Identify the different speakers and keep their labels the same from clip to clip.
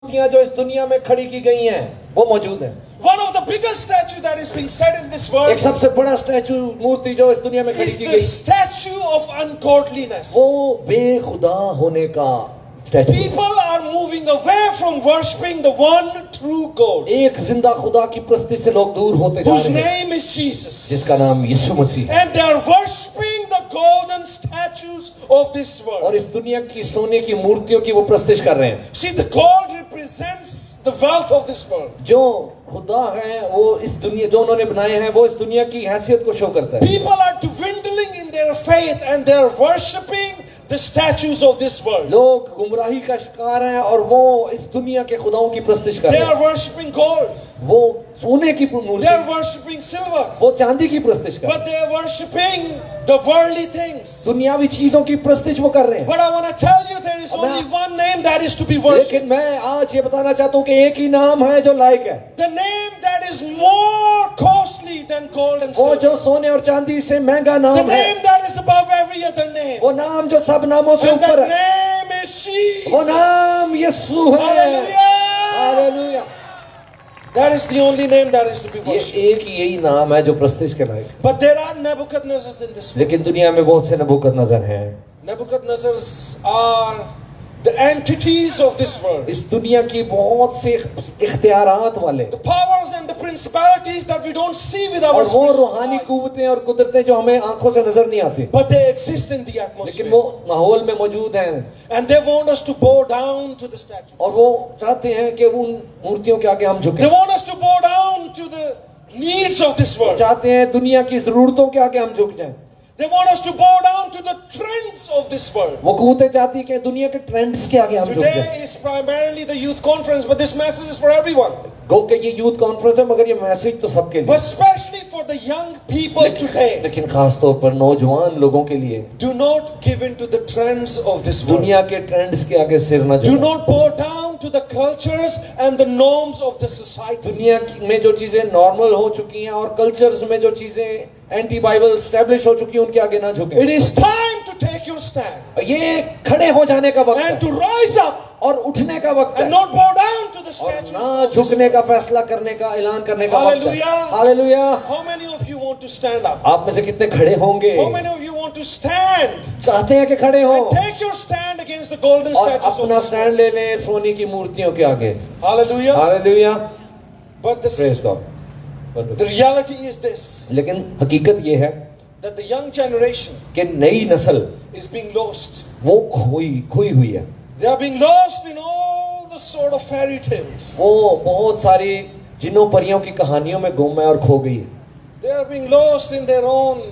Speaker 1: मूर्तियां जो इस दुनिया में खड़ी की गई हैं वो मौजूद हैं।
Speaker 2: One of the biggest statues that is being set in this world
Speaker 1: एक सबसे बड़ा स्टैचू मूर्ति जो इस दुनिया में खड़ी
Speaker 2: is
Speaker 1: की
Speaker 2: the
Speaker 1: गई
Speaker 2: statue of ungodliness.
Speaker 1: वो बेखुदा होने का statue.
Speaker 2: People are moving away from worshipping the one true God,
Speaker 1: एक जिंदा खुदा की प्रस्ती से लोग दूर होते जा
Speaker 2: whose
Speaker 1: रहे हैं,
Speaker 2: name is Jesus.
Speaker 1: जिसका नाम यीशु मसीह है।
Speaker 2: And they are worshipping the golden statues of this
Speaker 1: और
Speaker 2: world.
Speaker 1: इस दुनिया की सोने की मूर्तियों की वो प्रस्तिश कर रहे हैं।
Speaker 2: See, the gold represents the wealth of this world.
Speaker 1: जो खुदा है वो इस दुनिया जो उन्होंने बनाए हैं वो इस दुनिया की हैसियत को शो करता है।
Speaker 2: People are dwindling in their faith and they are worshipping the statues of this world.
Speaker 1: लोग गुमराही का शिकार हैं और वो इस दुनिया के खुदाओं की प्रस्तिश कर
Speaker 2: They
Speaker 1: रहे
Speaker 2: are
Speaker 1: हैं।
Speaker 2: worshipping gold.
Speaker 1: वो सोने की
Speaker 2: They are
Speaker 1: Murthy,
Speaker 2: worshipping silver.
Speaker 1: वो चांदी की प्रस्तिश कर रहे
Speaker 2: But they are worshipping the worldly things.
Speaker 1: हैं। दुनियावी चीजों की प्रस्तिश वो कर रहे हैं।
Speaker 2: But I want to tell you there is only one name that is to be worshipped.
Speaker 1: लेकिन मैं आज ये बताना चाहता हूँ कि एक ही नाम है जो लायक है,
Speaker 2: The name that is more costly than gold and
Speaker 1: वो
Speaker 2: silver.
Speaker 1: जो सोने और चांदी से महंगा
Speaker 2: The
Speaker 1: नाम है,
Speaker 2: name that is above every other name.
Speaker 1: वो नाम जो सब नामों से
Speaker 2: And
Speaker 1: ऊपर
Speaker 2: that
Speaker 1: है,
Speaker 2: name is Jesus.
Speaker 1: वो नाम यीशु है।
Speaker 2: Hallelujah.
Speaker 1: Hallelujah.
Speaker 2: That is the only name that is to be
Speaker 1: ये
Speaker 2: worshipped.
Speaker 1: एक ही यही नाम है जो प्रस्तिश के लायक है।
Speaker 2: But there are Nebuchadnezzars in this world.
Speaker 1: लेकिन दुनिया में बहुत से नबूकदनजर हैं।
Speaker 2: Nebuchadnezzars are the entities of this world.
Speaker 1: इस दुनिया की बहुत से इख्तियारात वाले
Speaker 2: The powers and the principalities that we don't see with our
Speaker 1: और वो
Speaker 2: spiritual
Speaker 1: रूहानी
Speaker 2: eyes.
Speaker 1: कुव्वतें और कुदरतें जो हमें आंखों से नजर नहीं आती,
Speaker 2: But they exist in the
Speaker 1: लेकिन
Speaker 2: atmosphere.
Speaker 1: वो माहौल में मौजूद हैं
Speaker 2: And they want us to bow down to the statues.
Speaker 1: और वो चाहते हैं कि उन मूर्तियों के आगे हम
Speaker 2: They
Speaker 1: झुकें।
Speaker 2: want us to bow down to the needs of this
Speaker 1: वो
Speaker 2: world.
Speaker 1: चाहते हैं दुनिया की जरूरतों के आगे हम झुक जाएं।
Speaker 2: They want us to bow down to the trends of this world.
Speaker 1: वो कुव्वतें चाहती है कि दुनिया के ट्रेंड्स के आगे हम झुक जाएं।
Speaker 2: Today is primarily the youth conference, but this message is for everyone.
Speaker 1: गो के ये यूथ कॉन्फ्रेंस है मगर ये मैसेज तो सबके
Speaker 2: But
Speaker 1: लिए,
Speaker 2: especially for the young people today.
Speaker 1: लेकिन खास तौर पर नौजवान लोगों के लिए
Speaker 2: Do not give in to the trends of this world.
Speaker 1: दुनिया के ट्रेंड्स के आगे सिर न
Speaker 2: Do
Speaker 1: झुकाएं।
Speaker 2: not bow down to the cultures and the norms of the society.
Speaker 1: दुनिया में जो चीजें नॉर्मल हो चुकी हैं और कल्चर्स में जो चीजें एंटी बाइबल स्टैब्लिश हो चुकी हैं उनके आगे ना झुकें।
Speaker 2: It is time to take your stand
Speaker 1: ये खड़े हो जाने का वक्त
Speaker 2: and
Speaker 1: है
Speaker 2: to rise up
Speaker 1: और उठने का वक्त है
Speaker 2: and not bow down to the
Speaker 1: और
Speaker 2: statues.
Speaker 1: ना
Speaker 2: of this
Speaker 1: झुकने का
Speaker 2: world.
Speaker 1: फैसला करने का ऐलान करने का वक्त है।
Speaker 2: Hallelujah.
Speaker 1: Hallelujah.
Speaker 2: How many of you want to stand up?
Speaker 1: आप में से कितने खड़े होंगे,
Speaker 2: How many of you want to stand
Speaker 1: चाहते हैं कि खड़े हो
Speaker 2: and take your stand against the golden
Speaker 1: और
Speaker 2: statues of
Speaker 1: अपना
Speaker 2: this world?
Speaker 1: स्टैंड ले लें सोने की मूर्तियों के आगे।
Speaker 2: Hallelujah.
Speaker 1: Hallelujah.
Speaker 2: But
Speaker 1: praise God.
Speaker 2: the reality is this,
Speaker 1: लेकिन हकीकत ये है
Speaker 2: that the young generation
Speaker 1: कि नई नस्ल
Speaker 2: is being lost.
Speaker 1: वो खोई हुई है।
Speaker 2: They are being lost in all the sort of fairy tales.
Speaker 1: वो बहुत सारी जिन्नों परियों की कहानियों में गुम है और खो गई है।
Speaker 2: They are being lost in their own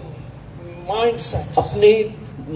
Speaker 2: mindsets.
Speaker 1: अपने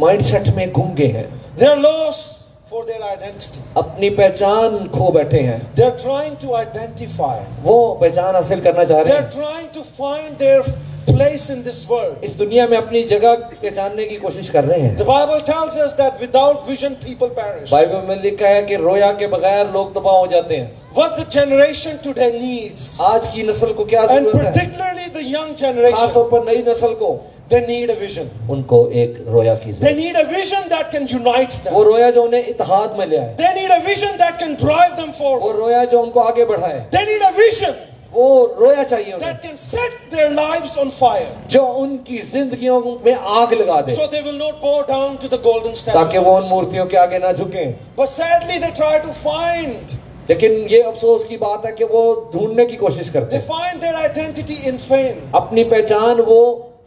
Speaker 1: माइंडसेट में गुम गए हैं,
Speaker 2: They are lost for their identity.
Speaker 1: अपनी पहचान खो बैठे हैं।
Speaker 2: They are trying to identify.
Speaker 1: वो पहचान हासिल करना चाह
Speaker 2: They
Speaker 1: रहे
Speaker 2: are
Speaker 1: हैं,
Speaker 2: trying to find their place in this world.
Speaker 1: इस दुनिया में अपनी जगह पहचानने की कोशिश कर रहे हैं।
Speaker 2: The Bible tells us that without vision people perish.
Speaker 1: Bible में लिखा है कि रोया के बगैर लोग तबाह हो जाते हैं।
Speaker 2: What the generation today needs,
Speaker 1: आज की नस्ल को क्या
Speaker 2: and
Speaker 1: जरूरत है?
Speaker 2: particularly the young
Speaker 1: खास
Speaker 2: generation,
Speaker 1: तौर पर नई नस्ल को
Speaker 2: they need a vision.
Speaker 1: उनको एक रोया की
Speaker 2: They
Speaker 1: जरूरत
Speaker 2: need a vision that can unite
Speaker 1: है। वो
Speaker 2: them.
Speaker 1: रोया जो उन्हें इत्तेहाद में ले आए,
Speaker 2: They need a vision that can drive them
Speaker 1: वो
Speaker 2: forward.
Speaker 1: रोया जो उनको आगे बढ़ाए,
Speaker 2: They need a vision
Speaker 1: वो रोया चाहिए उन्हें
Speaker 2: that can set their lives on fire,
Speaker 1: जो उनकी जिंदगियों में आग लगा दे
Speaker 2: so they will not bow down to the golden statues.
Speaker 1: ताकि
Speaker 2: of
Speaker 1: वो उन
Speaker 2: this world.
Speaker 1: मूर्तियों के आगे ना झुकें।
Speaker 2: But sadly, they try to find.
Speaker 1: लेकिन ये अफसोस की बात है कि वो ढूंढने की कोशिश करते
Speaker 2: They
Speaker 1: हैं,
Speaker 2: find their identity in fame.
Speaker 1: अपनी पहचान वो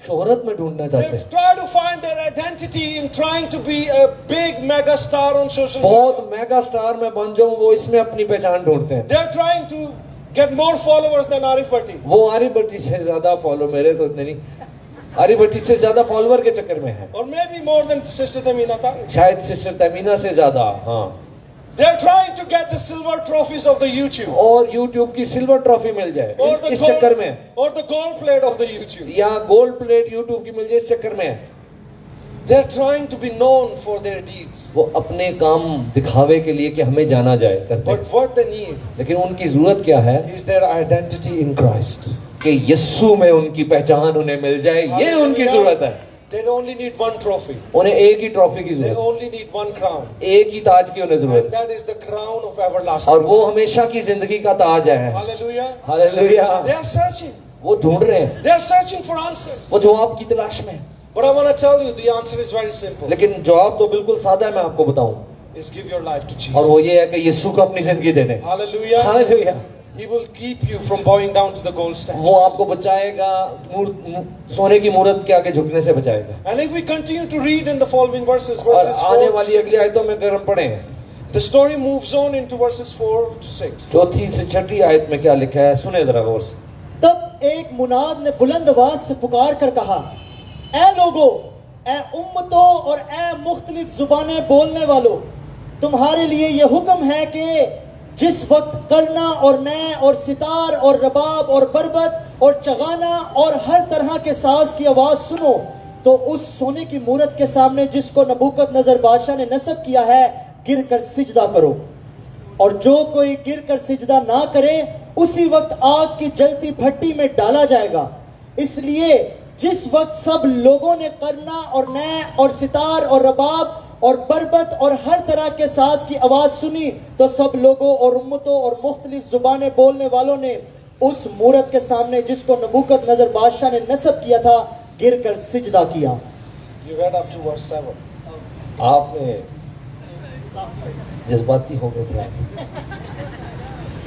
Speaker 1: शोहरत में ढूंढना चाहते
Speaker 2: They
Speaker 1: हैं।
Speaker 2: try to find their identity in trying to be a big mega star on social media.
Speaker 1: बहुत मेगा स्टार में बन जाऊं, वो इसमें अपनी पहचान ढूंढते हैं।
Speaker 2: They're trying to get more followers than Arif Bhatti.
Speaker 1: वो आरी भट्टी से ज्यादा फॉलो, मेरे तो इतने नहीं, आरी भट्टी से ज्यादा फॉलोअर के चक्कर में है,
Speaker 2: Or maybe more than Sister Tamina Tariq.
Speaker 1: शायद सिस्टर तमीना से ज्यादा। हाँ,
Speaker 2: They're trying to get the silver trophies of the YouTube.
Speaker 1: और YouTube की सिल्वर ट्रॉफी मिल जाए
Speaker 2: Or the
Speaker 1: इस चक्कर में,
Speaker 2: or the gold plate of the YouTube.
Speaker 1: या गोल्ड प्लेट YouTube की मिल जाए इस चक्कर में।
Speaker 2: They're trying to be known for their deeds.
Speaker 1: वो अपने काम दिखावे के लिए कि हमें जाना जाए करते हैं।
Speaker 2: But what they need
Speaker 1: लेकिन उनकी जरूरत क्या है
Speaker 2: is their identity in Christ.
Speaker 1: कि यीशु में उनकी पहचान उन्हें मिल जाए, ये उनकी जरूरत है।
Speaker 2: They only need one trophy.
Speaker 1: उन्हें एक ही ट्रॉफी की
Speaker 2: They
Speaker 1: जरूरत,
Speaker 2: only need one crown.
Speaker 1: एक ही ताज की उन्हें
Speaker 2: And
Speaker 1: जरूरत,
Speaker 2: that is the crown of
Speaker 1: और
Speaker 2: everlasting.
Speaker 1: वो हमेशा की जिंदगी का ताज है।
Speaker 2: Hallelujah.
Speaker 1: Hallelujah.
Speaker 2: They are searching.
Speaker 1: वो ढूंढ रहे हैं,
Speaker 2: They are searching for answers.
Speaker 1: वो जवाब की तलाश में है।
Speaker 2: But I want to tell you, the answer is very simple.
Speaker 1: लेकिन जवाब तो बिल्कुल सादा है, मैं आपको बताऊं,
Speaker 2: Is give your life to
Speaker 1: और वो
Speaker 2: Jesus.
Speaker 1: ये है कि यीशु को अपनी जिंदगी दे दें।
Speaker 2: Hallelujah.
Speaker 1: Hallelujah.
Speaker 2: He will keep you from bowing down to the gold
Speaker 1: वो
Speaker 2: statue.
Speaker 1: आपको बचाएगा, सोने की मूर्त के आगे झुकने से बचाएगा।
Speaker 2: And if we continue to read in the following verses,
Speaker 1: और
Speaker 2: verses 4
Speaker 1: आने
Speaker 2: to
Speaker 1: वाली अगली
Speaker 2: 6,
Speaker 1: आयतों में अगर हम पढ़ें,
Speaker 2: the story moves on into verses 4 to 6.
Speaker 1: चौथी से छठी आयत में क्या लिखा है, सुने जरा गौर से।
Speaker 3: तब एक मुनाद ने बुलंद आवाज से पुकार कर कहा, ए लोगो, ए उम्मतों और ए मुख्तलिफ जुबानें बोलने वालों, तुम्हारे लिए यह हुक्म है कि जिस वक्त करना और नए और सितार और रबाब और बरबत और चगाना और हर तरह के साज की आवाज सुनो, तो उस सोने की मूरत के सामने जिसको नबूकदनेस्सर बादशाह ने नस्ब किया है, गिर कर सिजदा करो। और जो कोई गिर कर सिजदा ना करे, उसी वक्त आग की जलती भट्टी में डाला जाएगा। इसलिए जिस वक्त सब लोगों ने करना और नए और सितार और रबाब और बरबत और हर तरह के साज की आवाज सुनी, तो सब लोगों और उम्मतों और मुख्तलिफ जुबानें बोलने वालों ने उस मूरत के सामने जिसको नबूकदनेस्सर बादशाह ने नस्ब किया था, गिर कर सिजदा किया।
Speaker 2: You read up to verse 7.
Speaker 1: आपने जज्बाती हो गए थे,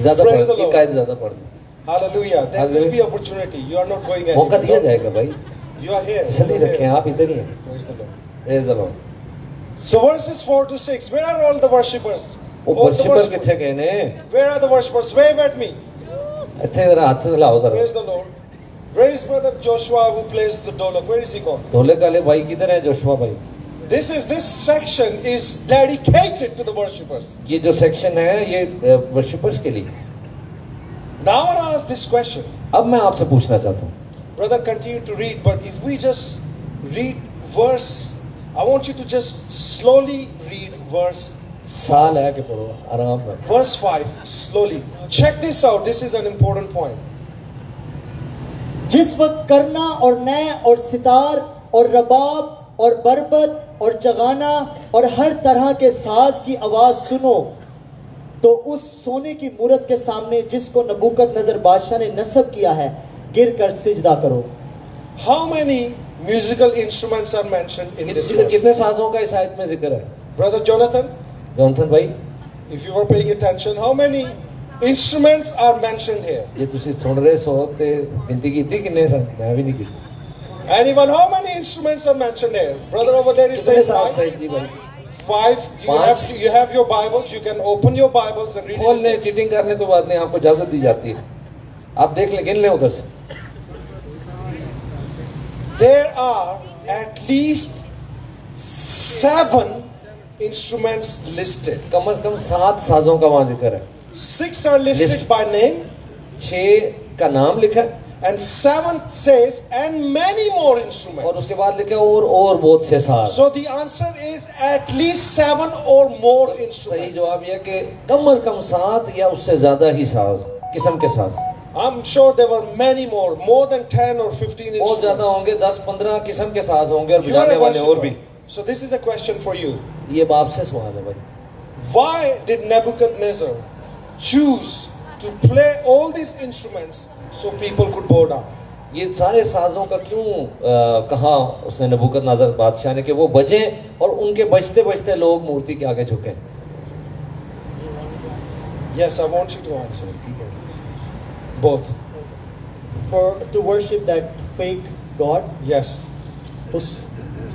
Speaker 1: ज्यादा
Speaker 2: Praise the
Speaker 1: पढ़,
Speaker 2: Lord.
Speaker 1: एक आयत ज्यादा पढ़ दो।
Speaker 2: Hallelujah. There will
Speaker 1: Hallelujah.
Speaker 2: be opportunity. You are not going
Speaker 1: मौका दिया
Speaker 2: anywhere.
Speaker 1: जाएगा भाई,
Speaker 2: You are here.
Speaker 1: जल्दी
Speaker 2: You are
Speaker 1: रखें,
Speaker 2: here.
Speaker 1: आप इधर ही हैं।
Speaker 2: Praise the Lord.
Speaker 1: Praise the Lord.
Speaker 2: So verses 4 to 6. Where are all the worshippers?
Speaker 1: वो
Speaker 2: All the
Speaker 1: वर्शिपर
Speaker 2: worshippers.
Speaker 1: किथे गए ने?
Speaker 2: Where are the worshippers? Wave at me.
Speaker 1: ਇੱਥੇ जरा हाथ हिलाओ जरा।
Speaker 2: Praise the Lord. Where is brother Joshua who plays the dolak? Where is he gone?
Speaker 1: ढोलक वाले भाई किधर है? जोशुआ भाई।
Speaker 2: This section is dedicated to the worshippers.
Speaker 1: ये जो सेक्शन है ये वर्शिपर्स के लिए।
Speaker 2: Now I want to ask this question.
Speaker 1: अब मैं आपसे पूछना चाहता हूँ,
Speaker 2: Brother, continue to read, but if we just read verse, I want you to just slowly read verse
Speaker 1: साल है कि पढ़ो आराम से।
Speaker 2: verse 5 slowly. Check this out. This is an important point.
Speaker 3: जिस वक्त करना और नए और सितार और रबाब और बरबत और चगाना और हर तरह के साज की आवाज सुनो, तो उस सोने की मूरत के सामने जिसको नबूकदनेस्सर बादशाह ने नस्ब किया है, गिर कर सिजदा करो।
Speaker 2: How many musical instruments are mentioned in this verse?
Speaker 1: कितने साजों का इस आयत में जिक्र है?
Speaker 2: Brother Jonathan,
Speaker 1: जॉनथन भाई,
Speaker 2: if you were paying attention, how many instruments are mentioned here?
Speaker 1: ये तुसी सुन रहे सो ते गिनती कीती किन्ने सन? मैं भी नहीं कीती।
Speaker 2: Anyone? How many instruments are mentioned here? Brother over there is
Speaker 1: कितने
Speaker 2: saying
Speaker 1: साज थे
Speaker 2: 5.
Speaker 1: जी भाई?
Speaker 2: 5.
Speaker 1: पांच.
Speaker 2: You have your Bibles. You can open your Bibles and read
Speaker 1: खोलने
Speaker 2: it.
Speaker 1: चीटिंग करने को बात नहीं, आपको इजाजत दी जाती है। आप देख ले, गिन ले उधर से।
Speaker 2: There are at least 7 instruments listed.
Speaker 1: कम से कम 7 साजों का वहां जिक्र है।
Speaker 2: 6 are listed
Speaker 1: List.
Speaker 2: by name,
Speaker 1: 6 का नाम लिखा है
Speaker 2: and 7 says, and many more
Speaker 1: और
Speaker 2: instruments.
Speaker 1: उसके बाद लिखा है और बहुत से साज।
Speaker 2: So the answer is at least 7 or more
Speaker 1: सही
Speaker 2: instruments.
Speaker 1: जवाब यह है कि कम से कम 7 या उससे ज्यादा ही साज, किस्म के साज।
Speaker 2: I'm sure there were many more than 10 or 15
Speaker 1: बहुत ज्यादा
Speaker 2: instruments.
Speaker 1: होंगे, 10-15 किस्म के साज होंगे और
Speaker 2: You are
Speaker 1: बजाने
Speaker 2: a
Speaker 1: वाले और भी।
Speaker 2: worshipper. So this is a question for you.
Speaker 1: ये बाप से सवाल है भाई,
Speaker 2: Why did Nebuchadnezzar choose to play all these instruments so people could bow down?
Speaker 1: ये सारे साजों का क्यों कहा उसने नबूकदनेस्सर बादशाह ने कि वो बजें और उनके बजते बजते लोग मूर्ति के आगे झुकें?
Speaker 2: Yes, I want you to answer. Both.
Speaker 3: to worship that fake God,
Speaker 2: Yes.
Speaker 3: उस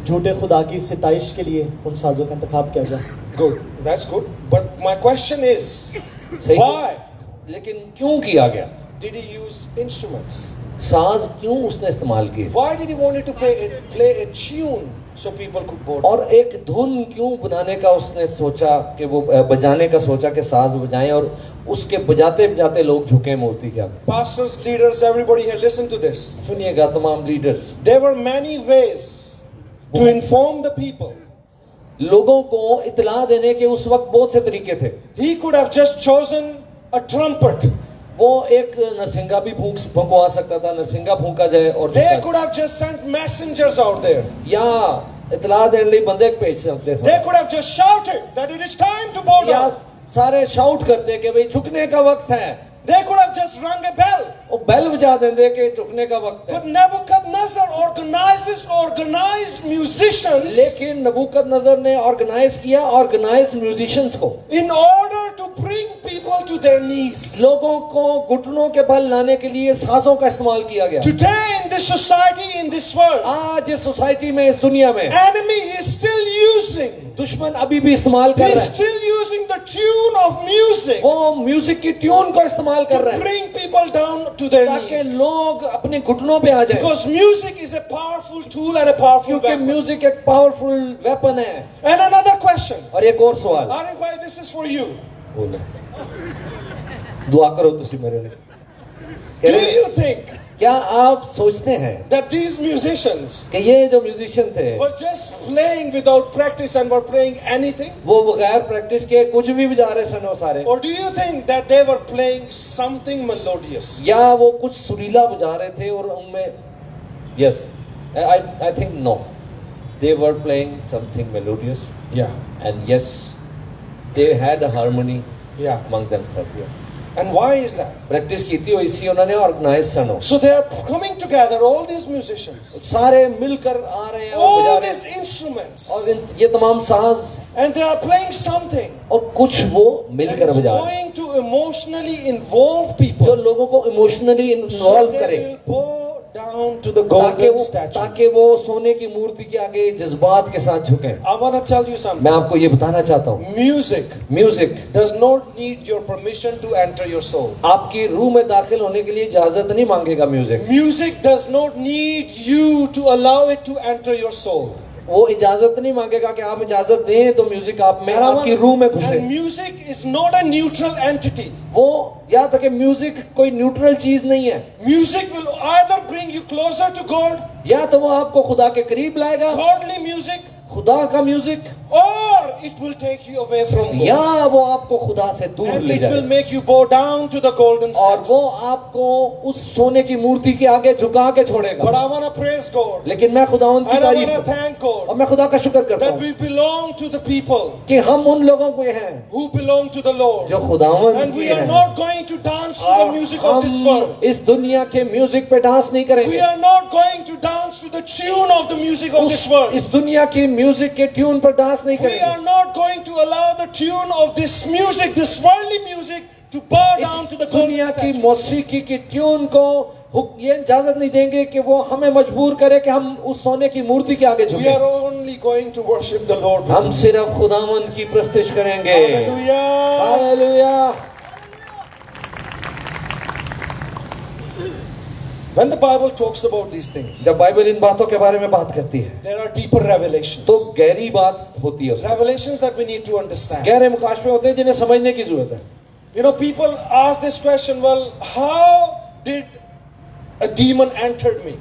Speaker 3: झूठे खुदा की सिताइश के लिए उन साजों का इंतखाब किया गया।
Speaker 2: Good. That's good. But my question is,
Speaker 1: सही।
Speaker 2: why
Speaker 1: लेकिन क्यों किया गया?
Speaker 2: did he use instruments?
Speaker 1: साज क्यों उसने इस्तेमाल किए
Speaker 2: Why did he want to play a tune so people could bow down?
Speaker 1: और एक धुन क्यों बनाने का उसने सोचा कि वो बजाने का सोचा कि साज बजाएं और उसके बजाते बजाते लोग झुके मूर्ति के आगे?
Speaker 2: Pastors, leaders, everybody here, listen to this.
Speaker 1: सुनिएगा तमाम leaders,
Speaker 2: There were many ways to inform the people.
Speaker 1: लोगों को इत्तला देने के उस वक्त बहुत से तरीके थे।
Speaker 2: He could have just chosen a trumpet
Speaker 1: वो एक नरसिंगा भी फूंकवा सकता था, नरसिंगा फूंका जाए और
Speaker 2: They
Speaker 1: झुका-
Speaker 2: could have just sent messengers out there.
Speaker 1: या इतला देने लिए बंदे भेज सकते थे,
Speaker 2: They could have just shouted that it is time to bow
Speaker 1: या
Speaker 2: down.
Speaker 1: सारे शाउट करते कि भाई झुकने का वक्त है,
Speaker 2: They could have just rung a bell.
Speaker 1: वो बेल बजा देंगे कि झुकने का वक्त है।
Speaker 2: But Nebuchadnezzar organized musicians
Speaker 1: लेकिन नबूकदनजर ने ऑर्गेनाइज किया ऑर्गेनाइज म्यूजिशियंस को,
Speaker 2: in order to bring people to their knees.
Speaker 1: लोगों को घुटनों के बल लाने के लिए साजों का इस्तेमाल किया गया।
Speaker 2: Today in this society, in this world,
Speaker 1: आज इस सोसाइटी में, इस दुनिया में
Speaker 2: enemy is still using,
Speaker 1: दुश्मन अभी भी इस्तेमाल कर
Speaker 2: he's
Speaker 1: रहा है,
Speaker 2: still using the tune of music
Speaker 1: वो म्यूजिक की ट्यून को इस्तेमाल कर
Speaker 2: to
Speaker 1: रहा है
Speaker 2: bring people down to their
Speaker 1: ताकि
Speaker 2: knees.
Speaker 1: लोग अपने घुटनों पे आ जाएं,
Speaker 2: Because music is a powerful tool and a powerful
Speaker 1: क्योंकि
Speaker 2: weapon.
Speaker 1: म्यूजिक एक पावरफुल वेपन है।
Speaker 2: And another question.
Speaker 1: और एक और सवाल,
Speaker 2: Arif bhai, this is for you.
Speaker 1: बोले दुआ करो तुसी मेरे लिए।
Speaker 2: Do you think
Speaker 1: क्या आप सोचते हैं
Speaker 2: that these musicians
Speaker 1: कि ये जो म्यूजिशियन थे
Speaker 2: were just playing without practice and were playing anything?
Speaker 1: वो बगैर प्रैक्टिस के कुछ भी बजा रहे सन वो सारे,
Speaker 2: Or do you think that they were playing something melodious?
Speaker 1: या वो कुछ सुरीला बजा रहे थे और उनमें yes I think no they were playing something melodious
Speaker 2: Yeah,
Speaker 1: and yes they had a harmony
Speaker 2: yeah.
Speaker 1: among themselves।
Speaker 2: And why is that?
Speaker 1: Practice की थी इसी उन्होंने ऑर्गेनाइज सन हो,
Speaker 2: So they are coming together, all these musicians,
Speaker 1: सारे मिलकर आ रहे हैं और बजा
Speaker 2: all
Speaker 1: रहे
Speaker 2: these
Speaker 1: हैं,
Speaker 2: instruments,
Speaker 1: और ये तमाम साज
Speaker 2: and they are playing something
Speaker 1: और कुछ वो
Speaker 2: that
Speaker 1: मिलकर
Speaker 2: is
Speaker 1: बजा रहे हैं
Speaker 2: going to emotionally involve
Speaker 1: जो
Speaker 2: people.
Speaker 1: लोगों को इमोशनली
Speaker 2: So
Speaker 1: इन्वॉल्व
Speaker 2: they
Speaker 1: करे,
Speaker 2: will bow down to the
Speaker 1: ताकि
Speaker 2: golden
Speaker 1: वो
Speaker 2: statue.
Speaker 1: ताकि वो सोने की मूर्ति के आगे जज्बात के साथ झुकें।
Speaker 2: I want to tell you something.
Speaker 1: मैं आपको ये बताना चाहता हूँ,
Speaker 2: Music
Speaker 1: music
Speaker 2: does not need your permission to enter your soul.
Speaker 1: आपकी रूह में दाखिल होने के लिए इजाजत नहीं मांगेगा। Music
Speaker 2: Music does not need you to allow it to enter your soul.
Speaker 1: वो इजाजत नहीं मांगेगा कि आप इजाजत दें तो म्यूजिक आप में,
Speaker 2: And I want-
Speaker 1: आपकी रूह में घुसे।
Speaker 2: and music is not a neutral entity.
Speaker 1: वो याद रखें, म्यूजिक कोई न्यूट्रल चीज नहीं है।
Speaker 2: Music will either bring you closer to God,
Speaker 1: या तो वो आपको खुदा के करीब लाएगा,
Speaker 2: godly music,
Speaker 1: खुदा का music,
Speaker 2: or it will take you away from God.
Speaker 1: या वो आपको खुदा से दूर
Speaker 2: And
Speaker 1: ले
Speaker 2: it will
Speaker 1: जाए
Speaker 2: make you bow down to the golden
Speaker 1: और
Speaker 2: statue.
Speaker 1: वो आपको उस सोने की मूर्ति के आगे झुका के
Speaker 2: But
Speaker 1: छोड़ेगा।
Speaker 2: I want to praise God.
Speaker 1: लेकिन मैं खुदावंद की
Speaker 2: And I
Speaker 1: तारीफ
Speaker 2: want to
Speaker 1: करता हूं
Speaker 2: thank God
Speaker 1: और मैं खुदा का शुक्र करता
Speaker 2: that
Speaker 1: हूँ
Speaker 2: we belong to the people
Speaker 1: कि हम उन लोगों को हैं
Speaker 2: who belong to the Lord.
Speaker 1: जो खुदावंद
Speaker 2: And
Speaker 1: के
Speaker 2: we are
Speaker 1: हैं।
Speaker 2: not going to dance to the
Speaker 1: और
Speaker 2: music of this world.
Speaker 1: हम इस दुनिया के म्यूजिक पे डांस नहीं
Speaker 2: We
Speaker 1: करेंगे,
Speaker 2: are not going to dance to the tune of the music of this world.
Speaker 1: इस दुनिया की म्यूजिक के ट्यून पर डांस नहीं
Speaker 2: We are
Speaker 1: करेंगे,
Speaker 2: not going to allow the tune of this music, this worldly music, to bow down to the
Speaker 1: इस
Speaker 2: golden
Speaker 1: दुनिया की
Speaker 2: statue.
Speaker 1: मौसीकी की ट्यून को ये इजाजत नहीं देंगे कि वो हमें मजबूर करे कि हम उस सोने की मूर्ति के आगे
Speaker 2: We
Speaker 1: झुके।
Speaker 2: are only going to worship the Lord. with
Speaker 1: हम
Speaker 2: you.
Speaker 1: सिर्फ खुदावंद की प्रस्तिश करेंगे।
Speaker 2: Hallelujah.
Speaker 1: Hallelujah.
Speaker 2: When the Bible talks about these things,
Speaker 1: जब बाइबल इन बातों के बारे में बात करती है
Speaker 2: there are deeper revelations.
Speaker 1: तो गहरी बात होती है उसमें।
Speaker 2: Revelations that we need to understand.
Speaker 1: गहरे मुकाशफे होते हैं जिन्हें समझने की जरूरत है।
Speaker 2: You know, people ask this question, well, how did a demon enter me?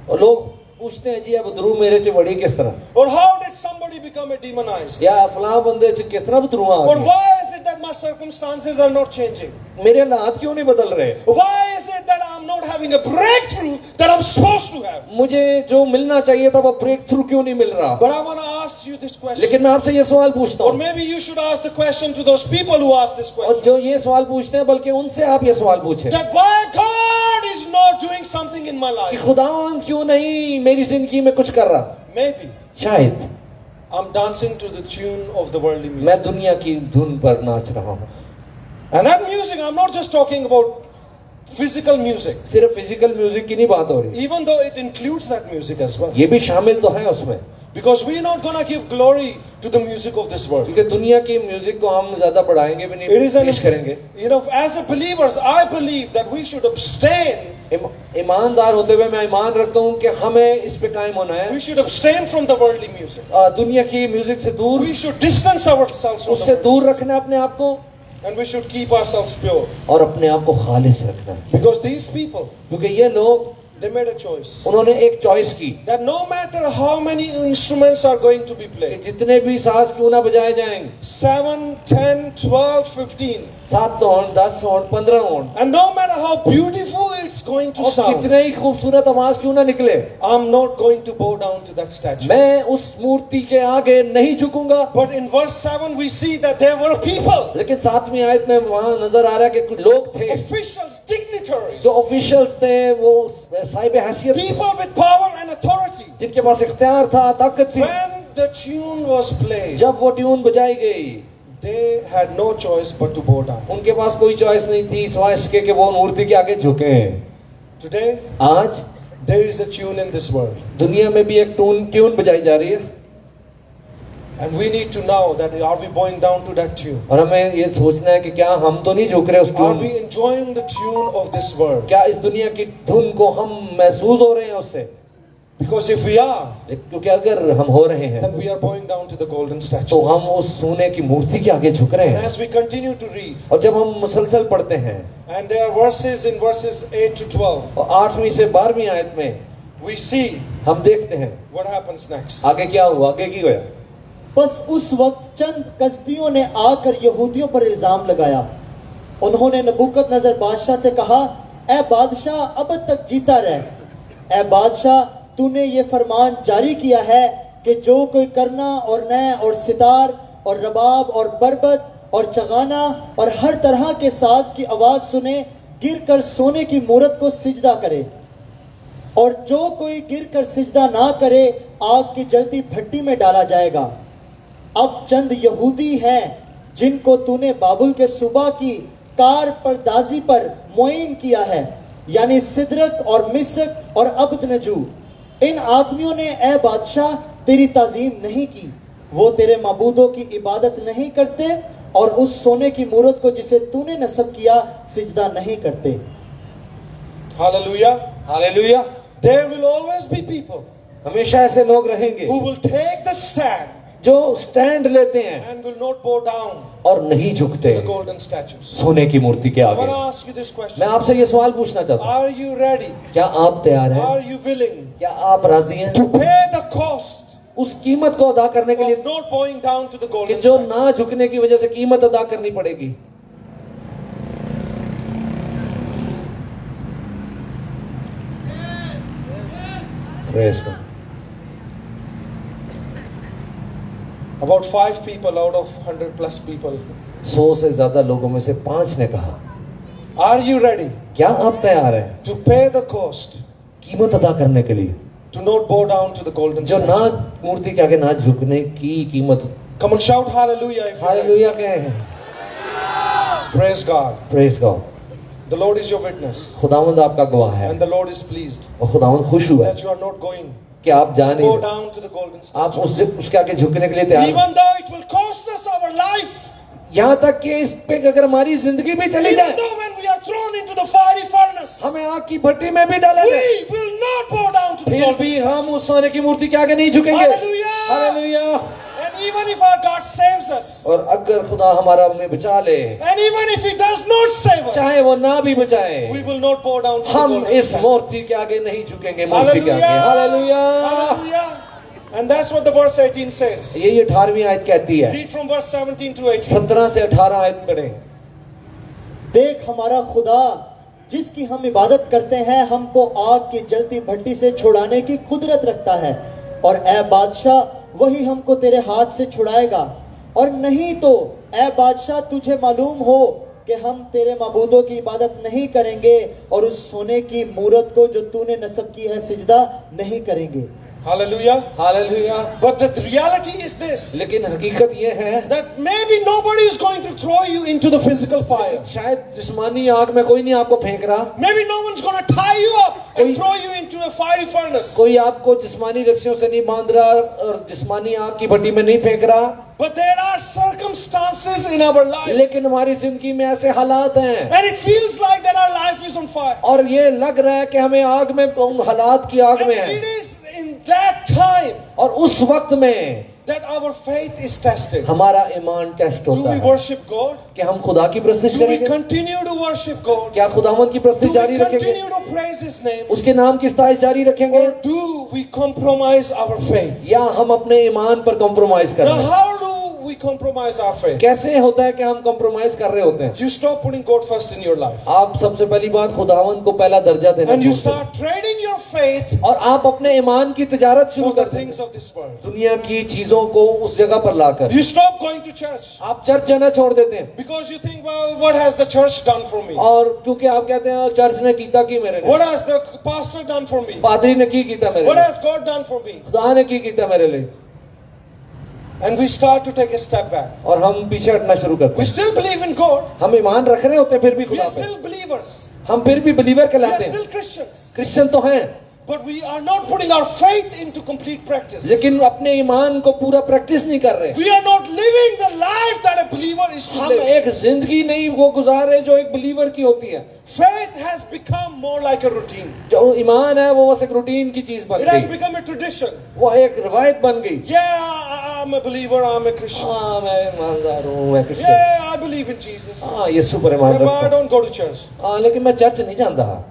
Speaker 1: और लोग पूछते हैं जी अब बदरू मेरे च वड़ी किस तरह,
Speaker 2: Or how did somebody become a demonized?
Speaker 1: या फलां बंदे च किस तरह बदरू आ
Speaker 2: Or
Speaker 1: गए,
Speaker 2: why is it that my circumstances are not changing?
Speaker 1: मेरे हालात क्यों नहीं बदल रहे,
Speaker 2: Why is it that I'm not having a breakthrough that I'm supposed to have?
Speaker 1: मुझे जो मिलना चाहिए था वो ब्रेक थ्रू क्यों नहीं मिल रहा।
Speaker 2: But I want to ask you this question.
Speaker 1: लेकिन मैं आपसे ये सवाल पूछता
Speaker 2: Or
Speaker 1: हूँ,
Speaker 2: maybe you should ask the question to those people who ask this
Speaker 1: और
Speaker 2: question.
Speaker 1: जो ये सवाल पूछते हैं बल्कि उनसे आप ये सवाल पूछें
Speaker 2: That why God is not doing something in my
Speaker 1: कि
Speaker 2: life?
Speaker 1: खुदावंद क्यों नहीं मेरी जिंदगी में कुछ कर रहा।
Speaker 2: Maybe
Speaker 1: शायद
Speaker 2: I'm dancing to the tune of the worldly music.
Speaker 1: मैं दुनिया की धुन पर नाच रहा हूँ।
Speaker 2: And that music, I'm not just talking about physical music,
Speaker 1: सिर्फ फिजिकल म्यूजिक की नहीं बात हो रही,
Speaker 2: even though it includes that music as well.
Speaker 1: ये भी शामिल तो है उसमें,
Speaker 2: Because we're not going to give glory to the music of this world.
Speaker 1: क्योंकि दुनिया की म्यूजिक को हम ज्यादा बढ़ाएंगे भी नहीं,
Speaker 2: It is an,
Speaker 1: पेश करेंगे।
Speaker 2: you know, as a believers, I believe that we should abstain.
Speaker 1: ईमानदार होते हुए मैं ईमान रखता हूँ कि हमें इस पे कायम होना है,
Speaker 2: We should abstain from the worldly music.
Speaker 1: दुनिया की म्यूजिक से दूर,
Speaker 2: We should distance ourselves from
Speaker 1: उससे
Speaker 2: the world.
Speaker 1: दूर रखना है अपने आप को
Speaker 2: And we should keep ourselves pure.
Speaker 1: और अपने आप को खालिस रखना है,
Speaker 2: Because these people,
Speaker 1: क्योंकि ये लोग
Speaker 2: they made a choice
Speaker 1: उन्होंने एक चॉइस की
Speaker 2: that no matter how many instruments are going to be
Speaker 1: कि
Speaker 2: played,
Speaker 1: जितने भी साज क्यों ना बजाए जाएंगे,
Speaker 2: 7, 10, 12, 15,
Speaker 1: 7 हों, 10 हों, 15 हों,
Speaker 2: and no matter how beautiful it's going to
Speaker 1: और
Speaker 2: sound,
Speaker 1: कितने ही खूबसूरत आवाज क्यों ना निकले,
Speaker 2: I'm not going to bow down to that statue.
Speaker 1: मैं उस मूर्ति के आगे नहीं झुकूंगा।
Speaker 2: But in verse 7 we see that there were people,
Speaker 1: लेकिन 7वीं आयत में वहां नजर आ रहा है कि कुछ लोग थे
Speaker 2: officials, dignitaries,
Speaker 1: जो ऑफिशियल्स थे, वो साहिब हैसियत,
Speaker 2: people with power and authority.
Speaker 1: जिनके पास इख्तियार था, ताकत थी।
Speaker 2: When the tune was played,
Speaker 1: जब वो ट्यून बजाई गई,
Speaker 2: they had no choice but to bow down.
Speaker 1: उनके पास कोई चॉइस नहीं थी सिवाय इसके कि वो मूर्ति के आगे झुके।
Speaker 2: Today,
Speaker 1: आज
Speaker 2: there is a tune in this world.
Speaker 1: दुनिया में भी एक ट्यून बजाई जा रही है,
Speaker 2: And we need to know that are we bowing down to that tune?
Speaker 1: और हमें ये सोचना है कि क्या हम तो नहीं झुक रहे उस
Speaker 2: Are
Speaker 1: tune,
Speaker 2: we enjoying the tune of this world?
Speaker 1: क्या इस दुनिया की धुन को हम महसूस हो रहे हैं उससे?
Speaker 2: Because if we are,
Speaker 1: क्योंकि अगर हम हो रहे हैं
Speaker 2: then we are bowing down to the golden
Speaker 1: तो
Speaker 2: statue.
Speaker 1: हम उस सोने की मूर्ति के आगे झुक रहे
Speaker 2: And
Speaker 1: हैं।
Speaker 2: as we continue to read,
Speaker 1: और जब हम मुसलसल पढ़ते हैं,
Speaker 2: and there are verses in verses 8 to 12,
Speaker 1: और 8वीं से 12वीं आयत में
Speaker 2: we see
Speaker 1: हम देखते हैं
Speaker 2: what happens next.
Speaker 1: आगे क्या हुआ, आगे की हुआ।
Speaker 3: बस उस वक्त चंद कसदियों ने आकर यहूदियों पर इल्जाम लगाया। उन्होंने नबूकदनेस्सर बादशाह से कहा, ए बादशाह अब तक जीता रह। ए बादशाह, तूने ये फरमान जारी किया है कि जो कोई करना और नए और सितार और रबाब और बरबत और चगाना और हर तरह के साज की आवाज सुने, गिरकर सोने की मूरत को सिजदा करे, और जो कोई गिरकर सिजदा ना करे, आग की जलती भट्टी में डाला जाएगा। अब चंद यहूदी हैं जिनको तूने बाबुल के सूबा की कार परदाजी पर मुइन किया है, यानी सिदरक और मिस्क और अबदनजू। इन आदमियों ने ए बादशाह तेरी ताजीम नहीं की, वो तेरे माबूदों की इबादत नहीं करते और उस सोने की मूरत को जिसे तूने नस्ब किया सिजदा नहीं करते।
Speaker 2: Hallelujah.
Speaker 1: Hallelujah.
Speaker 2: There will always be people
Speaker 1: हमेशा ऐसे लोग रहेंगे
Speaker 2: who will take the stand
Speaker 1: जो स्टैंड लेते हैं
Speaker 2: and will not bow down
Speaker 1: और नहीं झुकते
Speaker 2: to the golden statues.
Speaker 1: सोने की मूर्ति के
Speaker 2: I want
Speaker 1: आगे।
Speaker 2: to ask you this
Speaker 1: मैं
Speaker 2: question.
Speaker 1: आपसे ये सवाल पूछना चाहता हूँ,
Speaker 2: Are you ready?
Speaker 1: क्या आप तैयार हैं?
Speaker 2: Are you willing
Speaker 1: क्या आप राजी हैं
Speaker 2: to pay the cost
Speaker 1: उस कीमत को अदा करने के लिए
Speaker 2: of not bowing down to the
Speaker 1: कि
Speaker 2: golden
Speaker 1: जो
Speaker 2: statue?
Speaker 1: ना झुकने की वजह से कीमत अदा करनी पड़ेगी? Praise God.
Speaker 2: About 5 people out of 100 plus people.
Speaker 1: 100 से ज्यादा लोगों में से 5 ने कहा,
Speaker 2: Are you ready
Speaker 1: क्या आप तैयार हैं
Speaker 2: to pay the cost
Speaker 1: कीमत अदा करने के लिए,
Speaker 2: to not bow down to the golden
Speaker 1: जो ना
Speaker 2: statue?
Speaker 1: मूर्ति के आगे ना झुकने की कीमत?
Speaker 2: Come on, shout hallelujah if you're ready.
Speaker 1: Hallelujah कहे हैं।
Speaker 2: Praise God.
Speaker 1: Praise God.
Speaker 2: The Lord is your witness.
Speaker 1: खुदावंद आपका गवाह है
Speaker 2: And the Lord is pleased
Speaker 1: और खुदावंद खुश हुआ है
Speaker 2: that you are not going
Speaker 1: कि आप जा
Speaker 2: to
Speaker 1: नहीं
Speaker 2: go
Speaker 1: रहे,
Speaker 2: down to the golden
Speaker 1: आप
Speaker 2: statue.
Speaker 1: उसके आगे झुकने के लिए तैयार हैं।
Speaker 2: Even though it will cost us our life.
Speaker 1: यहाँ तक कि इस पे अगर हमारी जिंदगी भी चली
Speaker 2: Even
Speaker 1: जाए,
Speaker 2: though when we are thrown into the fiery furnace,
Speaker 1: हमें आग की भट्टी में भी डाला जाए,
Speaker 2: we will not bow down to the
Speaker 1: फिर
Speaker 2: golden
Speaker 1: भी
Speaker 2: statue.
Speaker 1: हम उस सोने की मूर्ति के आगे नहीं झुकेंगे।
Speaker 2: Hallelujah.
Speaker 1: Hallelujah.
Speaker 2: And even if our God saves us,
Speaker 1: और अगर खुदा हमारा हमें बचा ले,
Speaker 2: and even if He does not save
Speaker 1: चाहे
Speaker 2: us,
Speaker 1: वो ना भी बचाए,
Speaker 2: we will not bow down to the
Speaker 1: हम
Speaker 2: golden
Speaker 1: इस
Speaker 2: statue.
Speaker 1: मूर्ति के आगे नहीं झुकेंगे, मूर्ति के
Speaker 2: Hallelujah.
Speaker 1: आगे। Hallelujah.
Speaker 2: Hallelujah. And that's what the verse 18 says.
Speaker 1: ये 18वीं आयत कहती है।
Speaker 2: Read from verse 17 to 18.
Speaker 1: 17 से 18 आयत पढ़ें।
Speaker 3: देख हमारा खुदा जिसकी हम इबादत करते हैं हमको आग की जलती भट्टी से छुड़ाने की कुदरत रखता है, और ए बादशाह वही हमको तेरे हाथ से छुड़ाएगा। और नहीं तो ए बादशाह तुझे मालूम हो कि हम तेरे माबूदों की इबादत नहीं करेंगे और उस सोने की मूरत को जो तूने नस्ब की है सिजदा नहीं करेंगे।
Speaker 2: Hallelujah.
Speaker 1: Hallelujah.
Speaker 2: But the reality is this,
Speaker 1: लेकिन हकीकत ये है,
Speaker 2: that maybe nobody is going to throw you into the physical fire.
Speaker 1: शायद जिस्मानी आग में कोई नहीं आपको फेंक रहा,
Speaker 2: Maybe no one's going to tie you up and
Speaker 1: कोई-
Speaker 2: throw you into a fiery furnace.
Speaker 1: कोई आपको जिस्मानी रस्सियों से नहीं बांध रहा और जिस्मानी आग की भट्टी में नहीं फेंक रहा,
Speaker 2: But there are circumstances in our life,
Speaker 1: लेकिन हमारी जिंदगी में ऐसे हालात हैं
Speaker 2: and it feels like that our life is on fire.
Speaker 1: और ये लग रहा है कि हमें आग में, उन हालात की आग
Speaker 2: And
Speaker 1: में
Speaker 2: it
Speaker 1: है।
Speaker 2: is in that time
Speaker 1: और उस वक्त में
Speaker 2: that our faith is tested.
Speaker 1: हमारा ईमान टेस्ट
Speaker 2: Do
Speaker 1: होता
Speaker 2: we
Speaker 1: है
Speaker 2: worship God?
Speaker 1: कि हम खुदा की प्रस्तुति
Speaker 2: Do we
Speaker 1: करेंगे,
Speaker 2: continue to worship God?
Speaker 1: क्या खुदावंद की
Speaker 2: Do
Speaker 1: प्रस्तुति
Speaker 2: we
Speaker 1: जारी रखेंगे,
Speaker 2: continue to praise His name?
Speaker 1: उसके नाम की स्ताइश जारी रखेंगे,
Speaker 2: Or do we compromise our faith?
Speaker 1: या हम अपने ईमान पर कॉम्प्रोमाइज कर
Speaker 2: Now,
Speaker 1: रहे हैं?
Speaker 2: how do we compromise our faith?
Speaker 1: कैसे होता है कि हम कॉम्प्रोमाइज कर रहे होते हैं?
Speaker 2: You stop putting God first in your life.
Speaker 1: आप सबसे पहली बात खुदावंद को पहला दर्जा देना
Speaker 2: And you
Speaker 1: छोड़ दें।
Speaker 2: start trading your faith
Speaker 1: और आप अपने ईमान की तिजारत शुरू
Speaker 2: for the
Speaker 1: कर दें
Speaker 2: things of this world.
Speaker 1: दुनिया की चीजों को उस जगह पर लाकर।
Speaker 2: You stop going to church
Speaker 1: आप चर्च जाना छोड़ देते हैं
Speaker 2: because you think, well, what has the church done for me?
Speaker 1: और क्योंकि आप कहते हैं चर्च ने कीता की मेरे
Speaker 2: What
Speaker 1: लिए,
Speaker 2: has the pastor done for me?
Speaker 1: पादरी ने की कीता मेरे
Speaker 2: What
Speaker 1: लिए,
Speaker 2: has God done for me?
Speaker 1: खुदा ने की कीता मेरे लिए,
Speaker 2: And we start to take a step back.
Speaker 1: और हम पीछे हटना शुरू करते
Speaker 2: We
Speaker 1: हैं।
Speaker 2: still believe in God.
Speaker 1: हम ईमान रख रहे होते हैं फिर भी
Speaker 2: We
Speaker 1: खुदा
Speaker 2: are
Speaker 1: पे,
Speaker 2: still believers.
Speaker 1: हम फिर भी बिलीवर
Speaker 2: We are
Speaker 1: कहलाते हैं,
Speaker 2: still Christians.
Speaker 1: क्रिश्चियन तो हैं,
Speaker 2: But we are not putting our faith into complete practice.
Speaker 1: लेकिन अपने ईमान को पूरा प्रैक्टिस नहीं कर रहे।
Speaker 2: We are not living the life that a believer is to
Speaker 1: हम
Speaker 2: live.
Speaker 1: एक जिंदगी नहीं वो गुजार रहे जो एक बिलीवर की होती है।
Speaker 2: Faith has become more like a routine.
Speaker 1: जो ईमान है वो बस एक रूटीन की चीज बन
Speaker 2: It has
Speaker 1: गई,
Speaker 2: become a tradition.
Speaker 1: वो एक रिवायत बन गई।
Speaker 2: Yeah, I'm a believer, I'm a Christian.
Speaker 1: हाँ मैं ईमानदार हूँ, मैं Christian,
Speaker 2: Yeah, I believe in Jesus.
Speaker 1: हाँ यीशु पर ईमान
Speaker 2: But I
Speaker 1: रखता हूँ,
Speaker 2: don't go to church.
Speaker 1: हाँ लेकिन मैं चर्च नहीं जाता।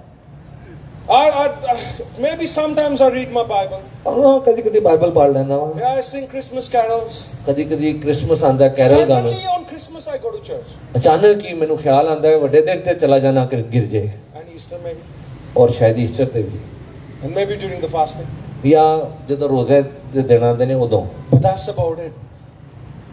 Speaker 2: Maybe sometimes I read my Bible.
Speaker 1: हाँ कभी कभी बाइबल पढ़ लेना,
Speaker 2: Yeah, I sing Christmas carols.
Speaker 1: कभी कभी क्रिसमस आंदा है कैरल गाना,
Speaker 2: Suddenly on Christmas I go to church.
Speaker 1: अचानक ही मैंनू ख्याल आंदा है वड्डे दिन ते चला जाना गिरजे,
Speaker 2: And Easter maybe.
Speaker 1: और शायद ईस्टर ते भी,
Speaker 2: And maybe during the fasting.
Speaker 1: या ਜਦੋਂ ਰੋਜ਼ੇ ਦੇ ਦਿਨ ਆਉਂਦੇ ਨੇ ਉਦੋਂ।
Speaker 2: But that's about it.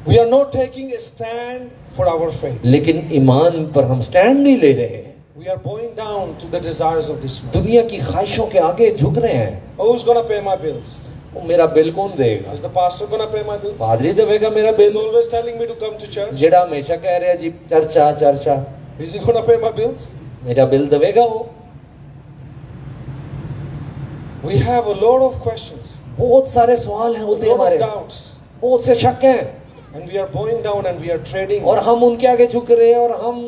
Speaker 2: We are not taking a stand for our faith.
Speaker 1: लेकिन ईमान पर हम स्टैंड नहीं ले रहे,
Speaker 2: We are bowing down to the desires of this world.
Speaker 1: दुनिया की ख्वाहिशों के आगे झुक रहे हैं।
Speaker 2: Who's gonna pay my bills?
Speaker 1: वो मेरा बिल कौन देगा?
Speaker 2: Is the pastor gonna pay my bills?
Speaker 1: पादरी देवेगा मेरा
Speaker 2: He's
Speaker 1: bill,
Speaker 2: always telling me to come to church.
Speaker 1: जेड़ा हमेशा कह रहा है जी चर्चा चर्चा,
Speaker 2: Is he gonna pay my bills?
Speaker 1: मेरा बिल देवेगा वो?
Speaker 2: We have a lot of questions,
Speaker 1: बहुत सारे सवाल हैं
Speaker 2: a
Speaker 1: होते हैं
Speaker 2: lot of
Speaker 1: हमारे,
Speaker 2: doubts,
Speaker 1: बहुत से शक हैं,
Speaker 2: and we are bowing down and we are trading.
Speaker 1: और हम उनके आगे झुक रहे हैं और हम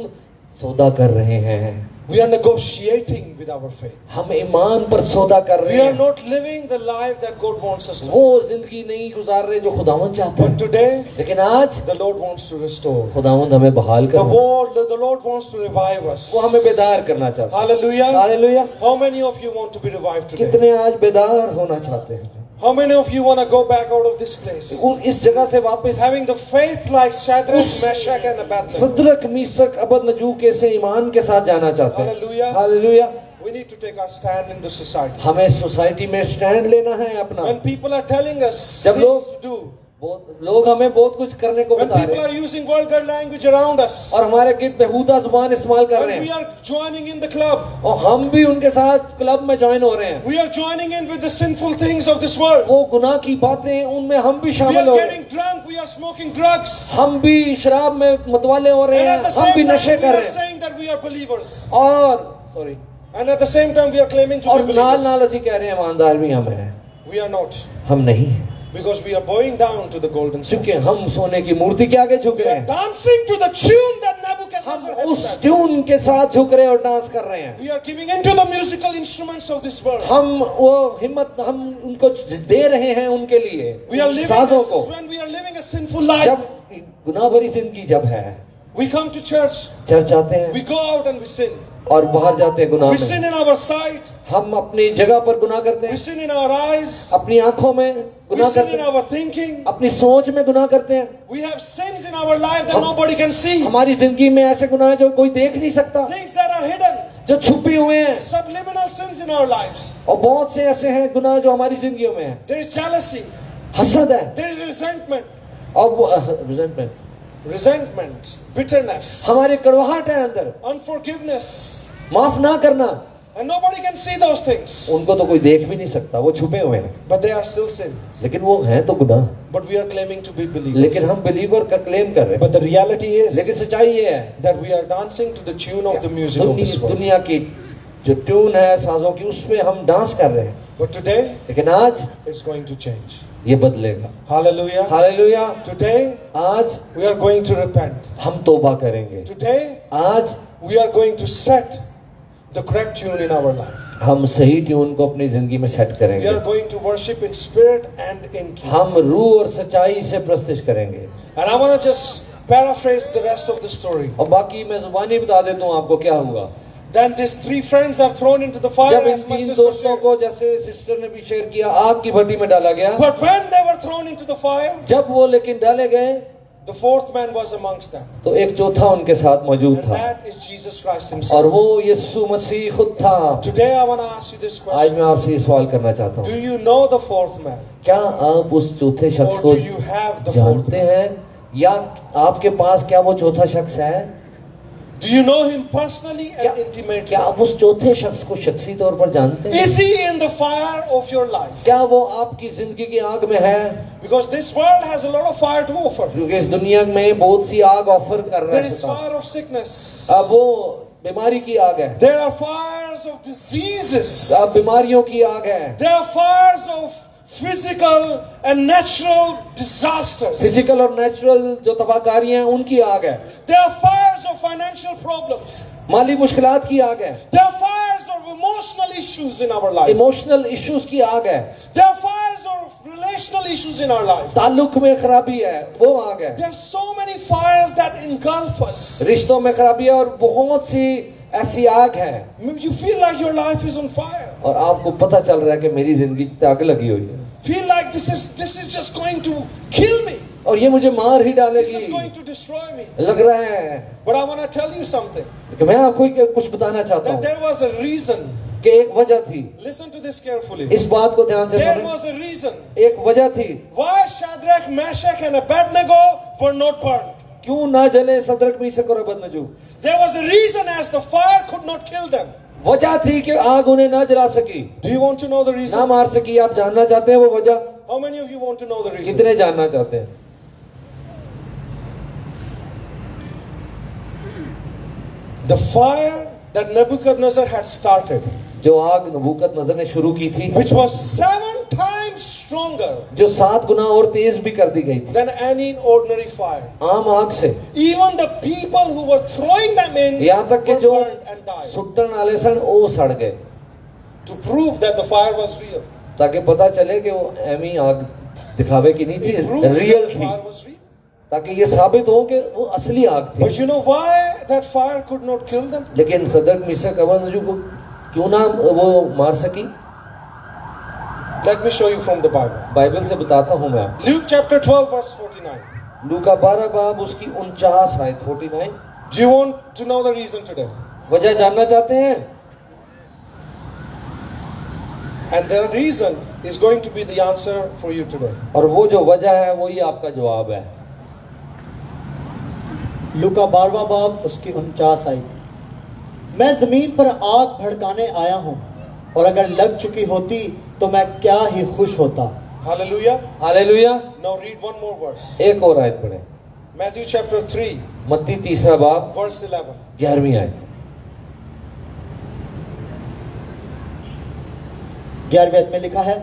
Speaker 1: सौदा कर रहे हैं,
Speaker 2: We are negotiating with our faith.
Speaker 1: हम ईमान पर सौदा कर
Speaker 2: We
Speaker 1: रहे
Speaker 2: are
Speaker 1: हैं।
Speaker 2: not living the life that God wants us to live.
Speaker 1: वो जिंदगी नहीं गुजार रहे जो खुदावंद चाहता
Speaker 2: But
Speaker 1: है,
Speaker 2: today,
Speaker 1: लेकिन आज
Speaker 2: the Lord wants to restore.
Speaker 1: खुदावंद हमें बहाल
Speaker 2: The
Speaker 1: कर,
Speaker 2: Lord wants to revive us.
Speaker 1: वो हमें बेदार करना चाहता है।
Speaker 2: Hallelujah.
Speaker 1: Hallelujah.
Speaker 2: How many of you want to be revived today?
Speaker 1: कितने आज बेदार होना चाहते हैं?
Speaker 2: How many of you want to go back out of this place?
Speaker 1: इस जगह से वापस
Speaker 2: Having the faith like Shadrach, Meshach and Abednego.
Speaker 1: सदरक मीसक अबदनजू के से ईमान के साथ जाना चाहते हैं।
Speaker 2: Hallelujah.
Speaker 1: Hallelujah.
Speaker 2: We need to take our stand in the society.
Speaker 1: हमें सोसाइटी में स्टैंड लेना है अपना।
Speaker 2: When people are telling us
Speaker 1: जब
Speaker 2: things
Speaker 1: लोग-
Speaker 2: to do,
Speaker 1: बहुत लोग हमें बहुत कुछ करने को
Speaker 2: when
Speaker 1: बता
Speaker 2: people
Speaker 1: रहे
Speaker 2: are
Speaker 1: हैं
Speaker 2: using vulgar language around us,
Speaker 1: और हमारे गिर्द बेहुदा जुबान इस्तेमाल कर रहे
Speaker 2: when we
Speaker 1: हैं,
Speaker 2: are joining in the club,
Speaker 1: और हम भी उनके साथ क्लब में ज्वाइन हो रहे हैं,
Speaker 2: we are joining in with the sinful things of this world.
Speaker 1: वो गुनाह की बातें उनमें हम भी
Speaker 2: We
Speaker 1: शामिल
Speaker 2: are
Speaker 1: हो रहे हैं,
Speaker 2: getting drunk, we are smoking drugs.
Speaker 1: हम भी शराब में मतवाले हो रहे
Speaker 2: And
Speaker 1: हैं,
Speaker 2: at the
Speaker 1: हम
Speaker 2: same
Speaker 1: भी
Speaker 2: time,
Speaker 1: नशे
Speaker 2: we
Speaker 1: कर
Speaker 2: are
Speaker 1: रहे हैं,
Speaker 2: saying that we are believers.
Speaker 1: और sorry
Speaker 2: And at the same time, we are claiming to
Speaker 1: और
Speaker 2: be
Speaker 1: नाल
Speaker 2: believers.
Speaker 1: नाल असी कह रहे हैं ईमानदार भी हम हैं।
Speaker 2: We are not.
Speaker 1: हम नहीं हैं,
Speaker 2: Because we are bowing down to the golden
Speaker 1: क्योंकि
Speaker 2: censer.
Speaker 1: हम सोने की मूर्ति के आगे झुक
Speaker 2: We
Speaker 1: रहे
Speaker 2: are
Speaker 1: हैं,
Speaker 2: dancing to the tune that Nebuchadnezzar
Speaker 1: हम
Speaker 2: had
Speaker 1: उस
Speaker 2: set.
Speaker 1: ट्यून के साथ झुक रहे हैं और डांस कर रहे हैं।
Speaker 2: We are giving into the musical instruments of this world.
Speaker 1: हम वो हिम्मत हम उनको दे रहे हैं उनके लिए,
Speaker 2: We are living
Speaker 1: साजों को।
Speaker 2: when we are living a sinful life.
Speaker 1: जब गुनाह भरी जिंदगी जब है,
Speaker 2: We come to church.
Speaker 1: Church आते हैं
Speaker 2: We go out and we sin.
Speaker 1: और बाहर जाते हैं गुनाह
Speaker 2: We sin
Speaker 1: में,
Speaker 2: in our sight.
Speaker 1: हम अपनी जगह पर गुनाह करते
Speaker 2: We
Speaker 1: हैं,
Speaker 2: sin in our eyes.
Speaker 1: अपनी आंखों में
Speaker 2: We
Speaker 1: गुनाह
Speaker 2: sin
Speaker 1: करते
Speaker 2: in
Speaker 1: हैं,
Speaker 2: our thinking.
Speaker 1: अपनी सोच में गुनाह करते हैं।
Speaker 2: We have sins in our life that
Speaker 1: हम-
Speaker 2: nobody can see.
Speaker 1: हमारी जिंदगी में ऐसे गुनाह हैं जो कोई देख नहीं सकता,
Speaker 2: Things that are hidden.
Speaker 1: जो छुपे हुए हैं,
Speaker 2: Subliminal sins in our lives.
Speaker 1: और बहुत से ऐसे हैं गुनाह जो हमारी जिंदगियों में है।
Speaker 2: There is jealousy.
Speaker 1: हसद है
Speaker 2: There is resentment.
Speaker 1: और वो resentment,
Speaker 2: Resentment. Bitterness.
Speaker 1: हमारी कड़वाहट है अंदर,
Speaker 2: Unforgiveness.
Speaker 1: माफ ना करना,
Speaker 2: And nobody can see those things.
Speaker 1: उनको तो कोई देख भी नहीं सकता, वो छुपे हुए हैं,
Speaker 2: But they are still sins.
Speaker 1: लेकिन वो हैं तो गुनाह,
Speaker 2: But we are claiming to be believers.
Speaker 1: लेकिन हम बिलीवर का क्लेम कर रहे हैं।
Speaker 2: But the reality is
Speaker 1: लेकिन सच्चाई ये है
Speaker 2: that we are dancing to the tune of the music of this world.
Speaker 1: दुनिया की जो ट्यून है साजों की, उस पे हम डांस कर रहे हैं,
Speaker 2: But today,
Speaker 1: लेकिन आज
Speaker 2: it's going to change.
Speaker 1: ये बदलेगा।
Speaker 2: Hallelujah.
Speaker 1: हालेलुया।
Speaker 2: Today,
Speaker 1: आज
Speaker 2: we are going to repent.
Speaker 1: हम तौबा करेंगे,
Speaker 2: Today,
Speaker 1: आज
Speaker 2: we are going to set the correct tune in our life.
Speaker 1: हम सही ट्यून को अपनी जिंदगी में सेट
Speaker 2: We
Speaker 1: करेंगे,
Speaker 2: are going to worship in spirit and in truth.
Speaker 1: हम रूह और सच्चाई से प्रस्तुत करेंगे।
Speaker 2: And I want to just paraphrase the rest of the story.
Speaker 1: और बाकी मैं जुबानी बता देता हूँ आपको क्या हुआ।
Speaker 2: Then these three friends are thrown into the fire,
Speaker 1: जब इन
Speaker 2: as my
Speaker 1: तीन
Speaker 2: sister
Speaker 1: दोस्तों
Speaker 2: shared.
Speaker 1: को, जैसे सिस्टर ने भी शेयर किया, आग की भट्टी में डाला गया।
Speaker 2: But when they were thrown into the fire,
Speaker 1: जब वो लेकिन डाले गए
Speaker 2: the fourth man was amongst them.
Speaker 1: तो एक चौथा उनके साथ मौजूद
Speaker 2: And
Speaker 1: था,
Speaker 2: that is Jesus Christ
Speaker 1: और
Speaker 2: himself.
Speaker 1: वो यीशु मसीह खुद था।
Speaker 2: Today I want to ask you this
Speaker 1: आज
Speaker 2: question.
Speaker 1: मैं आपसे ये सवाल करना चाहता
Speaker 2: Do
Speaker 1: हूँ,
Speaker 2: you know the fourth man?
Speaker 1: क्या आप उस चौथे शख्स
Speaker 2: Or
Speaker 1: को
Speaker 2: do you have the fourth
Speaker 1: जानते
Speaker 2: man?
Speaker 1: हैं, या आपके पास क्या वो चौथा शख्स है?
Speaker 2: Do you know him personally
Speaker 1: क्या,
Speaker 2: and intimately?
Speaker 1: क्या आप उस चौथे शख्स को शख्सी तौर पर जानते हैं?
Speaker 2: Is he in the fire of your life?
Speaker 1: क्या वो आपकी जिंदगी की आग में है?
Speaker 2: Because this world has a lot of fire to offer.
Speaker 1: क्योंकि इस दुनिया में बहुत सी आग ऑफर कर रहा
Speaker 2: There
Speaker 1: है
Speaker 2: is
Speaker 1: शैतान।
Speaker 2: fire of sickness.
Speaker 1: अब वो बीमारी की आग है,
Speaker 2: There are fires of diseases.
Speaker 1: अब बीमारियों की आग है,
Speaker 2: There are fires of physical and natural disasters.
Speaker 1: Physical और नेचुरल जो तबाहकारियां हैं उनकी आग है,
Speaker 2: There are fires of financial problems.
Speaker 1: माली मुश्किलात की आग है,
Speaker 2: There are fires of emotional issues in our life.
Speaker 1: Emotional issues की आग है,
Speaker 2: There are fires of relational issues in our life.
Speaker 1: ताल्लुक में खराबी है, वो आग है,
Speaker 2: There are so many fires that engulf us.
Speaker 1: रिश्तों में खराबी है, और बहुत सी ऐसी आग है,
Speaker 2: You feel like your life is on fire.
Speaker 1: और आपको पता चल रहा है कि मेरी जिंदगी से आग लगी हुई है,
Speaker 2: Feel like this is just going to kill me.
Speaker 1: और ये मुझे मार ही
Speaker 2: This is
Speaker 1: डालेगी,
Speaker 2: going to destroy me.
Speaker 1: लग रहा है।
Speaker 2: But I want to tell you something.
Speaker 1: कि मैं आपको कुछ बताना चाहता
Speaker 2: That
Speaker 1: हूँ
Speaker 2: there was a reason.
Speaker 1: कि एक वजह थी,
Speaker 2: Listen to this carefully.
Speaker 1: इस बात को ध्यान से
Speaker 2: There
Speaker 1: सुनें,
Speaker 2: was a reason
Speaker 1: एक वजह थी
Speaker 2: why Shadrach, Meshach and Abednego were not burned.
Speaker 1: क्यों ना जले सदरक मीशक और Abednego.
Speaker 2: There was a reason as the fire could not kill them.
Speaker 1: वजह थी कि आग उन्हें ना जला सकी,
Speaker 2: Do you want to know the
Speaker 1: ना
Speaker 2: reason?
Speaker 1: मार सकी। आप जानना चाहते हैं वो वजह?
Speaker 2: How many of you want to know the reason?
Speaker 1: कितने जानना चाहते हैं?
Speaker 2: The fire that Nebuchadnezzar had started,
Speaker 1: जो आग नबूकदनेस्सर ने शुरू की थी,
Speaker 2: which was 7 times stronger
Speaker 1: जो 7 गुना और तेज भी कर दी गई थी
Speaker 2: than any ordinary fire.
Speaker 1: आम आग से,
Speaker 2: Even the people who were throwing them in
Speaker 1: यहाँ तक कि
Speaker 2: were
Speaker 1: जो
Speaker 2: burned and died.
Speaker 1: सुट्टन वाले सन वो सड़ गए,
Speaker 2: To prove that the fire was real.
Speaker 1: ताकि पता चले कि वो एमी आग दिखावे की नहीं
Speaker 2: It
Speaker 1: थी,
Speaker 2: proves
Speaker 1: रियल
Speaker 2: that the
Speaker 1: थी,
Speaker 2: fire was real.
Speaker 1: ताकि ये साबित हो कि वो असली आग थी।
Speaker 2: But you know why that fire could not kill them?
Speaker 1: लेकिन सदरक मीशक अबेदनगो को क्यों ना वो मार सकी?
Speaker 2: Let me show you from the Bible.
Speaker 1: Bible से बताता हूं मैं आपको।
Speaker 2: Luke chapter 12 verse 49.
Speaker 1: लूका 12 बाब उसकी 49 आयत 49।
Speaker 2: Do you want to know the reason today?
Speaker 1: वजह जानना चाहते हैं?
Speaker 2: And the reason is going to be the answer for you today.
Speaker 1: और वो जो वजह है वही आपका जवाब है।
Speaker 3: लूका 12वां बाब उसकी 49 आई। मैं जमीन पर आग भड़काने आया हूं, और अगर लग चुकी होती तो मैं क्या ही खुश होता।
Speaker 2: Hallelujah.
Speaker 1: Hallelujah.
Speaker 2: Now read one more verse.
Speaker 1: एक और आयत पढ़े,
Speaker 2: Matthew chapter 3
Speaker 1: मत्ती 3 बाब
Speaker 2: verse 11.
Speaker 1: 11वीं आयत।
Speaker 3: 11वें आयत में लिखा है,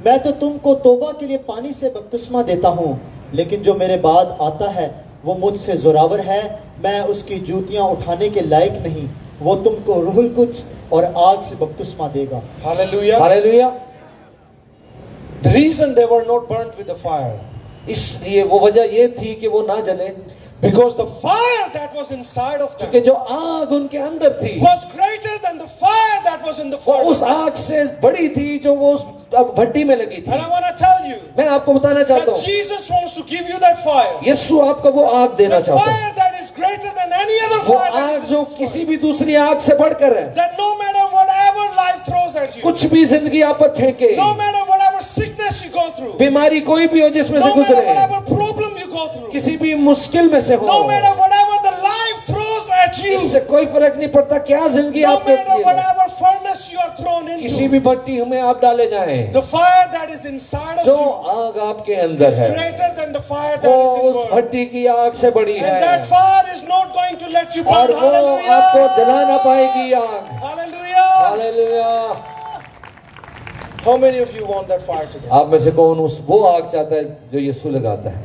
Speaker 3: मैं तो तुमको तौबा के लिए पानी से बपतिस्मा देता हूं, लेकिन जो मेरे बाद आता है वो मुझसे जोरावर है, मैं उसकी जूतियां उठाने के लायक नहीं। वो तुमको रूहुल कुद्स और आग से बपतिस्मा देगा।
Speaker 2: Hallelujah.
Speaker 1: Hallelujah.
Speaker 2: The reason they were not burnt with the fire,
Speaker 1: इसलिए वो वजह ये थी कि वो ना जले,
Speaker 2: because the fire that was inside of
Speaker 1: क्योंकि
Speaker 2: them
Speaker 1: जो आग उनके अंदर थी
Speaker 2: was greater than the fire that was in the
Speaker 1: वो उस
Speaker 2: furnace.
Speaker 1: आग से बड़ी थी जो वो उस भट्टी में लगी थी।
Speaker 2: And I want to tell you
Speaker 1: मैं आपको बताना चाहता
Speaker 2: that
Speaker 1: हूँ,
Speaker 2: Jesus wants to give you that fire.
Speaker 1: यीशु आपको वो आग देना
Speaker 2: The
Speaker 1: चाहता है,
Speaker 2: fire that is greater than any other
Speaker 1: वो
Speaker 2: fire that
Speaker 1: आग
Speaker 2: is in
Speaker 1: जो
Speaker 2: this
Speaker 1: किसी
Speaker 2: world.
Speaker 1: भी दूसरी आग से बढ़कर है।
Speaker 2: That no matter whatever life throws at you,
Speaker 1: कुछ भी जिंदगी आप पर फेंके,
Speaker 2: no matter whatever sickness you go through,
Speaker 1: बीमारी कोई भी हो जिसमें से
Speaker 2: no matter
Speaker 1: गुजरे,
Speaker 2: whatever problem you go through,
Speaker 1: किसी भी मुश्किल में से हो,
Speaker 2: no matter whatever the life throws at you,
Speaker 1: इससे कोई फर्क नहीं पड़ता क्या जिंदगी
Speaker 2: no
Speaker 1: आप पे
Speaker 2: matter whatever furnace you are thrown
Speaker 1: किसी
Speaker 2: into,
Speaker 1: भी भट्टी में आप डाले जाएं,
Speaker 2: the fire that is inside of
Speaker 1: जो
Speaker 2: you
Speaker 1: आग आपके अंदर
Speaker 2: is
Speaker 1: है
Speaker 2: greater than the fire
Speaker 1: वो
Speaker 2: that is in
Speaker 1: उस
Speaker 2: world.
Speaker 1: भट्टी की आग से बड़ी
Speaker 2: And
Speaker 1: है,
Speaker 2: that fire is not going to let you
Speaker 1: और
Speaker 2: burn.
Speaker 1: वो आपको जला ना
Speaker 2: Hallelujah.
Speaker 1: पाएगी आग।
Speaker 2: Hallelujah.
Speaker 1: Hallelujah.
Speaker 2: How many of you want that fire today?
Speaker 1: आप में से कौन उस वो आग चाहता है जो यीशु लगाता है?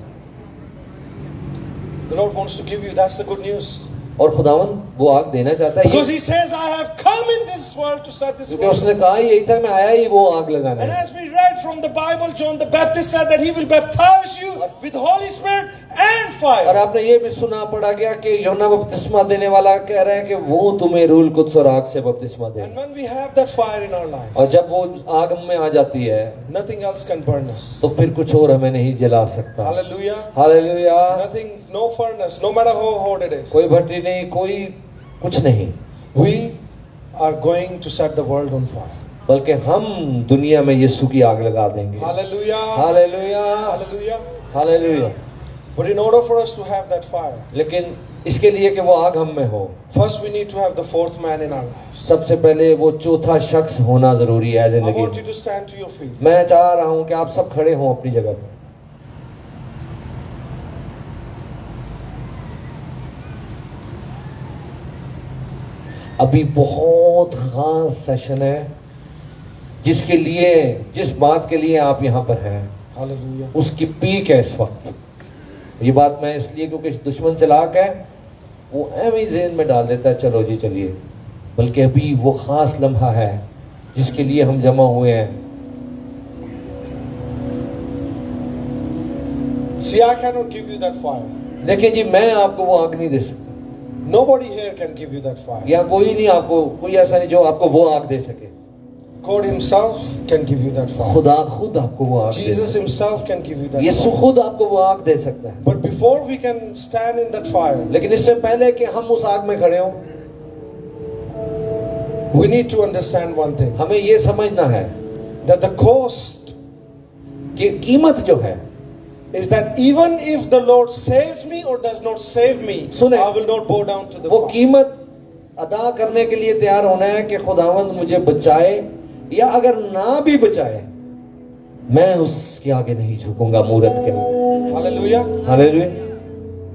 Speaker 2: The Lord wants to give you. That's the good news.
Speaker 1: और खुदावन वो आग देना चाहता है।
Speaker 2: Because He says, I have come in this this world to set this
Speaker 1: क्योंकि
Speaker 2: world.
Speaker 1: उसने कहा ही यही था, मैं आया ही वो आग लगाने.
Speaker 2: And as we read from the Bible, John the Baptist said that he will baptize you with Holy Spirit and
Speaker 1: और
Speaker 2: fire.
Speaker 1: आपने ये भी सुना पड़ा गया कि यूहन्ना बपतिस्मा देने वाला कह रहे हैं कि वो तुम्हें रूल कुद्स और आग से बपतिस्मा
Speaker 2: And
Speaker 1: देगा.
Speaker 2: when we have that fire in our lives,
Speaker 1: और जब वो आग में आ जाती है
Speaker 2: nothing else can burn us.
Speaker 1: तो फिर कुछ और हमें नहीं जला सकता.
Speaker 2: Hallelujah.
Speaker 1: Hallelujah.
Speaker 2: Nothing, no furnace, no matter how hot it is.
Speaker 1: कोई भट्टी नहीं, कोई कुछ नहीं,
Speaker 2: We are going to set the world on fire.
Speaker 1: बल्कि हम दुनिया में यीशु की आग लगा देंगे.
Speaker 2: Hallelujah.
Speaker 1: Hallelujah.
Speaker 2: Hallelujah.
Speaker 1: Hallelujah.
Speaker 2: But in order for us to have that fire,
Speaker 1: लेकिन इसके लिए कि वो आग हम में हो,
Speaker 2: first we need to have the fourth man in our lives.
Speaker 1: सबसे पहले वो चौथा शख्स होना जरूरी है
Speaker 2: I
Speaker 1: जिंदगी
Speaker 2: want you
Speaker 1: में.
Speaker 2: to stand to your feet.
Speaker 1: मैं चाह रहा हूं कि आप सब खड़े हों अपनी जगह पर. अभी बहुत खास सेशन है जिसके लिए, जिस बात के लिए आप यहाँ पर हैं,
Speaker 2: Hallelujah.
Speaker 1: उसकी पीक है इस वक्त. ये बात मैं इसलिए क्योंकि दुश्मन चालाक है, वो एवं ही ज़हन में डाल देता है चलो जी चलिए, बल्कि अभी वो खास लम्हा है जिसके लिए हम जमा हुए हैं.
Speaker 2: See, I cannot give you that fire.
Speaker 1: देखिए जी, मैं आपको वो आग नहीं दे सकता.
Speaker 2: Nobody here can give you that fire.
Speaker 1: या कोई नहीं, आपको कोई ऐसा नहीं जो आपको वो आग दे सके.
Speaker 2: God Himself can give you that fire.
Speaker 1: खुदा खुद आपको वो आग दे
Speaker 2: Jesus
Speaker 1: सकता
Speaker 2: Himself can give you that
Speaker 1: है. यीशु
Speaker 2: fire.
Speaker 1: खुद आपको वो आग दे सकता है.
Speaker 2: But before we can stand in that fire,
Speaker 1: लेकिन इससे पहले कि हम उस आग में खड़े हों,
Speaker 2: we need to understand one thing.
Speaker 1: हमें ये समझना है
Speaker 2: That the cost
Speaker 1: कि कीमत जो है,
Speaker 2: is that even if the Lord saves me or does not save me,
Speaker 1: सुने,
Speaker 2: I will not bow down to the
Speaker 1: वो
Speaker 2: fire.
Speaker 1: कीमत अदा करने के लिए तैयार होना है कि खुदावंद मुझे बचाए या अगर ना भी बचाए, मैं उसके आगे नहीं झुकूंगा, मूरत के आगे.
Speaker 2: Hallelujah.
Speaker 1: Hallelujah.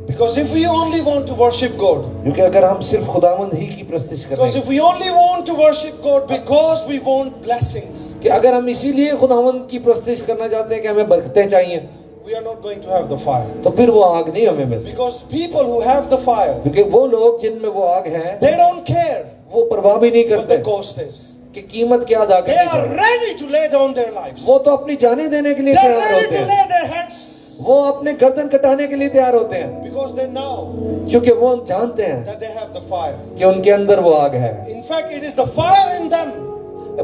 Speaker 2: Because if we only want to worship God,
Speaker 1: क्योंकि अगर हम सिर्फ खुदावंद ही की प्रस्तिश
Speaker 2: because
Speaker 1: करें,
Speaker 2: if we only want to worship God because we want blessings,
Speaker 1: कि अगर हम इसीलिए खुदावंद की प्रस्तिश करना चाहते हैं कि हमें बरकतें चाहिए,
Speaker 2: we are not going to have the fire.
Speaker 1: तो फिर वो आग नहीं हमें मिलती.
Speaker 2: Because people who have the fire,
Speaker 1: क्योंकि वो लोग जिनमें वो आग है,
Speaker 2: they don't care
Speaker 1: वो परवाह भी नहीं
Speaker 2: what the
Speaker 1: करते
Speaker 2: cost is.
Speaker 1: कि कीमत क्या अदा
Speaker 2: They
Speaker 1: करनी
Speaker 2: are
Speaker 1: चाहिए.
Speaker 2: ready to lay down their lives.
Speaker 1: वो तो अपनी जानें देने के लिए
Speaker 2: They are
Speaker 1: तैयार
Speaker 2: ready
Speaker 1: होते
Speaker 2: to
Speaker 1: हैं.
Speaker 2: lay their heads
Speaker 1: वो अपने गर्दन कटाने के लिए तैयार होते हैं,
Speaker 2: because they know
Speaker 1: क्योंकि वो जानते हैं
Speaker 2: that they have the fire.
Speaker 1: कि उनके अंदर वो आग है.
Speaker 2: In fact, it is the fire in them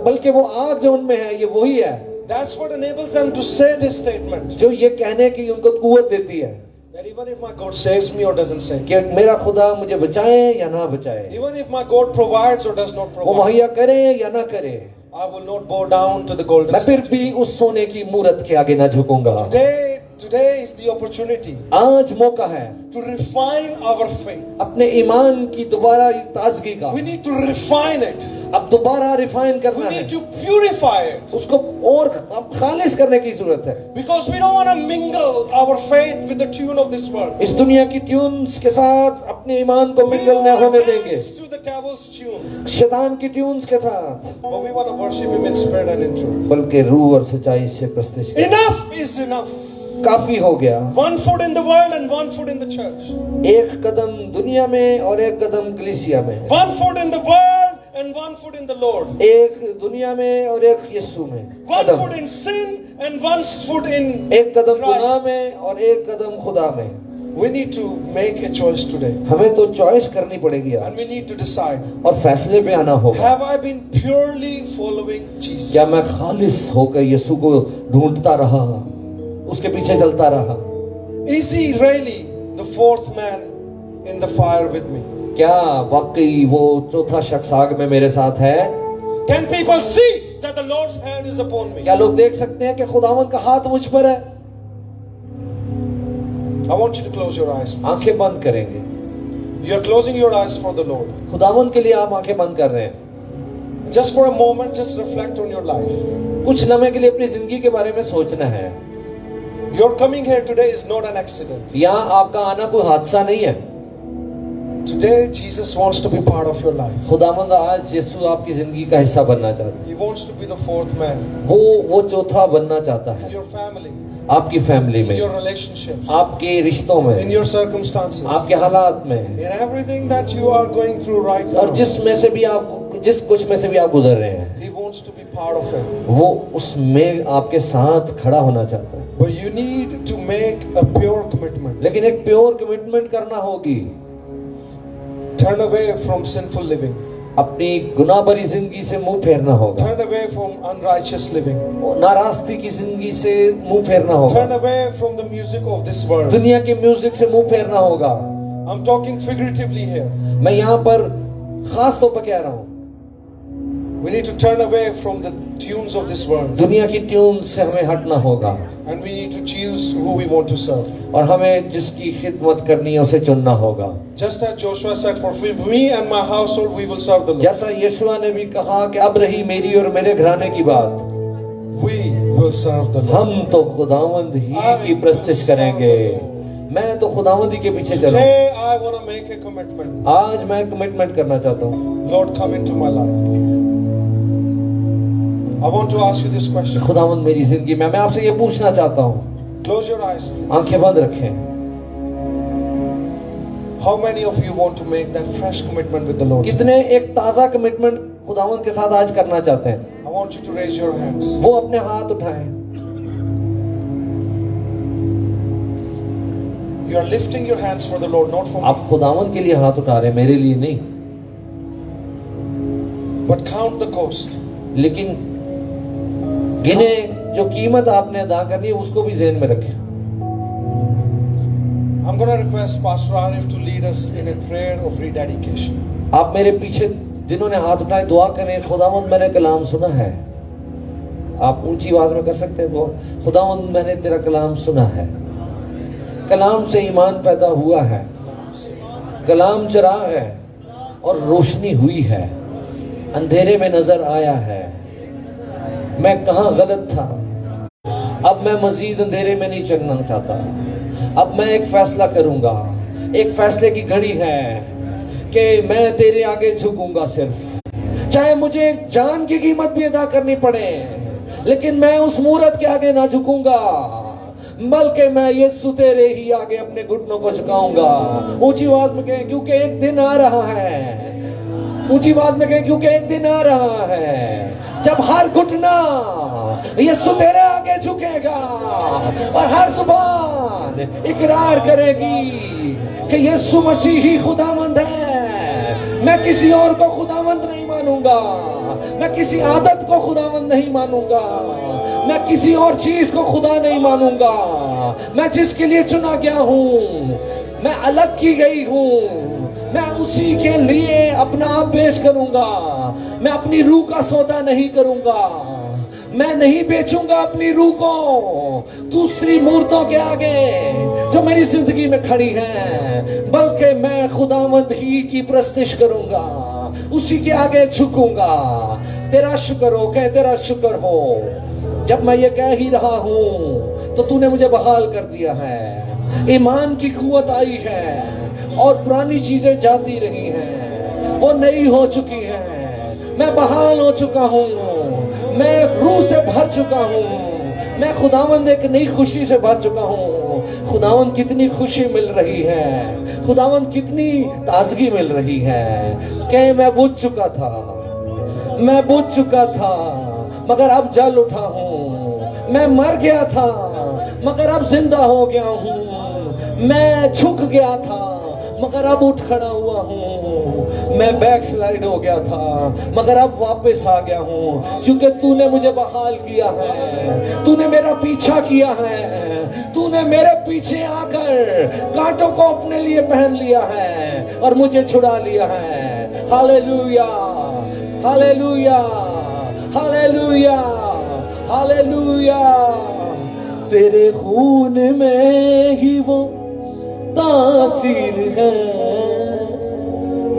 Speaker 1: बल्कि वो आग जो उनमें है, ये वही है
Speaker 2: that's what enables them to say this statement.
Speaker 1: जो ये कहने की उनको कुव्वत देती है
Speaker 2: That even if my God saves me or doesn't save me,
Speaker 1: कि मेरा खुदा मुझे बचाए या ना बचाए,
Speaker 2: even if my God provides or does not
Speaker 1: वो
Speaker 2: provide,
Speaker 1: मुहैया करे या ना करे,
Speaker 2: I will not bow down to the golden
Speaker 1: मैं फिर
Speaker 2: statue.
Speaker 1: भी उस सोने की मूरत के आगे ना झुकूंगा.
Speaker 2: Today is the opportunity
Speaker 1: आज मौका है
Speaker 2: to refine our faith.
Speaker 1: अपने ईमान की दोबारा ताजगी का.
Speaker 2: We need to refine it.
Speaker 1: अब दोबारा रिफाइन
Speaker 2: We
Speaker 1: करना है,
Speaker 2: need to purify it.
Speaker 1: उसको और अब खालिश करने की जरूरत है.
Speaker 2: Because we don't want to mingle our faith with the tune of this world.
Speaker 1: इस दुनिया की ट्यून्स के साथ अपने ईमान को
Speaker 2: We
Speaker 1: मिंगल
Speaker 2: don't
Speaker 1: न
Speaker 2: want
Speaker 1: होने
Speaker 2: to
Speaker 1: देंगे,
Speaker 2: dance to the devil's tune.
Speaker 1: शैतान की ट्यून्स के साथ,
Speaker 2: But we want to worship him in spirit and in truth.
Speaker 1: बल्कि रूह और सच्चाई से प्रस्तुत.
Speaker 2: Enough is enough.
Speaker 1: काफी हो गया.
Speaker 2: One foot in the world and one foot in the church.
Speaker 1: एक कदम दुनिया में और एक कदम कलीसिया में.
Speaker 2: One foot in the world and one foot in the Lord.
Speaker 1: एक दुनिया में और एक यीशु में.
Speaker 2: One
Speaker 1: Kadam.
Speaker 2: foot in sin and one foot in
Speaker 1: एक कदम
Speaker 2: Christ.
Speaker 1: गुनाह में और एक कदम खुदा में.
Speaker 2: We need to make a choice today.
Speaker 1: हमें तो चॉइस करनी पड़ेगी
Speaker 2: And
Speaker 1: आज
Speaker 2: we need to decide.
Speaker 1: और फैसले पे आना होगा.
Speaker 2: Have I been purely following Jesus?
Speaker 1: क्या मैं खालिस होकर यीशु को ढूंढता रहा, उसके पीछे चलता रहा?
Speaker 2: Is he really the fourth man in the fire with me?
Speaker 1: क्या वाकई वो चौथा शख्स आग में मेरे साथ है?
Speaker 2: Can people see that the Lord's hand is upon me?
Speaker 1: क्या लोग देख सकते हैं कि खुदावंद का हाथ मुझ पर है?
Speaker 2: I want you to close your eyes. please.
Speaker 1: आंखें बंद करेंगे.
Speaker 2: You are closing your eyes for the Lord.
Speaker 1: खुदावंद के लिए आप आंखें बंद कर रहे हैं.
Speaker 2: Just for a moment, just reflect on your life.
Speaker 1: कुछ लम्हे के लिए अपनी जिंदगी के बारे में सोचना है.
Speaker 2: Your coming here today is not an accident.
Speaker 1: यहाँ आपका आना कोई हादसा नहीं है.
Speaker 2: Today, Jesus wants to be part of your life.
Speaker 1: खुदावंद आज यीशु आपकी जिंदगी का हिस्सा बनना चाहता है.
Speaker 2: He wants to be the fourth man
Speaker 1: वो चौथा बनना चाहता
Speaker 2: in
Speaker 1: है.
Speaker 2: your family,
Speaker 1: आपकी फैमिली
Speaker 2: in
Speaker 1: में,
Speaker 2: your relationships,
Speaker 1: आपके रिश्तों
Speaker 2: in
Speaker 1: में,
Speaker 2: your circumstances,
Speaker 1: आपके हालात में,
Speaker 2: in everything that you are going through right
Speaker 1: और
Speaker 2: now.
Speaker 1: जिसमें से भी आप जिस कुछ में से भी आप गुजर रहे हैं,
Speaker 2: He wants to be part of it.
Speaker 1: वो उसमें आपके साथ खड़ा होना चाहता है।
Speaker 2: But you need to make a pure commitment.
Speaker 1: लेकिन एक प्योर कमिटमेंट करना होगी।
Speaker 2: Turn away from sinful living.
Speaker 1: अपनी गुनाह भरी जिंदगी से मुंह फेरना होगा,
Speaker 2: Turn away from unrighteous living.
Speaker 1: नाराजगी की जिंदगी से मुंह फेरना होगा,
Speaker 2: Turn away from the music of this world.
Speaker 1: दुनिया के म्यूजिक से मुंह फेरना होगा।
Speaker 2: I'm talking figuratively here.
Speaker 1: मैं यहाँ पर खास तौर पर कह रहा हूँ,
Speaker 2: We need to turn away from the tunes of this world.
Speaker 1: दुनिया की ट्यून से हमें हटना होगा
Speaker 2: And we need to choose who we want to serve.
Speaker 1: और हमें जिसकी खिदमत करनी है उसे चुनना होगा।
Speaker 2: Just as Joshua said, for me and my household we will serve the Lord.
Speaker 1: जैसा यीशुआ ने भी कहा कि अब रही मेरी और मेरे घराने की बात,
Speaker 2: We will serve the Lord.
Speaker 1: हम तो खुदावंद ही की प्रस्तिश करेंगे। मैं तो खुदावंद ही के पीछे चलूं।
Speaker 2: Today I want to make a commitment.
Speaker 1: आज मैं कमिटमेंट करना चाहता हूँ,
Speaker 2: Lord, come into my life. I want to ask you this question.
Speaker 1: खुदावंद मेरी जिंदगी में, मैं आपसे ये पूछना चाहता हूँ,
Speaker 2: Close your eyes, please.
Speaker 1: आंखें बंद रखें।
Speaker 2: How many of you want to make that fresh commitment with the Lord?
Speaker 1: कितने एक ताजा कमिटमेंट खुदावंद के साथ आज करना चाहते हैं?
Speaker 2: I want you to raise your hands.
Speaker 1: वो अपने हाथ उठाएं।
Speaker 2: You are lifting your hands for the Lord, not for me.
Speaker 1: आप खुदावंद के लिए हाथ उठा रहे हैं, मेरे लिए नहीं।
Speaker 2: But count the cost.
Speaker 1: लेकिन गिने जो कीमत आपने अदा करनी है उसको भी ज़हन में रखें।
Speaker 2: I'm going to request Pastor Arif to lead us in a prayer of rededication.
Speaker 1: आप मेरे पीछे जिन्होंने हाथ उठाए दुआ करें, खुदावंद मैंने कलाम सुना है। आप ऊंची आवाज में कर सकते हैं दुआ, खुदावंद मैंने तेरा कलाम सुना है। कलाम से ईमान पैदा हुआ है, कलाम चिराग है और रोशनी हुई है, अंधेरे में नजर आया है। मैं कहाँ गलत था, अब मैं मजीद अंधेरे में नहीं चलना चाहता। अब मैं एक फैसला करूंगा, एक फैसले की घड़ी है कि मैं तेरे आगे झुकूंगा सिर्फ, चाहे मुझे जान की कीमत भी अदा करनी पड़े, लेकिन मैं उस मूरत के आगे ना झुकूंगा, बल्कि मैं यीशु तेरे ही आगे अपने घुटनों को झुकाऊंगा। ऊंची आवाज में कहें, क्योंकि एक दिन आ रहा है। ऊंची आवाज में कहें, क्योंकि एक दिन आ रहा है जब हर घुटना यीशु तेरे आगे झुकेगा और हर जुबान इकरार करेगी कि यीशु मसीह ही खुदावंद है। मैं किसी और को खुदावंद नहीं मानूंगा, मैं किसी आदत को खुदावंद नहीं मानूंगा, मैं किसी और चीज को खुदा नहीं मानूंगा। मैं जिसके लिए चुना गया हूँ, मैं अलग की गई हूँ, मैं उसी के लिए अपना आप पेश करूंगा। मैं अपनी रूह का सौदा नहीं करूंगा, मैं नहीं बेचूंगा अपनी रूह को दूसरी मूर्तों के आगे जो मेरी जिंदगी में खड़ी हैं, बल्कि मैं खुदावंद ही की प्रस्तिश करूंगा, उसी के आगे झुकूंगा। तेरा शुक्र हो, कह तेरा शुक्र हो। जब मैं ये कह ही रहा हूं तो तूने मुझे बहाल कर दिया है। ईमान की कुव्वत आई है और पुरानी चीजें जाती रही हैं, वो नई हो चुकी हैं। मैं बहाल हो चुका हूँ, मैं रूह से भर चुका हूँ, मैं खुदावंद एक नई खुशी से भर चुका हूँ। खुदावंद कितनी खुशी मिल रही है, खुदावंद कितनी ताजगी मिल रही है। कि मैं बुझ चुका था, मैं बुझ चुका था, मगर अब जल उठा हूँ। मैं मर गया था मगर अब जिंदा हो गया हूँ। मैं झुक गया था मगर अब उठ खड़ा हुआ हूँ। मैं बैकस्लाइड हो गया था मगर अब वापस आ गया हूँ, क्योंकि तूने मुझे बहाल किया है, तूने मेरा पीछा किया है, तूने मेरे पीछे आकर कांटों को अपने लिए पहन लिया है और मुझे छुड़ा लिया है। Hallelujah, hallelujah, hallelujah, hallelujah. तेरे खून में ही वो तासीर है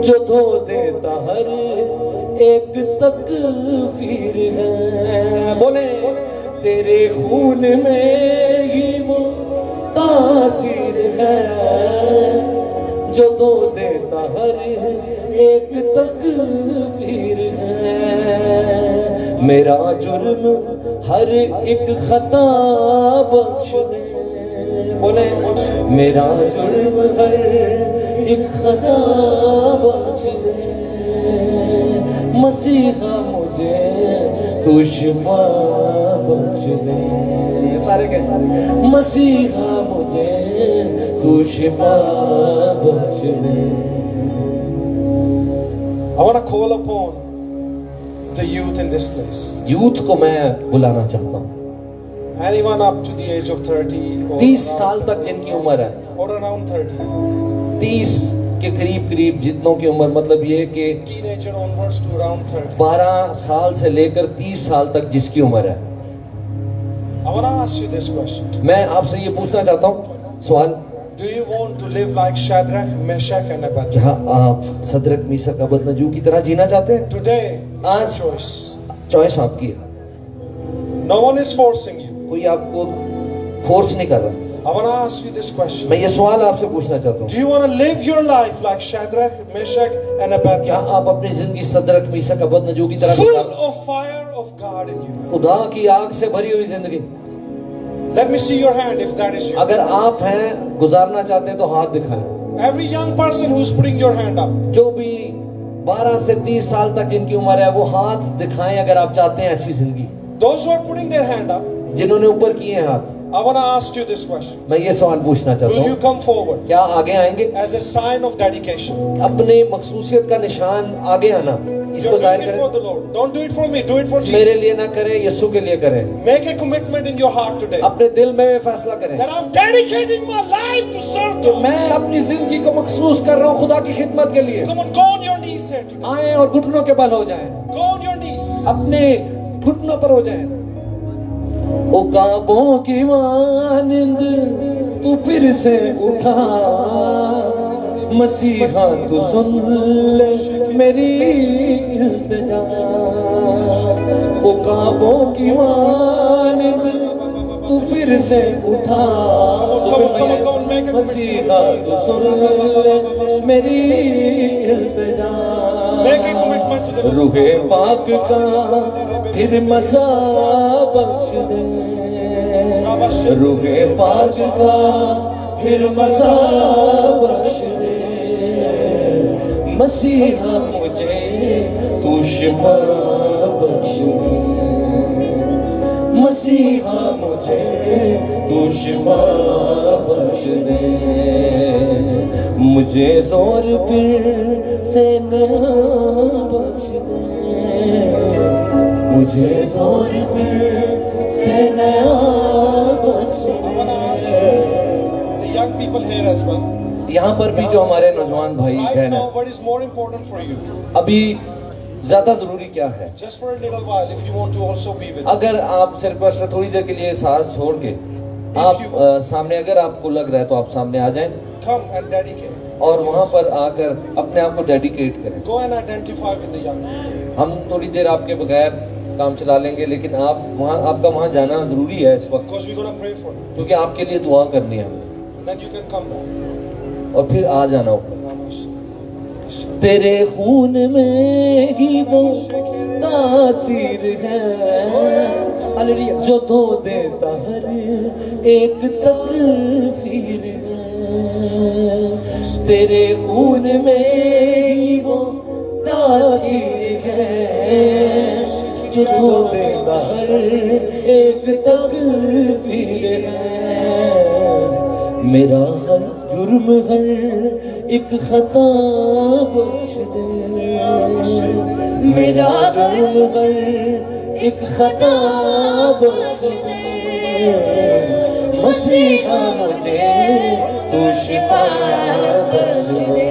Speaker 1: जो धो देता हर एक तकफीर है। बोले, तेरे खून में ही वो तासीर है जो धो देता हर एक तकफीर है। मेरा जुर्म हर एक खता बख्श दे। बोले, मेरा जुर्म हर एक खता बख्श दे। मसीहा मुझे तू शिफा बख्श दे, सारे के सारे, मसीहा मुझे तू शिफा बख्श दे।
Speaker 2: I want to call upon the youth in this place.
Speaker 1: Youth को मैं बुलाना चाहता हूँ,
Speaker 2: Anyone up to the age of 30 or
Speaker 1: 30 साल तक जिनकी उम्र है,
Speaker 2: or around 30.
Speaker 1: 30 के करीब करीब जितनों की उम्र, मतलब ये कि
Speaker 2: Teenager onwards to around 30.
Speaker 1: 12 साल से लेकर 30 साल तक जिसकी उम्र है।
Speaker 2: I want to ask you this question.
Speaker 1: मैं आपसे ये पूछना चाहता हूँ सवाल,
Speaker 2: Do you want to live like Shadrach, Meshach and Abednego?
Speaker 1: क्या आप सदरक मीशक अबदनजू की तरह जीना चाहते हैं?
Speaker 2: Today is your
Speaker 1: आज
Speaker 2: choice.
Speaker 1: चॉइस आपकी है,
Speaker 2: No one is forcing you.
Speaker 1: कोई आपको फोर्स नहीं कर रहा।
Speaker 2: I want to ask you this question.
Speaker 1: मैं ये सवाल आपसे पूछना चाहता हूँ,
Speaker 2: Do you want to live your life like Shadrach, Meshach and
Speaker 1: क्या
Speaker 2: Abednego?
Speaker 1: आप अपनी जिंदगी सदरक मीशक अबदनजू की तरह
Speaker 2: Full of fire of God in you.
Speaker 1: खुदा की आग से भरी हुई जिंदगी?
Speaker 2: Let me see your hand if that is you.
Speaker 1: अगर आप हैं, गुजारना चाहते हैं तो हाथ दिखाएं।
Speaker 2: Every young person who's putting your hand up.
Speaker 1: जो भी 12 से 30 साल तक जिनकी उम्र है वो हाथ दिखाएं अगर आप चाहते हैं ऐसी जिंदगी।
Speaker 2: Those who are putting their hand up,
Speaker 1: जिन्होंने ऊपर किए हैं हाथ,
Speaker 2: I want to ask you this question.
Speaker 1: मैं ये सवाल पूछना चाहता
Speaker 2: Will you
Speaker 1: हूँ,
Speaker 2: come forward
Speaker 1: क्या आगे आएंगे?
Speaker 2: as a sign of dedication?
Speaker 1: अपने मखसूसियत का निशान आगे आना, इसको
Speaker 2: You're
Speaker 1: जाहिर
Speaker 2: doing it for
Speaker 1: करें।
Speaker 2: the Lord. Don't do it for me. Do it for
Speaker 1: मेरे
Speaker 2: Jesus.
Speaker 1: लिए ना करें, यीशु के लिए करें।
Speaker 2: Make a commitment in your heart today
Speaker 1: अपने दिल में फैसला करें
Speaker 2: that I'm dedicating my life to serve
Speaker 1: कि
Speaker 2: God.
Speaker 1: मैं अपनी जिंदगी को मखसूस कर रहा हूँ खुदा की खिदमत के लिए।
Speaker 2: Come on, go on your knees here today.
Speaker 1: आए और घुटनों के बल हो जाएं,
Speaker 2: Go on your knees.
Speaker 1: अपने घुटनों पर हो जाएं। ओ काबों की मानिंद तू फिर से उठा, मसीहा तू सुन ले मेरी इल्तिजा। ओ काबों की मानिंद तू फिर से उठा, मसीहा तू सुन ले मेरी इल्तिजा।
Speaker 2: Make a commitment to the Lord.
Speaker 1: रूहे पाक का फिर मसा बख्श दे, रूहे पाक का फिर मसा बख्श दे। मसीहा मुझे तू शिफा बख्श दे, मसीहा मुझे तू शिफा बख्श दे। मुझे जोर फिर से नया बख्श दे, मुझे जोर फिर से नया बख्श
Speaker 2: I want to ask
Speaker 1: they.
Speaker 2: the young people here as well.
Speaker 1: यहाँ पर भी जो हमारे नौजवान भाई
Speaker 2: Right
Speaker 1: बहन
Speaker 2: now,
Speaker 1: हैं,
Speaker 2: what is more important for you?
Speaker 1: अभी ज्यादा जरूरी क्या है?
Speaker 2: Just for a little while, if you want to also be with me.
Speaker 1: अगर आप सिर्फ बस थोड़ी देर के लिए सांस छोड़ के आप सामने, अगर आपको लग रहा है तो आप सामने आ जाएं
Speaker 2: Come and dedicate.
Speaker 1: और वहाँ पर आकर अपने आप को डेडिकेट करें।
Speaker 2: Go and identify with the young people.
Speaker 1: हम थोड़ी देर आपके बगैर काम चला लेंगे, लेकिन आप वहाँ, आपका वहाँ जाना जरूरी है इस वक्त,
Speaker 2: Because we're going to pray for you.
Speaker 1: क्योंकि आपके लिए दुआ करनी है हमने।
Speaker 2: Then you can come back.
Speaker 1: और फिर आ जाना ऊपर। तेरे खून में ही वो तासीर है जो धो देता हर एक तकफीर है। तेरे खून में ही वो तासीर है जो धो देता हर एक तकफीर है। मेरा हर जुर्म हर एक खता बख्श दे, मेरा जुर्म हर एक खता बख्श दे। मसीहा मुझे तू शिफा बख्श दे,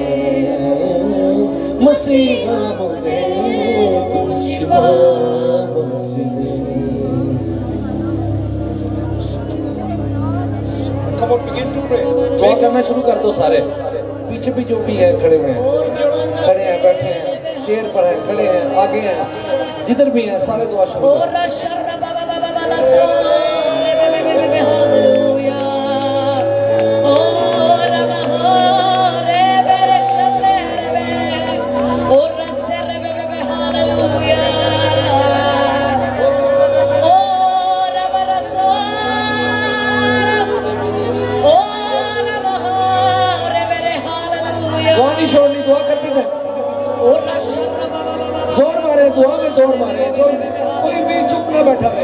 Speaker 1: मसीहा मुझे तू शिफा बख्श दे।
Speaker 2: Come on, begin to pray.
Speaker 1: दुआ करना शुरू कर दो सारे, पीछे भी जो भी है खड़े हुए हैं, खड़े हैं, बैठे हैं, चेयर पर हैं, खड़े हैं, आगे हैं, जिधर भी हैं सारे दुआ शुरू करो। दुआ नहीं छोड़नी, दुआ करते जाए, जोर मारे दुआ में जोर मारे, जो कोई भी चुप ना बैठा रहे।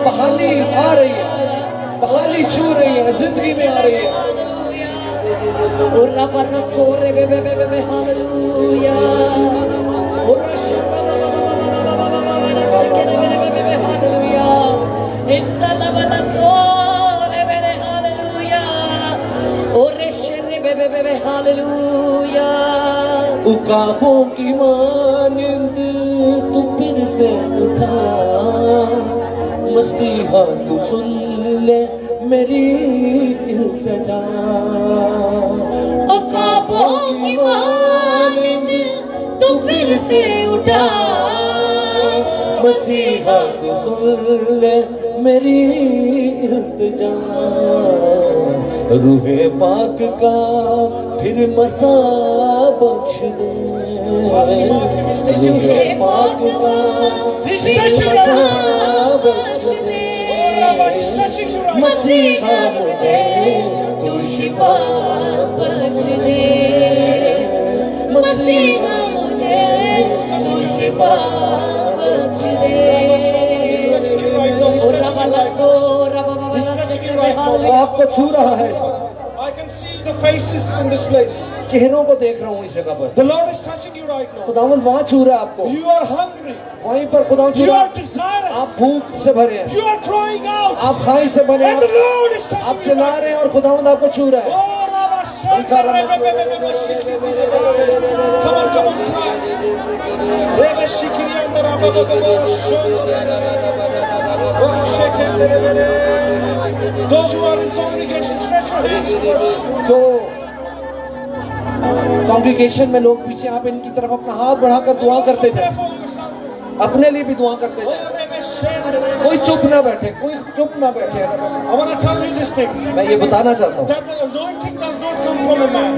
Speaker 1: बहाली आ रही है, बहाली छू रही है, जिंदगी में आ रही है। उकाबों की मानिंद तू फिर से उठा, मसीहा तू सुन ले मेरी इल्तिजा।
Speaker 4: उकाबों की मानिंद तू फिर से उठा,
Speaker 1: मसीहा तू सुन ले मेरी इल्तिजा। रूहे पाक का फिर मसा बख्श दे, रूहे पाक का फिर मसा बख्श दे। मसीहा मुझे तू शिफा बख्श दे,
Speaker 4: मसीहा मुझे तू शिफा बख्श दे।
Speaker 1: वो आपको छू रहा है इस वक्त।
Speaker 2: I can see the faces in this place.
Speaker 1: चेहरों को देख रहा हूँ इस जगह पर।
Speaker 2: The Lord is touching you right now.
Speaker 1: खुदावंद वहाँ छू रहा है आपको,
Speaker 2: You are hungry.
Speaker 1: वहीं पर खुदावंद छू
Speaker 2: You
Speaker 1: रहा
Speaker 2: are
Speaker 1: है।
Speaker 2: desirous.
Speaker 1: आप भूख से भरे हैं,
Speaker 2: You are crying out.
Speaker 1: आप खाई से भरे
Speaker 2: And the
Speaker 1: हैं,
Speaker 2: Lord is
Speaker 1: आप
Speaker 2: touching you
Speaker 1: चिल्ला
Speaker 2: right
Speaker 1: रहे हैं और खुदावंद आपको छू रहा है।
Speaker 2: now. Oh, Rabba Shaka, come on, come on, cry. Rebe Shikiri and the Rabba Those who are in congregation, stretch your hands towards Him.
Speaker 1: जो कॉन्ग्रीगेशन में लोग पीछे, आप इनकी तरफ अपना हाथ बढ़ाकर दुआ करते
Speaker 2: Pray
Speaker 1: जाए,
Speaker 2: for yourself.
Speaker 1: अपने लिए भी दुआ करते
Speaker 2: Oh,
Speaker 1: जाए।
Speaker 2: Rebe Shaka.
Speaker 1: कोई चुप ना बैठे, कोई चुप ना बैठे।
Speaker 2: I want to tell you this thing.
Speaker 1: मैं ये बताना चाहता हूँ,
Speaker 2: That the anointing does not come from a man.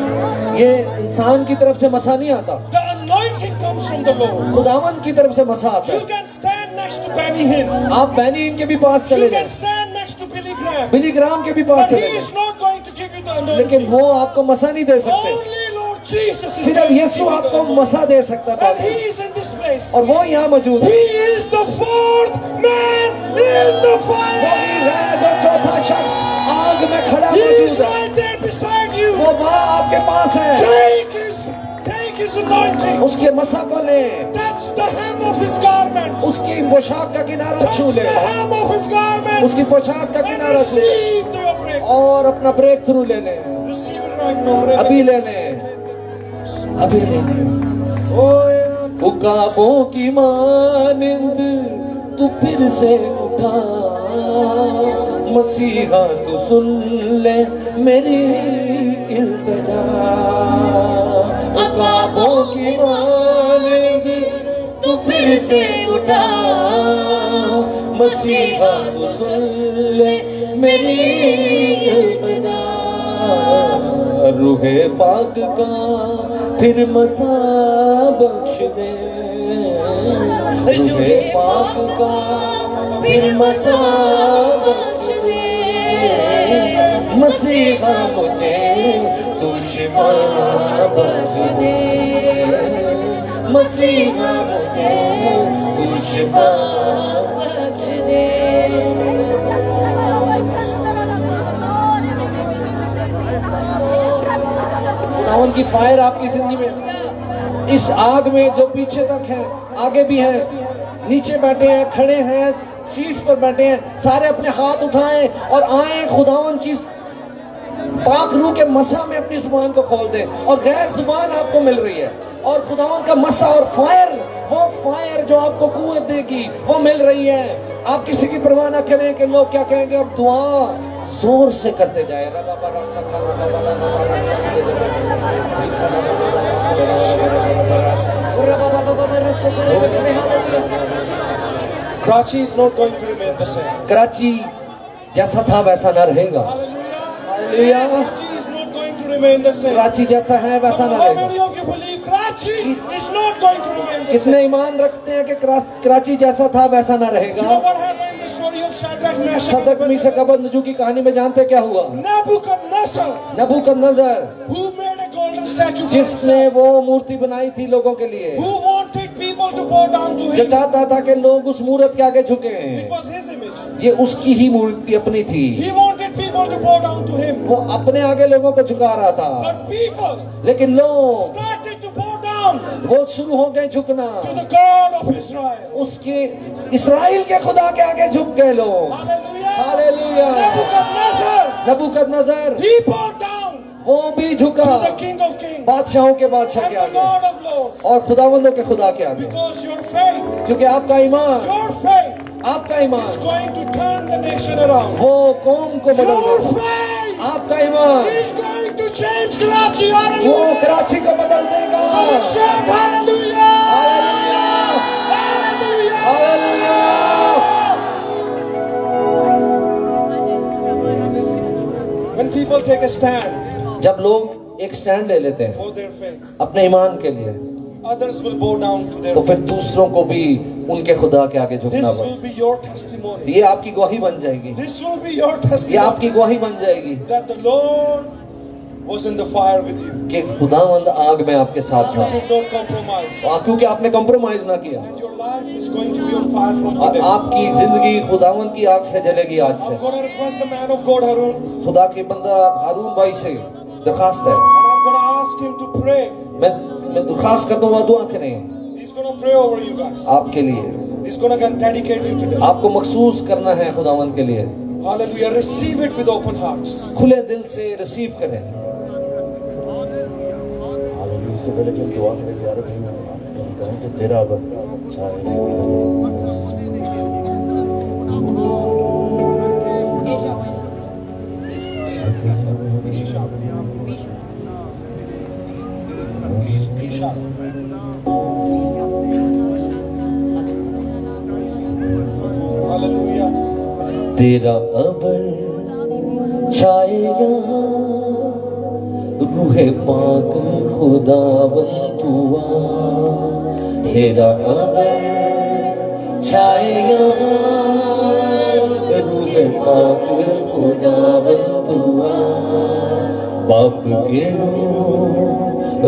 Speaker 1: ये इंसान की तरफ से मसा नहीं आता,
Speaker 2: The anointing comes from the Lord.
Speaker 1: खुदावंद की तरफ से मसा आता
Speaker 2: You
Speaker 1: है।
Speaker 2: can stand next to Benny Hinn.
Speaker 1: आप बैनी इनके भी पास चले
Speaker 2: You
Speaker 1: जाए,
Speaker 2: can stand next to Billy Graham.
Speaker 1: बिली ग्राम के भी पास
Speaker 2: But
Speaker 1: चले
Speaker 2: He
Speaker 1: जाए,
Speaker 2: is not going to give you the
Speaker 1: लेकिन
Speaker 2: anointing.
Speaker 1: वो आपको मसा नहीं दे सकते।
Speaker 2: Only Lord Jesus is
Speaker 1: सिर्फ
Speaker 2: going to give
Speaker 1: Yeshu
Speaker 2: you the
Speaker 1: आपको
Speaker 2: anointing.
Speaker 1: मसा दे सकता था,
Speaker 2: And He is in this place.
Speaker 1: और वो यहाँ मौजूद है।
Speaker 2: He is the fourth man in the
Speaker 1: वही
Speaker 2: fire.
Speaker 1: है जो चौथा शख्स आग में खड़ा
Speaker 2: He is
Speaker 1: मौजूद है,
Speaker 2: right there beside you.
Speaker 1: वो वहाँ आपके पास है।
Speaker 2: Take His anointing.
Speaker 1: उसके मसा को ले,
Speaker 2: Touch the hem of His garment.
Speaker 1: उसकी पोशाक का किनारा छू
Speaker 2: Touch
Speaker 1: ले,
Speaker 2: the hem of His garment.
Speaker 1: उसकी पोशाक का
Speaker 2: And
Speaker 1: किनारा छू ले,
Speaker 2: receive your breakthrough.
Speaker 1: और अपना ब्रेक थ्रू ले ले।
Speaker 2: Receive it right now.
Speaker 1: अभी ले ले, अभी ले ले।
Speaker 2: Oh, yeah.
Speaker 1: उकाबों की मानिंद तू फिर से उठा, मसीहा तू सुन ले मेरी इल्तिजा। उकाबों की मानिंद तू फिर से उठा, मसीहा तू सुन ले मेरी इल्तिजा। रूहे पाक का फिर मसा बख्श दे, रूहे पाक का फिर मसा बख्श दे। मसीहा मुझे तू शिफा बख्श दे, मसीहा मुझे तू शिफा बख्श दे। खुदावंद की फायर आपकी जिंदगी में, इस आग में जो पीछे तक है, आगे भी है, नीचे बैठे हैं, खड़े हैं, सीट्स पर बैठे हैं, सारे अपने हाथ उठाएं और आए खुदावंद की पाक रूह के मसा में अपनी जुबान को खोल दें, और गैर जुबान आपको मिल रही है, और खुदावंद का मसा और फायर, वो फायर जो आपको कुव्वत देगी, वो मिल रही है। आप किसी की परवाह ना करें कि लोग क्या कहेंगे, और दुआ जोर से करते जाए।
Speaker 2: Karachi is not going to remain the same.
Speaker 1: Karachi जैसा था वैसा ना रहेगा।
Speaker 2: Hallelujah.
Speaker 1: Hallelujah.
Speaker 2: Karachi is not going to remain the same.
Speaker 1: Karachi जैसा है वैसा ना
Speaker 2: How
Speaker 1: रहेगा।
Speaker 2: many of you believe Karachi is not going to remain the
Speaker 1: कितने
Speaker 2: same?
Speaker 1: ईमान रखते हैं कि कराची जैसा था वैसा ना
Speaker 2: You know
Speaker 1: रहेगा।
Speaker 2: what happened in the story of Shadrach, Meshach, and
Speaker 1: Sadiq मीशक
Speaker 2: Abednego?
Speaker 1: Abednego की कहानी में जानते क्या हुआ?
Speaker 2: Nebuchadnezzar,
Speaker 1: Nebuchadnezzar
Speaker 2: who made a golden statue for
Speaker 1: जिसने
Speaker 2: himself,
Speaker 1: वो मूर्ति बनाई थी लोगों के लिए,
Speaker 2: who wanted people to bow down to
Speaker 1: जो
Speaker 2: him.
Speaker 1: चाहता था कि लोग उस मूर्त के आगे झुके।
Speaker 2: It was his image.
Speaker 1: ये उसकी ही मूर्ति अपनी थी।
Speaker 2: He wanted people to bow down to him.
Speaker 1: वो अपने आगे लोगों को झुका रहा था,
Speaker 2: But people
Speaker 1: लेकिन लोग
Speaker 2: started to bow down
Speaker 1: वो शुरू हो गए झुकना।
Speaker 2: to the God of Israel.
Speaker 1: उसके इस्राएल के खुदा के आगे झुक गए लोग।
Speaker 2: Hallelujah.
Speaker 1: Hallelujah.
Speaker 2: Nebuchadnezzar,
Speaker 1: Nebuchadnezzar
Speaker 2: he bowed down
Speaker 1: वो भी झुका
Speaker 2: to the King of Kings
Speaker 1: बादशाहों के बादशाह
Speaker 2: and
Speaker 1: के
Speaker 2: the
Speaker 1: आगे
Speaker 2: Lord of Lords.
Speaker 1: और खुदावंदों के खुदा के आगे,
Speaker 2: Because your faith,
Speaker 1: क्योंकि आपका ईमान, आपका
Speaker 2: is
Speaker 1: Iman
Speaker 2: going to turn the nation around.
Speaker 1: वो कौम को बदल
Speaker 2: Your
Speaker 1: देगा।
Speaker 2: faith
Speaker 1: आपका ईमान
Speaker 2: is going to change Karachi.
Speaker 1: वो
Speaker 2: Hallelujah.
Speaker 1: कराची को बदल देगा।
Speaker 2: Come and shout hallelujah.
Speaker 1: Hallelujah,
Speaker 2: Hallelujah.
Speaker 1: Hallelujah.
Speaker 2: When people take a stand
Speaker 1: जब लोग एक स्टैंड ले लेते हैं
Speaker 2: for their faith,
Speaker 1: अपने ईमान के लिए,
Speaker 2: others will bow down to their
Speaker 1: तो फिर
Speaker 2: faith.
Speaker 1: दूसरों को भी उनके खुदा के आगे झुकना
Speaker 2: This
Speaker 1: पड़े।
Speaker 2: will be your testimony.
Speaker 1: ये आपकी गवाही बन जाएगी,
Speaker 2: This will be your
Speaker 1: ये
Speaker 2: testimony
Speaker 1: आपकी गवाही बन जाएगी
Speaker 2: that the Lord was in the fire with you.
Speaker 1: कि खुदावंद आग में आपके साथ
Speaker 2: You
Speaker 1: था,
Speaker 2: did not compromise.
Speaker 1: क्योंकि आपने कंप्रोमाइज ना किया।
Speaker 2: And your life is going to be on fire from
Speaker 1: और
Speaker 2: today.
Speaker 1: आपकी जिंदगी खुदावंद की आग से जलेगी आज से।
Speaker 2: I'm going to request the man of God, Harun,
Speaker 1: खुदा के बंदा हारून भाई से दरखास्त है,
Speaker 2: and I'm going to ask him to pray.
Speaker 1: मैं दरखास्त करता हूँ दुआ करें
Speaker 2: He's going to pray over you guys.
Speaker 1: आपके लिए।
Speaker 2: He's going to dedicate you today.
Speaker 1: आपको मखसूस करना है खुदावंद के लिए।
Speaker 2: Hallelujah. Receive it with open hearts.
Speaker 1: खुले दिल से रिसीव करें।
Speaker 5: हालेलुया। इससे पहले कि हम दुआ करें यार भाई, मैं कहूँ कि तेरा अच्छा है।
Speaker 2: Hallelujah.
Speaker 1: तेरा अबर छाए यहाँ, रूहे पाक खुदावंद हुआ। तेरा अबर छाए यहाँ, रूहे पाक खुदावंद हुआ। बाप के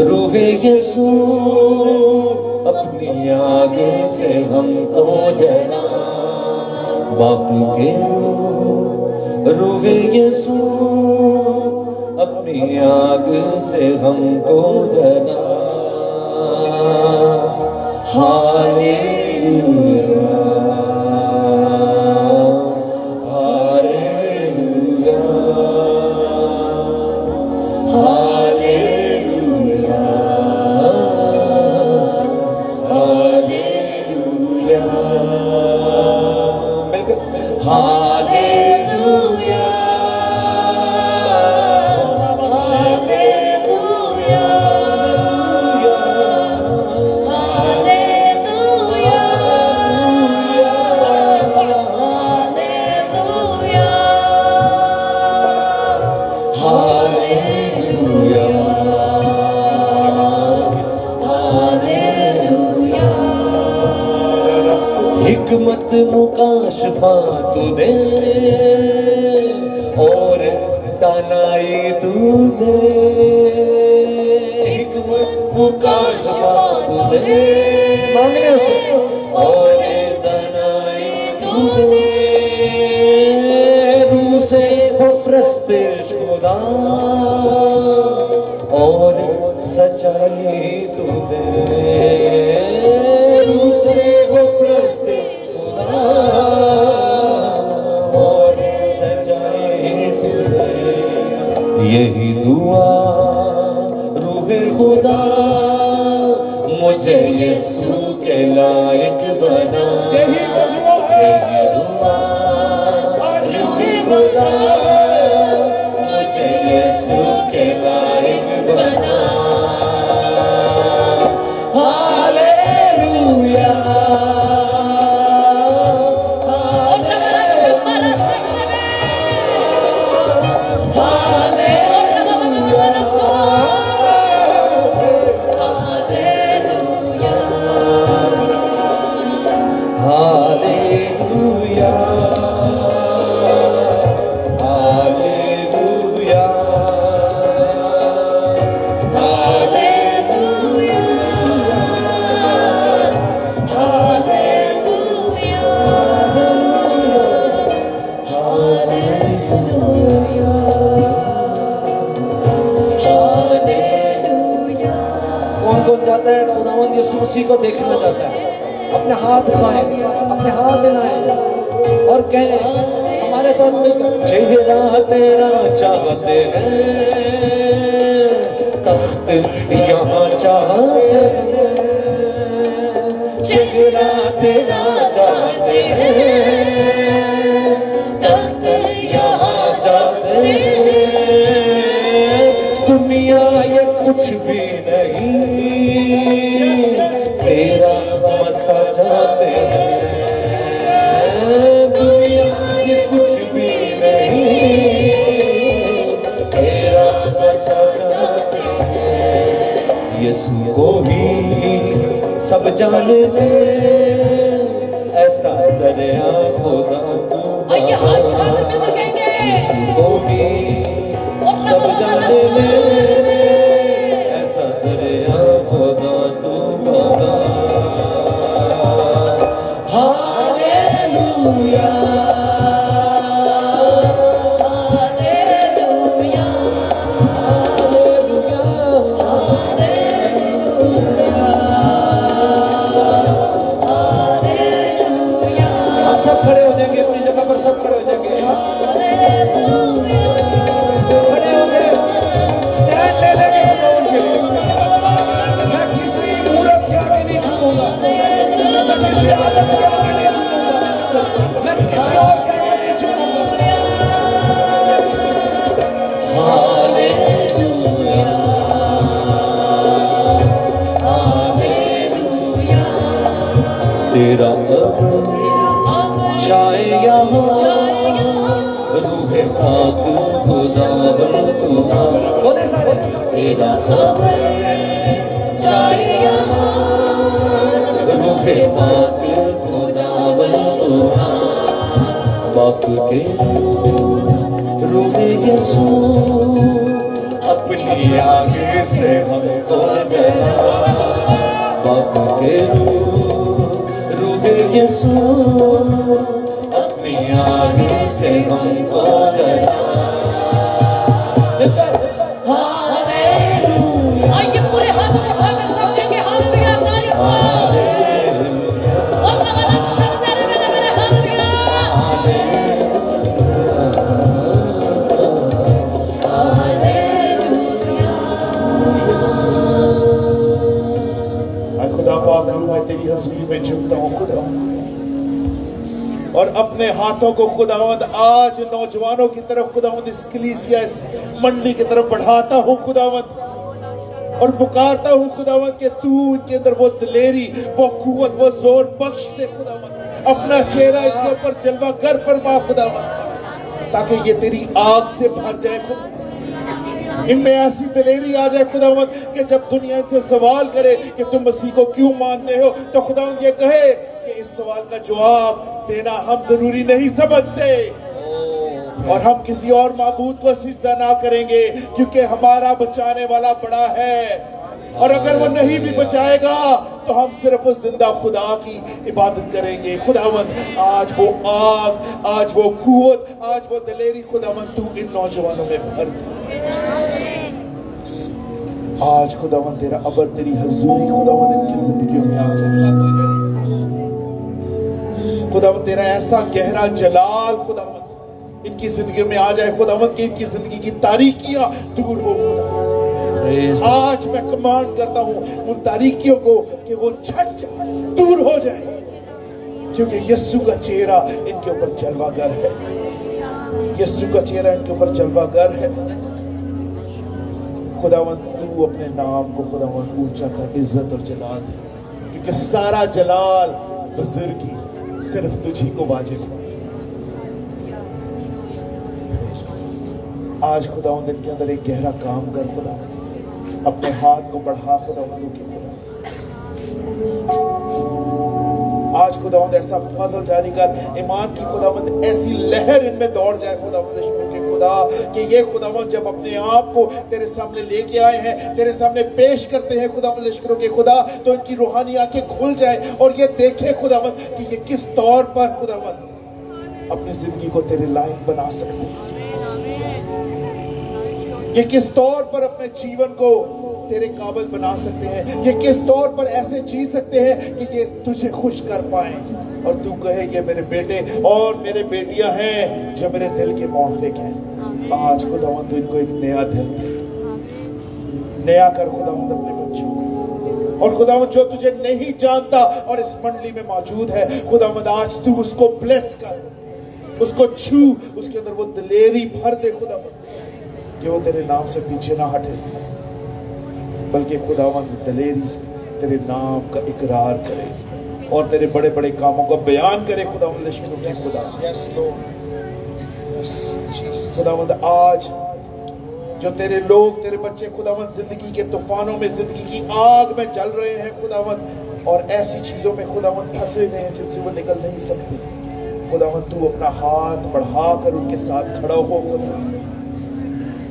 Speaker 1: रूहे यीशु अपनी आग से हमको जला। बाप के रूहे यीशु अपनी आग से हमको जला। Hallelujah, hallelujah, hallelujah, hallelujah. मिलकर हालेलुया, हिकमत मुकाशफा तू दे और दानाई तू दे। हिकमत मुकाशफा तू दे, मांगने उसे, और दानाई तू दे। रूह से हो प्रस्तिश खुदा और सच्चाई तू दे। रूह से हो प्रस्तिश खुदा और सच्चाई तू दे। यही दुआ रूह खुदा मुझे यीशु के लायक बना। यही दुआ रूह खुदा मुझे यीशु के लायक बना। हालेलुया, हालेलुया, करना चाहता है। अपने हाथ हिलाएं, अपने हाथ हिलाएं और कहें हमारे साथ मिलकर, चेहरा तेरा चाहते हैं, तख्त यहाँ चाहते हैं, चेहरा तेरा चाहते हैं, तख्त यहाँ चाहते हैं, दुनिया ये कुछ भी नहीं, तेरा मसा चाहते हैं, दुनिया ये कुछ भी नहीं, तेरा मसा चाहते हैं। यीशु को ही सब जानते, ऐसा जरिया खुदा तू, यीशु को भी सब जानते, ऐसा जरिया खुदा तू बता। Hallelujah, hallelujah, hallelujah, hallelujah. हम सब खड़े हो जाएंगे अपनी जगह पर, सब खड़े हो जाएंगे, खड़े हो गए, स्टैंड ले लेंगे हम उनके लिए। मैं किसी मूर्ख के आगे नहीं झुकूंगा, मैं किसी आदम के आगे नहीं झुकूंगा, मैं किसी और के आगे नहीं झुकूंगा। हालेलुया, हालेलुया, तेरा चाहे यहाँ रूहे पाक खुदावन तू, बोले सारे, तेरा चाहे यहाँ रूहे पाक खुदावन तू, बाप के रूहे यीशु अपनी आगे से हमको जला, बाप के रूहे यीशु अपनी आगे से हमको जला।
Speaker 4: हालेलुया, आइए पूरे हाथ उठाकर सब कहेंगे हालेलुया, हालेलुया, और नमन शब्द मेरे हालेलुया,
Speaker 5: मैं खुदा पाक हूँ, मैं तेरी हज़ूरी में झुकता हूँ खुदा, और अपने हाथों को खुदावंद आज नौजवानों की तरफ खुदावंद, इस कलीसिया इस मंडली की तरफ बढ़ाता हूँ खुदावंद, और पुकारता हूँ खुदावंद कि तू इनके अंदर वो दिलेरी, वो कुव्वत, वो जोर बख्श दे खुदावंद, अपना चेहरा इनके ऊपर जलवा कर फरमा खुदावंद, ताकि ये तेरी आग से भर जाए खुदावंद, इनमें ऐसी दिलेरी आ जाए खुदावंद कि जब दुनिया इनसे सवाल करे कि तुम मसीह को क्यों मानते हो, तो खुदावंद ये कहे कि इस सवाल का जवाब देना हम जरूरी नहीं समझते, और हम किसी और माबूद को सिजदा ना करेंगे, क्योंकि हमारा बचाने वाला बड़ा है, और अगर वो नहीं भी बचाएगा तो हम सिर्फ उस जिंदा खुदा की इबादत करेंगे। खुदावंद आज वो आग, आज वो कुव्वत, आज वो दिलेरी खुदावंद तू इन नौजवानों में भर दे। आज खुदावंद तेरा अबर, तेरी हजूरी खुदावंद इनकी जिंदगियों में आ जाए खुदावंद, तेरा ऐसा गहरा जलाल खुदावंद इनकी जिंदगी में आ जाए खुदावंद कि इनकी जिंदगी की तारीकियां दूर हो खुदावंद। आज मैं कमांड करता हूं उन तारीकियों को कि वो छट जाए, दूर हो जाए, क्योंकि यीशु का चेहरा इनके ऊपर जलवागर है, यीशु का चेहरा इनके ऊपर जलवागर है। खुदावंद तू अपने नाम को खुदावंद ऊंचा कर, इज्जत और जलाल दे, क्योंकि सारा जलाल बुजुर्गी सिर्फ तुझी को वाजिब है। आज खुदावंद इनके अंदर एक गहरा काम कर खुदावंद, अपने हाथ को बढ़ा खुदावंद के खुदा, आज खुदावंद ऐसा फजल जारी कर, ईमान की खुदावंद ऐसी लहर इनमें दौड़ जाए खुदावंद के खुदा, कि ये खुदावंद जब अपने आप को तेरे सामने लेके आए हैं, तेरे सामने पेश करते हैं खुदावंद लश्करों के खुदा, तो इनकी रूहानी आंखें खुल जाए और ये देखे खुदावंद कि ये किस तौर पर खुदावंद अपनी जिंदगी को तेरे लायक बना सकते हैं। ये किस तौर पर अपने जीवन को तेरे काबिल बना सकते हैं, ये किस तौर पर ऐसे जी सकते हैं कि ये तुझे खुश कर पाए और तू कहे ये मेरे बेटे और मेरे बेटियां हैं जो मेरे दिल के मौफिक हैं। आज खुदावंद तू इनको एक नया दिल दे, नया कर खुदावंद अपने बच्चों को। और खुदावंद जो तुझे नहीं जानता और इस मंडली में मौजूद है, खुदावंद आज तू उसको ब्लेस कर, उसको छू, उसके अंदर वो दिलेरी भर दे खुदावंद कि वो तेरे नाम से पीछे ना हटे, बल्कि खुदावंद दिलेरी से तेरे नाम का इकरार करे और तेरे बड़े बड़े कामों का बयान करे। खुदावंद लश्करों के खुदा,
Speaker 2: Yes, Lord. Yes, Jesus.
Speaker 5: खुदावंद आज जो तेरे लोग, तेरे बच्चे खुदावंद जिंदगी के तूफानों में, जिंदगी की आग में जल रहे हैं खुदावंद, और ऐसी चीजों में खुदावंद फंसे हुए हैं जिनसे वो निकल नहीं सकते, खुदावंद तू अपना हाथ बढ़ा कर उनके साथ खड़ा हो खुदावंद,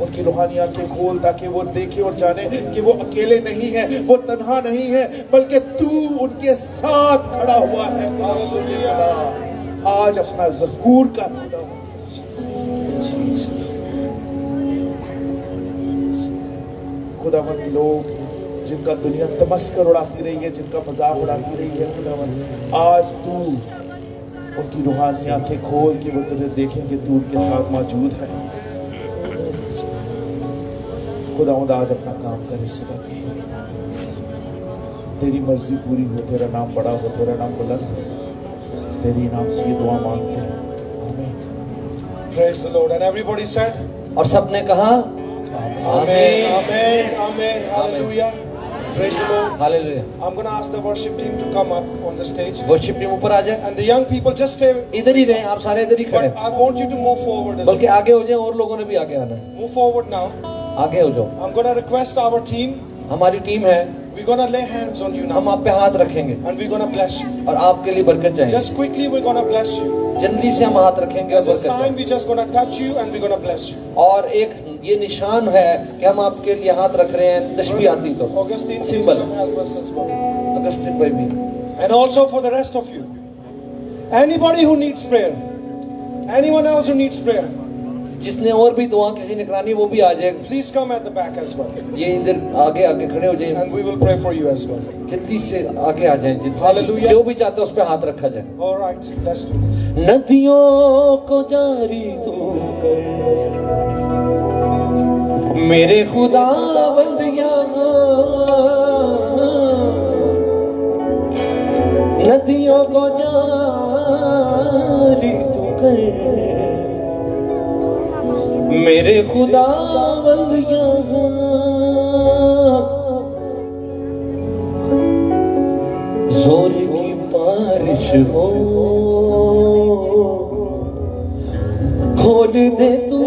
Speaker 5: उनकी रूहानी आंखें खोल ताकि वो देखे और जाने कि वो अकेले नहीं है, वो तन्हा नहीं है, बल्कि तू उनके साथ खड़ा हुआ है। खुदावंद आज अपना ज़हूर कर खुदावंद, खुदावंद लोग जिनका दुनिया तमस्कर उड़ाती रही है, जिनका मजाक उड़ाती रही है, खुदावंद आज तू उनकी रूहानी आंखें खोल के वो तुझे देखेंगे, तू उनके साथ मौजूद है। खुदावंद आज अपना काम कर इस जगह की, तेरी मर्जी पूरी हो, तेरा नाम बड़ा हो, तेरा नाम बुलंद हो, तेरी नाम से ये दुआ मांगते हैं, आमीन।
Speaker 2: Praise the Lord. And everybody said,
Speaker 1: और सबने कहा
Speaker 2: Amen, Amen, Amen, Hallelujah. Praise the Lord.
Speaker 1: Hallelujah.
Speaker 2: I'm going to ask the worship team to come up on the stage.
Speaker 1: Worship team ऊपर आ जाए,
Speaker 2: And the young people just stay,
Speaker 1: इधर ही रहे, आप सारे इधर ही खड़े,
Speaker 2: but I want you to move forward a
Speaker 1: बल्कि
Speaker 2: little.
Speaker 1: आगे हो जाए, और लोगों ने भी आगे आना है,
Speaker 2: Move forward now.
Speaker 1: आगे हो जाओ।
Speaker 2: I'm going to request our team.
Speaker 1: हमारी टीम है,
Speaker 2: We're going to lay hands on you
Speaker 1: हम
Speaker 2: now.
Speaker 1: आप पे हाथ रखेंगे
Speaker 2: And we're going to bless you.
Speaker 1: और आपके लिए बरकत चाहेंगे।
Speaker 2: Just quickly, we're going to bless you.
Speaker 1: जल्दी से हम हाथ रखेंगे और
Speaker 2: As a
Speaker 1: बरकत
Speaker 2: sign,
Speaker 1: चाहेंगे।
Speaker 2: we're just going to touch you and we're going to bless you.
Speaker 1: और एक ये निशान है कि हम आपके लिए हाथ रख रहे हैं, तशबीह आती तो
Speaker 2: Augustine, please
Speaker 1: Symbol.
Speaker 2: come help us as well.
Speaker 1: Augustine भाई भी,
Speaker 2: And also for the rest of you. Anybody who needs prayer. Anyone else who needs prayer.
Speaker 1: जिसने और भी दुआ किसी ने करानी वो भी आ जाए,
Speaker 2: Please come at the back as well.
Speaker 1: ये इधर आगे आगे खड़े हो जाए,
Speaker 2: And we will pray for you as well.
Speaker 1: जल्दी से आगे आ जाए,
Speaker 2: Hallelujah.
Speaker 1: जो भी चाहते हैं उस पे हाथ रखा जाए।
Speaker 2: All right, let's do this.
Speaker 1: नदियों को जारी तू कर मेरे खुदावंद यहाँ, नदियों को जारी तू कर मेरे खुदावंद यहाँ, जोर की बारिश हो खोल दे तू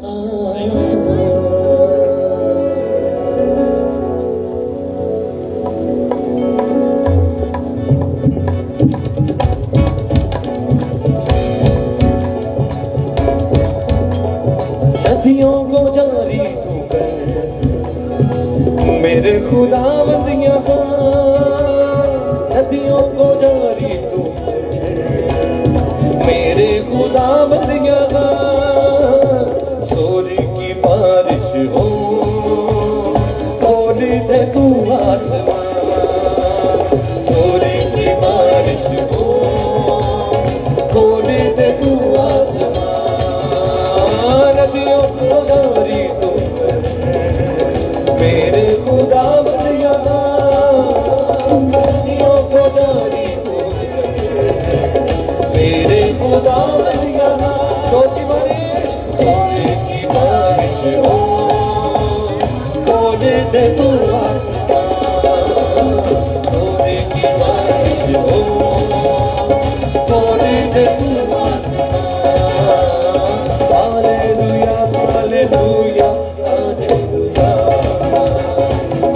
Speaker 1: आसमां, नदियों को जारी तू कर मेरे खुदावंद यहाँ, नदियों को जारी तू कर मेरे खुदावंद यहाँ, जोर की बारिश हो खोल दे तू आसमां, जोर की बारिश हो खोल दे तू आसमां, नदियों को जारी तू कर मेरे खुदावंद यहाँ, नदियों को जारी तू कर मेरे खुदावंद यहाँ, सोने की बारिश हो खोल दे तू आसमां, सोने की बारिश हो खोल दे तू आसमां, hallelujah hallelujah hallelujah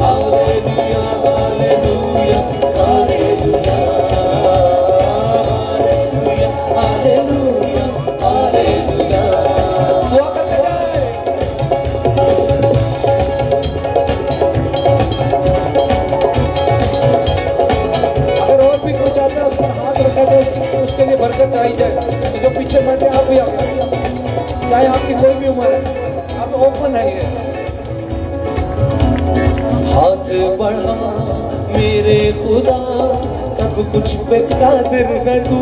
Speaker 1: hallelujah hallelujah hallelujah hallelujah hallelujah. दुआ करते जाए। अगर और भी कोई चाहता है उस पर हाथ रखा तो उसके लिए बरकत चाहिए जाए, तो जो पीछे बैठे आप भी आ, चाहे आपकी कोई भी उम्र है, आप ओपन है ये। हाथ बढ़ा मेरे खुदा, सब कुछ पे कादिर है तू।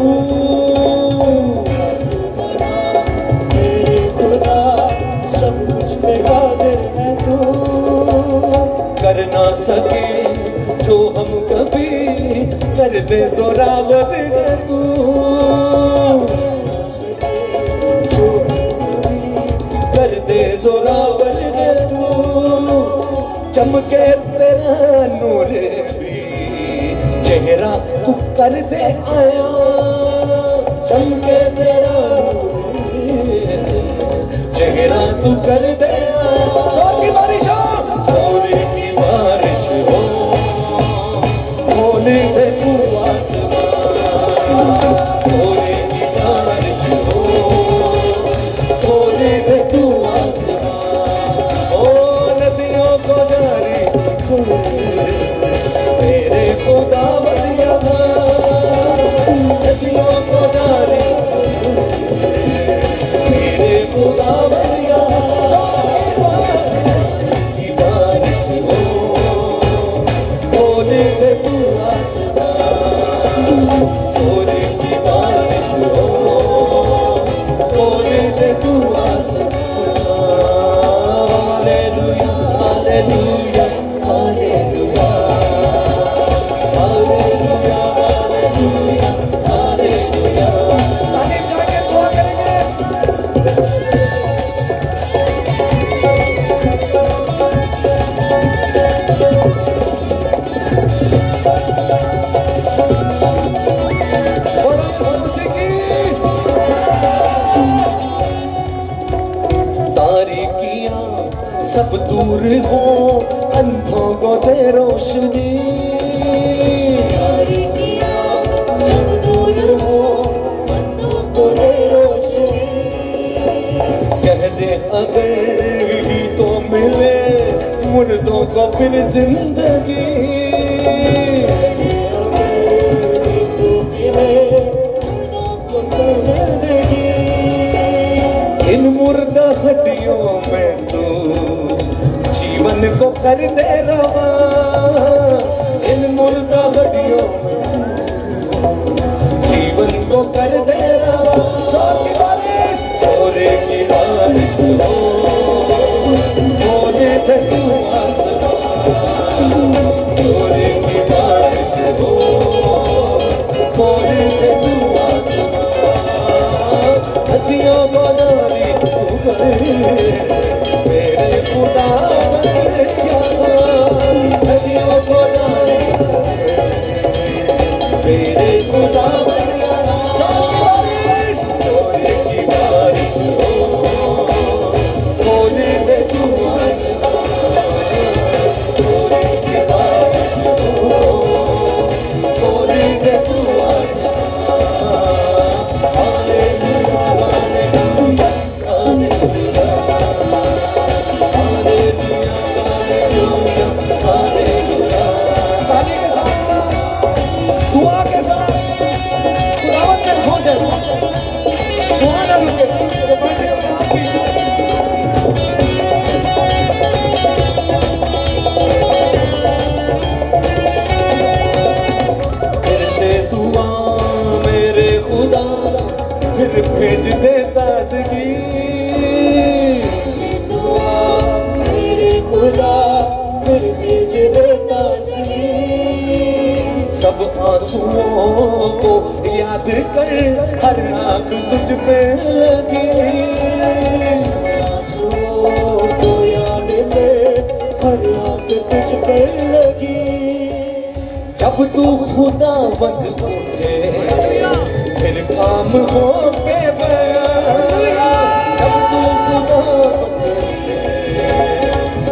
Speaker 3: मेरे खुदा सब कुछ पे कादिर है तू।
Speaker 1: कर ना सके जो हम कभी, कर दे जोरावर है तू। कर दे जोरावर है तू। चमके तेरा नूर भी, चेहरा तू कर दे आया। चमके तेरा नूर भी, चेहरा तू कर दे आया। जोर की बारिश हो, सोने की बारिश हो, होने दे तू आसमान। सोने की बारिश हो, होने दे तू आसमान। ओ नदियों को जारी मेरे खुदा बलिया, नदियों को जारी मेरे खुदा बलिया। की बारिश हो, होने दे तू आसमान। सोने की बारिश हो, होने दे तू आसमान। Hallelujah hallelujah hallelujah hallelujah hallelujah hallelujah. तालीम करके दुआ करेंगे। बोलो यीशु मसीह की। तारीकियां सब दूर हो, अंधों को दे रोशनी।
Speaker 4: सब दूर हो, बंदों को दे रोशनी।
Speaker 1: कह दे अगर ही तो मिले मुर्दों को फिर जिंदगी। इन मुर्दा हड्डियों में तू जीवन को कर दे रवा। इन मुर्दा हड्डियों में जीवन को कर दे रवा। जोर की बारिश, सोरे की बारिश हो, होने दे तू आसमान। सोरे की बारिश हो, होने दे तू आसमान। नदियों को जारी तू कर मेरे खुदा बलिया। नदियों को जारी मेरे खुदा बलिया। सोने की बारिश हो, होने दे तू आसमान। सोने की बारिश हो, होने दे तू आसमान। Hallelujah hallelujah hallelujah hallelujah hallelujah hallelujah. ताली के साथ, दुआ के साथ खुदावंद में खो जाए। दुआ ना रुके, जो बैठे हो आप भी। फिर से दुआ मेरे खुदा, फिर भेज दे ताज़गी।
Speaker 4: दुआ मेरे खुदा, फिर भेज दे ताज़गी।
Speaker 1: सब आंसुओं को याद कर, हर आंख तुझ पे लगी।
Speaker 3: आंसुओं को याद कर, हर आंख तुझ पे लगी।
Speaker 1: जब तू खुदावंद उठे, फिर काम हो बेबयान। जब तू खुदावंद उठे,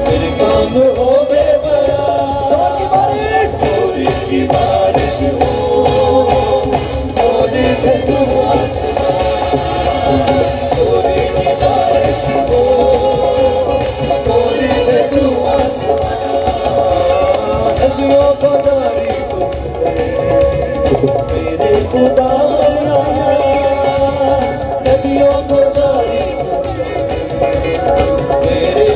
Speaker 1: फिर काम हो बेबयान। जोर की बारिश, सोने की बारिश हो, होने दे तू आसमान। सोने की बारिश हो, होने दे तू आसमान। नदियों को जारी तू मेरे खुदा। नदियों को जारी मेरे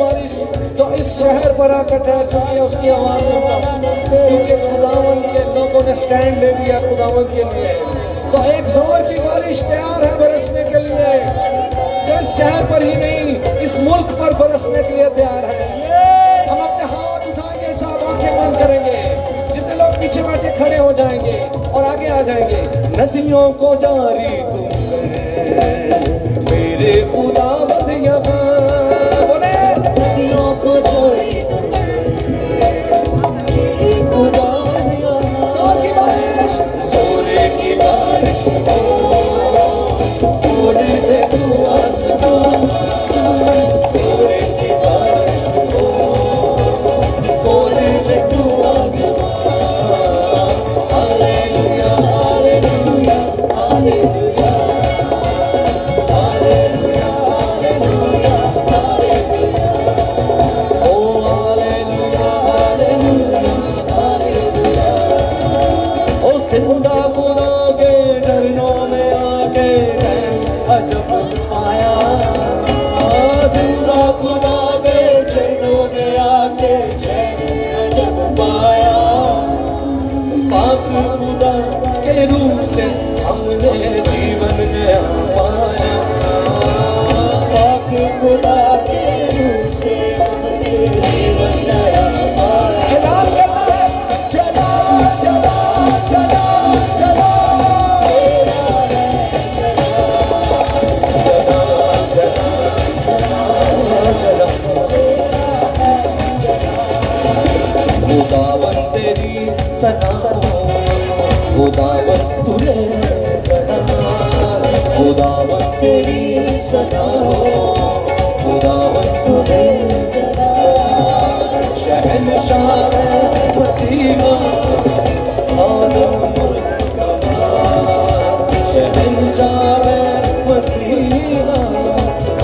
Speaker 1: बारिश जो इस शहर पर आकर ठहर चुकी है उसकी आवाज सुनता हूं, क्योंकि खुदावंद के लोगों ने स्टैंड ले लिया खुदावंद के लिए। तो एक जोर की बारिश तैयार है बरसने के लिए, जो इस शहर पर ही नहीं इस मुल्क पर बरसने के लिए तैयार है। हम अपने हाथ उठाएंगे, सब आंखें बंद करेंगे, जितने लोग पीछे बैठे खड़े हो जाएंगे और आगे आ जाएंगे। नदियों को जारी तुम मेरे खुदावंद यहाँ, बोले
Speaker 4: नदियों को जारी तुम मेरे खुदावंद यहाँ।
Speaker 1: जोर की बारिश,
Speaker 4: सोने की बारिश हो, होने दे तू आसमान। सोने की बारिश हो, होने दे तू आसमान। Hallelujah hallelujah hallelujah hallelujah hallelujah hallelujah. ओ हालेलुया हालेलुया हालेलुया।
Speaker 1: ओ जिंदा खुदा के झरनों में आके अजब पाया,
Speaker 4: जिंदा खुदा के चरणों में आके चैन अजब पाया।
Speaker 1: पाक खुदा के रूप से हमने जीवन नया पाया।
Speaker 4: पाक खुदा के रूप से हमने जीवन नया पाया।
Speaker 1: ऐलान करना है, चला चला चला चला
Speaker 4: तेरा है
Speaker 1: खुदावन तेरी सना हो, खुदावन तूने बना, खुदावन तेरी सना हो, खुदावन तूने बना। शहंशाह है मसीहा आलम मुल्क कमाल, शहंशाह है मसीहा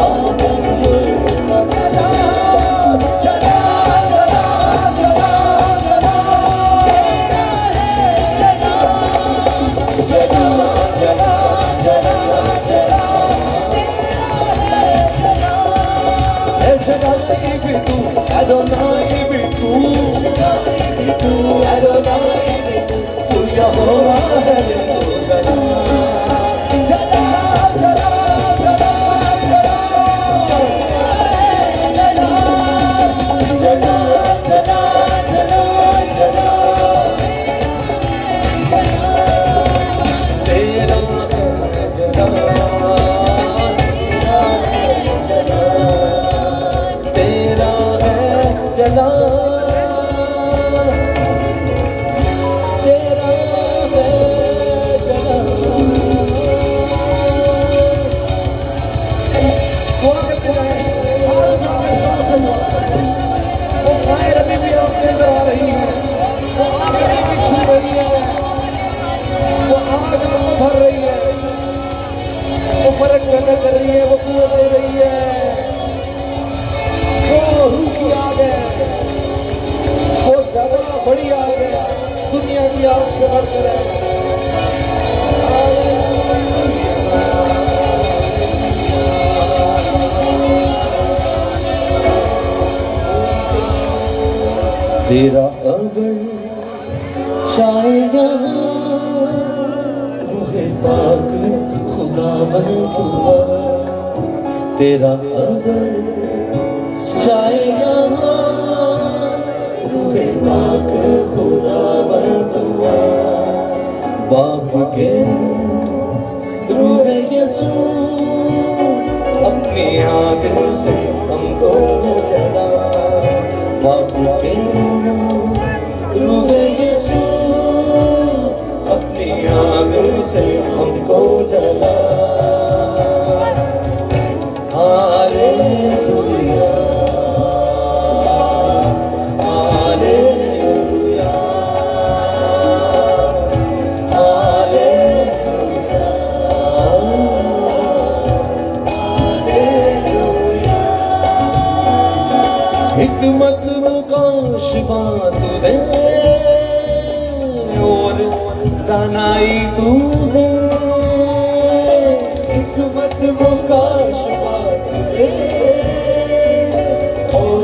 Speaker 1: आलम मुल्क कमाल। चला चला चला चला चला चला चला चला El Shaddai भी तू, Adonai भी तू, Adonai भी तू यहोवा है। चला चला चला चला चला चला चला तेरा तेरा है जला, तेरा है जला। वो फायर अभी भी आपके अंदर आ रही है, वो आग अभी भी छू रही है, वो आग आपको भर रही है, वो फर्क पैदा कर रही है, वो कुएं दे रही है। वो रूह की आग है, वो ज्यादा बड़ी आग है, दुनिया की आग से बढ़कर है। तेरा अगर चाहे यहाँ रूहे पाक खुदावन दुआ, तेरा अगर चाहे यहाँ रूहे पाक खुदावन दुआ। बाप के रूहे यसू अपनी आग से हमको जला, बाप के रूहे यसू अपनी आग से हमको जला। Hallelujah hallelujah hallelujah hallelujah. हिकमत मुकाशफा तू दे और दानाई तू दे, हिकमत मुकाशफा तू दे और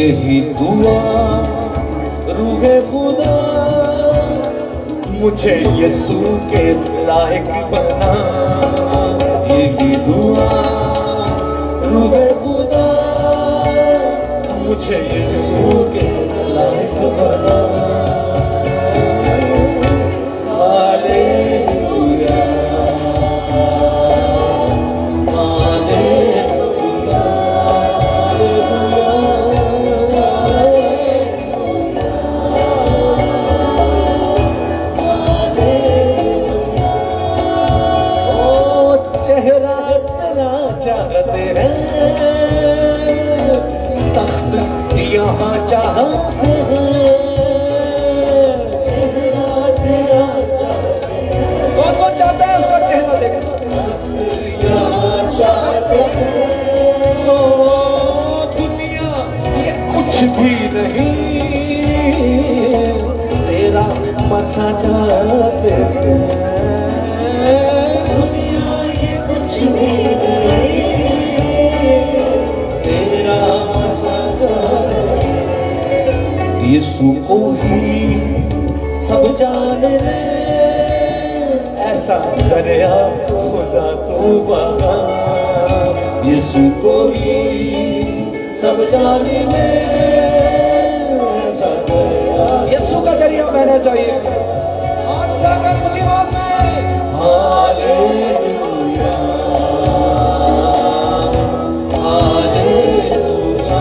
Speaker 1: यही दुआ रूहे खुदा मुझे यीशु के लायक बना, यही दुआ रूहे खुदा मुझे यीशु के लायक बना। हालेलुया, हालेलुया, चेहरा तेरा चाहते हैं, तख्त यहाँ चाहते हैं, चेहरा तेरा चाहते हैं। कौन कौन चाहता है उसका चेहरा देखना? यहाँ चाहते हैं। ओ दुनिया ये कुछ भी नहीं, तेरा मसा चाहते हैं। यीशु को ही सब जान ले, ऐसा दरिया खुदा तो बहा। यीशु को ही सब जान ले, ऐसा दरिया, यीशु का दरिया बहना चाहिए। हाथ उठाकर मुझे बात में hallelujah, hallelujah,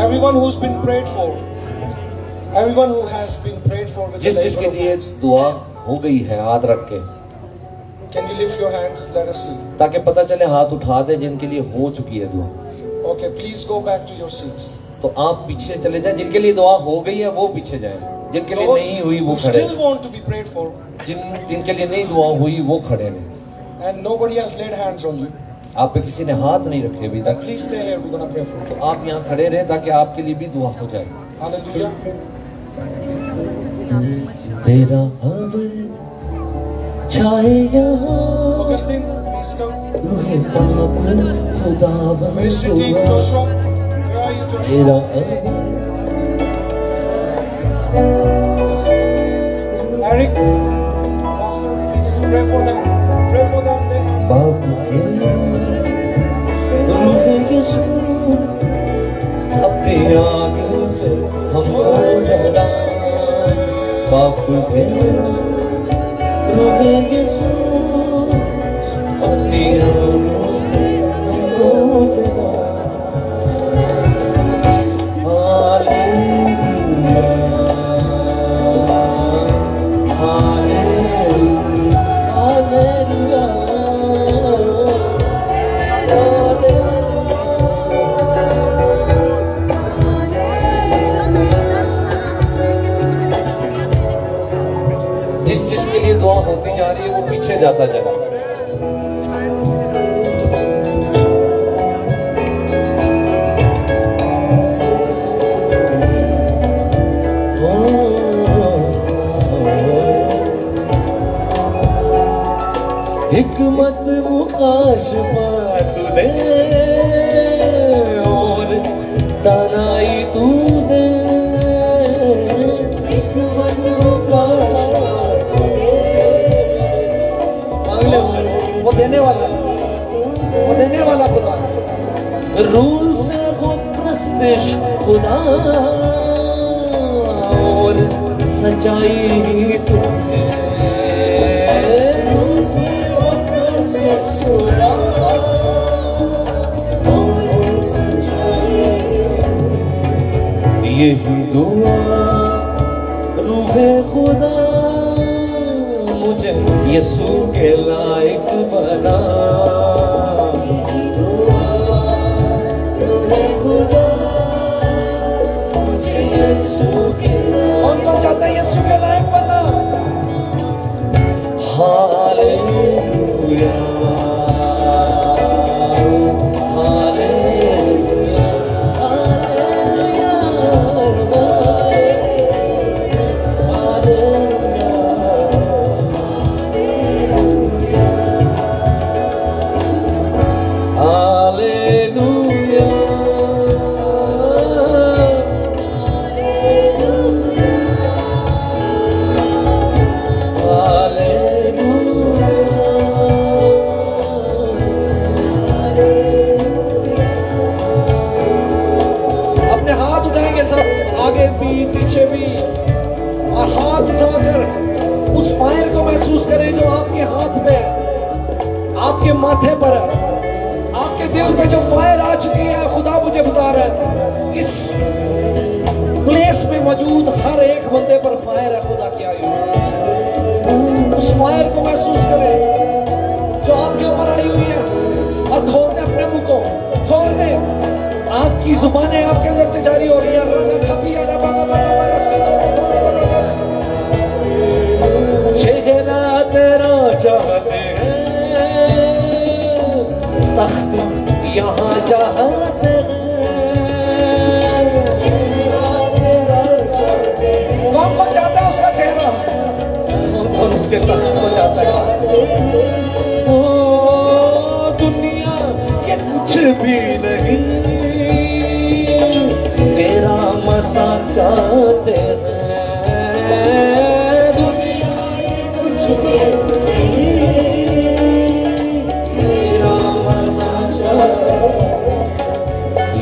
Speaker 2: Everyone who's been prayed for, everyone who has been prayed for with the
Speaker 1: जिस जिसके
Speaker 2: labor of
Speaker 1: लिए
Speaker 2: hands,
Speaker 1: दुआ हो गई है हाथ रख के,
Speaker 2: can you lift your hands? Let us see.
Speaker 1: ताकि पता चले हाथ उठा दे जिनके लिए हो चुकी है दुआ।
Speaker 2: Okay, please go back to your seats.
Speaker 1: तो आप पीछे चले जाएं, जिनके लिए दुआ हो गई है वो पीछे जाएं, जिनके लिए
Speaker 2: Those
Speaker 1: नहीं हुई वो
Speaker 2: who
Speaker 1: खड़े,
Speaker 2: still want to be prayed for,
Speaker 1: जिनके लिए नहीं दुआ हुई वो खड़े हैं।
Speaker 2: and nobody has laid hands on you,
Speaker 1: आप पे किसी ने हाथ नहीं रखे अभी
Speaker 2: then
Speaker 1: तक,
Speaker 2: please stay here. We're gonna pray for you.
Speaker 1: तो आप यहाँ खड़े रहे ताकि आपके लिए भी दुआ हो जाए।
Speaker 2: Hallelujah.
Speaker 1: तेरा अमर छाए यहाँ,
Speaker 2: Augustine, please come.
Speaker 1: रूहे पाक खुदावंद
Speaker 2: Ministry team, Joshua, where are you, Joshua?
Speaker 1: तेरा अमर
Speaker 2: Eric, Pastor, please pray for them. Pray for them. Lay hands.
Speaker 1: बाप के रूहे यीशु अपनी आग से हमको जला, बाप के रूहे यीशु अपनी आग से हमको जला। Hallelujah, hallelujah, hallelujah. जिस जिसके लिए दुआ होती जा रही है वो पीछे जाता जा रहा है। हिकमत मुकाशफा तू दे और दानाई तू दे, हिकमत मुकाशफा तू दे। अगले वो देने वाला खुदा, रूह से हो प्रस्तिश खुदा और सच्चाई तू दे। यही दुआ रूहे खुदा मुझे यीशु के लायक बना। कौन कौन चाहता है यीशु के लायक बनना? हालेलुया हालेलुया हालेलुया हालेलुया आगे भी पीछे भी, और हाथ उठाकर उस फायर को महसूस करें जो आपके हाथ में है, आपके माथे पर है, आपके दिल पे जो फायर आ चुकी है। खुदा मुझे बता रहा है इस प्लेस में मौजूद हर एक बंदे पर फायर है खुदा की आई हुई। उस फायर को महसूस करें जो आपके ऊपर आई हुई है, और खोल दे अपने मुंह को, खोल दे। आग की जुबानें आपके अंदर से जारी हो रही है। चेहरा तेरा चाहते हैं, तख्त यहाँ चाहते हैं। कौन कौन चाहता है उसका चेहरा? कौन कौन उसके तख्त को चाहता है? ओ दुनिया ये कुछ भी नहीं, तेरा मसा चाहते हैं। दुनिया कुछ भी नहीं, तेरा मसा चाहते हैं।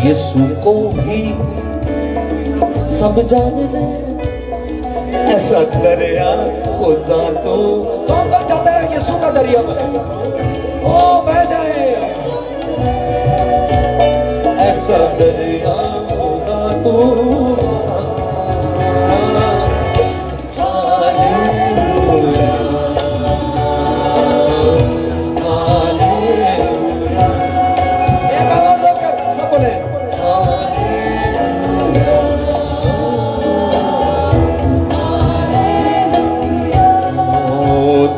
Speaker 1: यीशु को ही सब जानते, ऐसा दरिया खुदा तो। कौन कौन चाहता है यीशु का दरिया बहे, ओ बह जाए। ऐसा दरिया खुदा तो। एक आवाज होकर सब बोले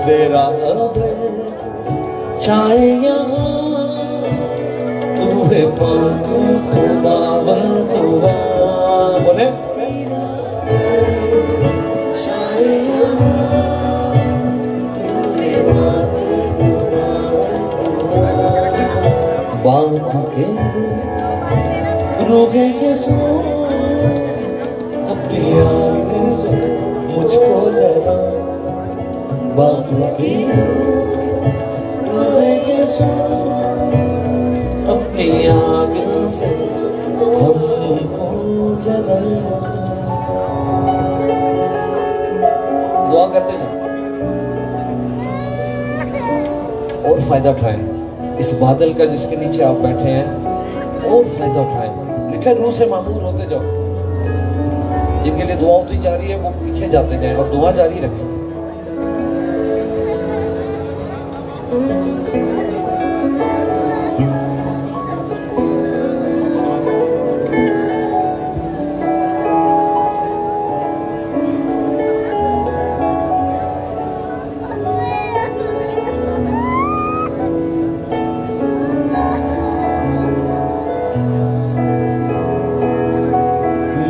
Speaker 1: तेरा चाहे यहाँ रूहे पाक खुदावंद हुआ। बोले चाहे बात के रूहे यीशु अपनी आगे से मुझको जला। बात की यीशु अपनी आग से हमको जला। दुआ करते हैं और फायदा उठाएं इस बादल का जिसके नीचे आप बैठे हैं, और फायदा उठाएं। लिखा रूह से मामूर होते जाओ। जिनके लिए दुआ होती जा रही है वो पीछे जाते जाएं और दुआ जारी रखें।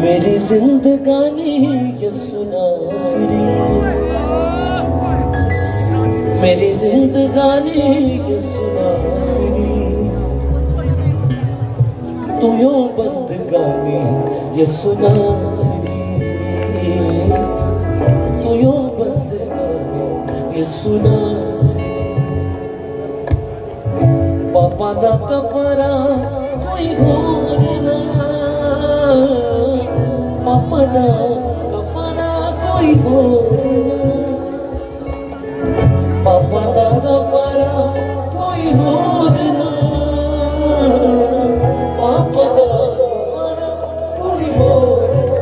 Speaker 1: मेरी जिंदगानी यीशु नासरी, मेरी जिंदगानी यीशु नासरी। तू यो बंदगानी यीशु नासरी, तू यो बंदगानी यीशु नासरी। पापा दा कफरा कोई होर ना, पापा दा कफरा कोई होर ना, पापा दा कफरा कोई होर ना, पापा दा कफरा कोई होर ना।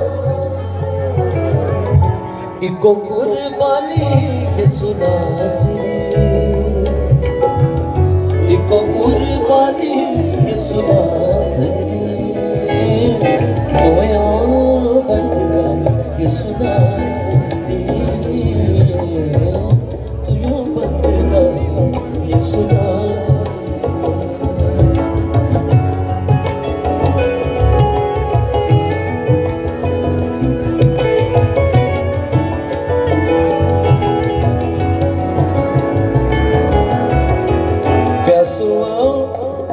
Speaker 4: लिखो कुर्बानी यीशु नासरी, लिखो कुर्बानी यीशु नासरी, कोया बंदगा यीशु नासरी, तू यो बंदगा यीशु नासरी।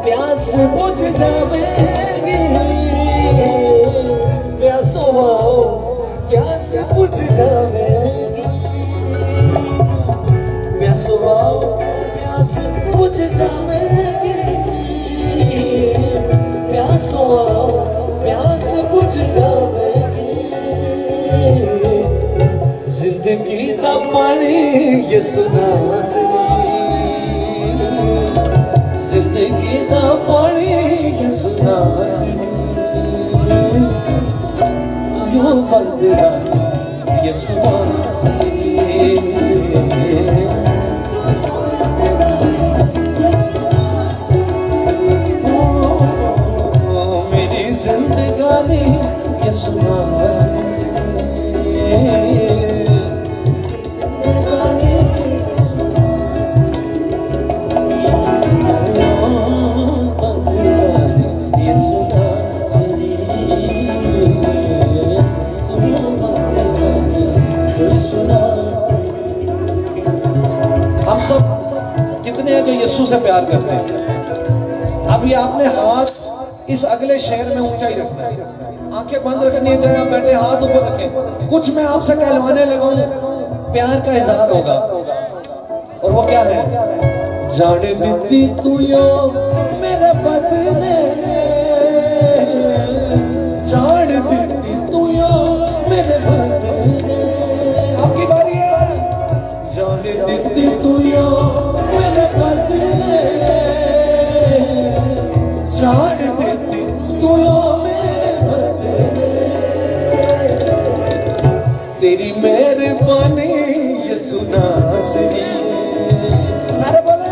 Speaker 4: प्यास बुझ जावेगी, प्यासो आओ प्यास बुझ जावेगी, प्यासो आओ प्यास बुझ जावेगी, प्यासो आओ प्यास बुझ जावेगी, जिंदगी दा पानी यीशु नासरी, जिंदगी दा पानी यीशु नासरी, यो बंदगा यीशु नासरी, मेरी जिंदगानी यीशु नासरी,
Speaker 1: हम सब कितने हैं जो यीशु से प्यार करते हैं? अभी आपने हाथ इस अगले शहर में ऊंचा ही रखना है, आंखें बंद रखनी है, चाहे आप बैठे हाथ ऊपर रखें। कुछ मैं आपसे कहलवाने लगा हूं, प्यार का इजहार होगा, और वो क्या है?
Speaker 4: जान दीदी तू यो मेरे बदले, जान दीदी तू यो मेरे बदले,
Speaker 1: आपकी बारी है।
Speaker 4: जान दीदी तू यो मेरे बदले, जान दीदी तू यो मेरे बदले, तेरी मेहरबानी यीशु नासरी,
Speaker 1: सारे बोले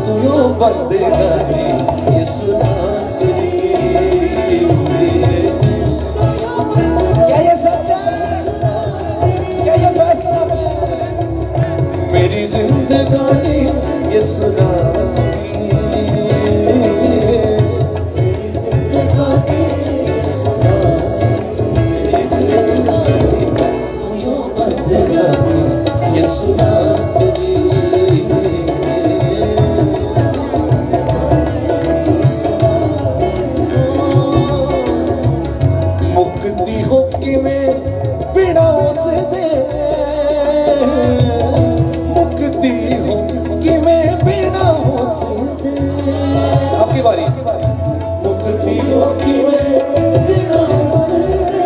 Speaker 4: तू यो बंदगा यीशु नासरी।
Speaker 1: क्या ये सच है? क्या ये फैसला है?
Speaker 4: मेरी जिंदगानी यीशु नासरी, मेरी जिंदगानी यीशु नासरी, तू यो बंदगा यीशु नासरी। मुक्ति हो कि में पीड़ा से दे, मुक्ति हो कि में पीड़ा से दे,
Speaker 1: आपकी बारी।
Speaker 4: मुक्ति हो कि में पीड़ा से दे,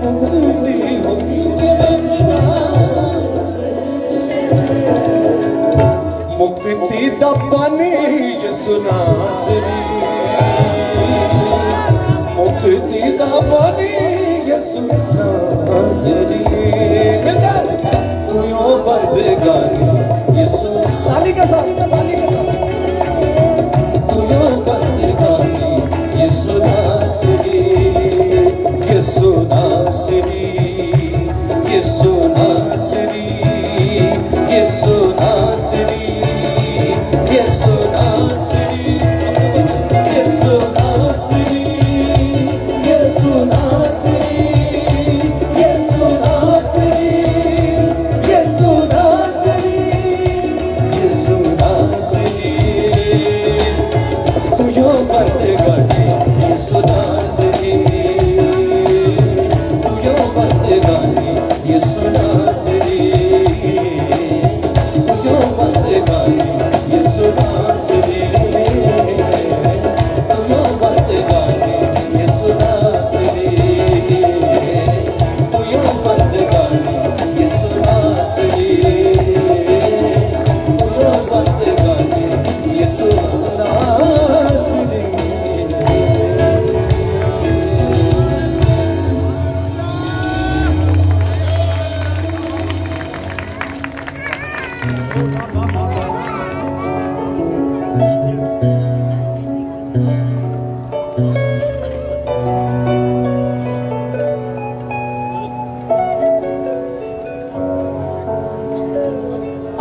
Speaker 4: मुक्ति हो कि में पीड़ा से दे, मुक्ति दा पानी यीशु नासरी, मुक्ति दा पानी यीशु नासरी,
Speaker 1: मिलकर
Speaker 4: तू यो बंदगानी यीशु,
Speaker 1: ताली के साथ, ताली के साथ।
Speaker 4: तू यो बंदगानी यीशु नासरी, यीशु नासरी, यीशु नासरी, यीशु नासरी, यीशु नासरी, यीशु नासरी, यीशु नासरी।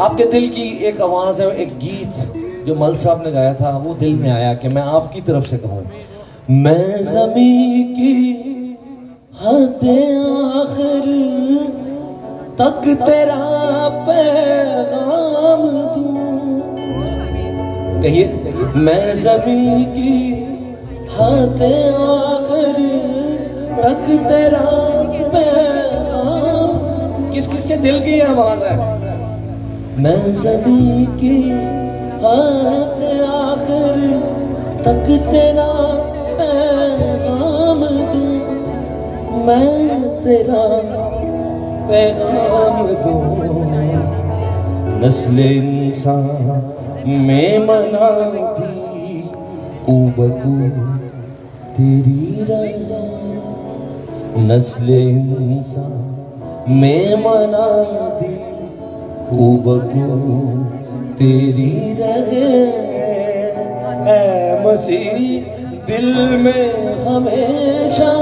Speaker 1: आपके दिल की एक आवाज है, एक गीत जो मल साहब ने गाया था, वो दिल में आया कि मैं आपकी तरफ से कहूँ। मैं ज़मीं की हद आखिर तक तेरा पैगाम दूं। कहिए, मैं ज़मीं की हद आखिर तक तेरा पैगाम। किस किस के दिल की आवाज है? मैं ज़मीं की हद आखिर तक तेरा पैगाम दूं। मैं तेरा पैगाम दूं। नस्ल इंसान में मना दी ऊबकू तेरी रहे। नस्ल इंसान में मना दी ऊबकू तेरी रहे। ऐ मसीह दिल में हमेशा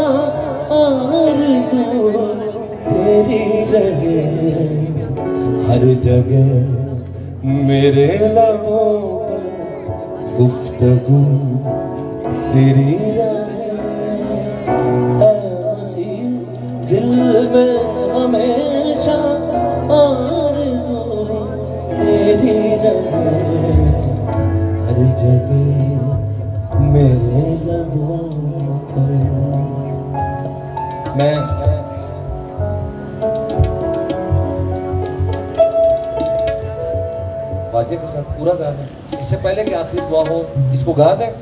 Speaker 1: आरज़ू तेरी रहे। हर जगह मेरे लबों पर गुफ्तगू तेरी रहे। ऐ मसीह दिल में हमेशा आरज़ू तेरी रहे। हर जगह मेरे लबों पर। मैं बाजे के साथ पूरा गा दें। इससे पहले कि आखिरी दुआ हो, इसको गा दें।